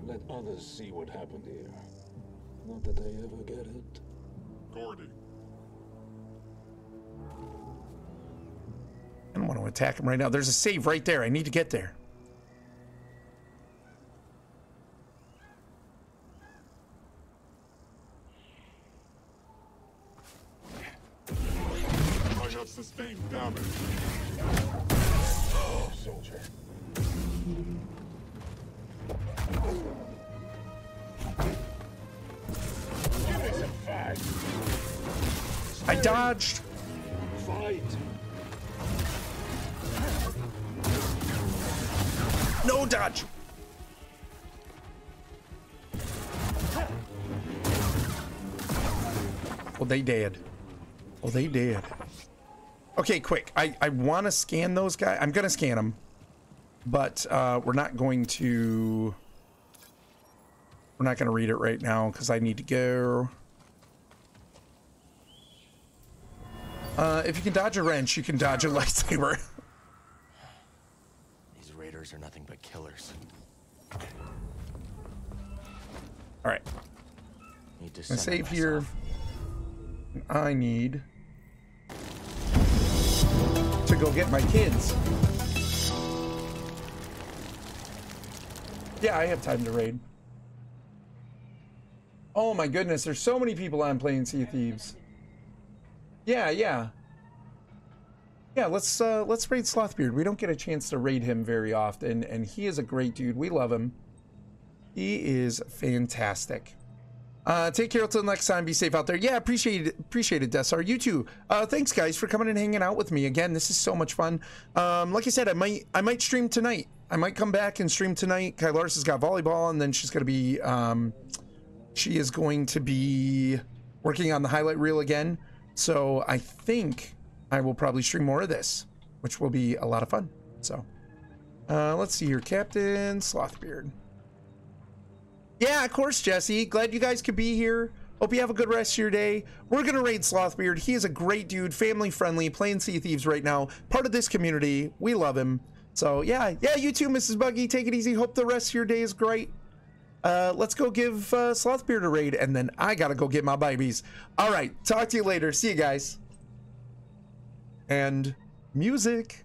Let others see what happened here. Not that they ever get it. Gordy. I don't want to attack him right now. There's a save right there. I need to get there. I have sustained damage. Oh, soldier. Give me some fight. I dodged. Fight. No dodge. Oh, they did. Oh, they did. Okay, quick. I want to scan those guys. I'm going to scan them. But we're not going to read it right now because I need to go. If you can dodge a wrench, you can dodge a lightsaber. These raiders are nothing but killers. All right. Need to save here. I need to go get my kids. Yeah, I have time to raid. Oh my goodness, there's so many people on playing Sea of Thieves. Yeah, let's raid Slothbeard. We don't get a chance to raid him very often, and he is a great dude. We love him. He is fantastic. Take care until next time. Be safe out there. Yeah, appreciate it, Dessar. You too. Thanks, guys, for coming and hanging out with me again. This is so much fun. Like I said, I might stream tonight. I might come back and stream tonight. Kai Lars has got volleyball, and then she's going to be she is going to be working on the highlight reel again. So I think I will probably stream more of this, which will be a lot of fun. So let's see here, Captain Slothbeard. Yeah, of course, Jesse. Glad you guys could be here. Hope you have a good rest of your day. We're going to raid Slothbeard. He is a great dude, family friendly, playing Sea of Thieves right now. Part of this community. We love him. So, yeah, you too, Mrs. Buggy. Take it easy. Hope the rest of your day is great. Let's go give Slothbeard a raid, and then I got to go get my babies. All right, talk to you later. See you guys. And music.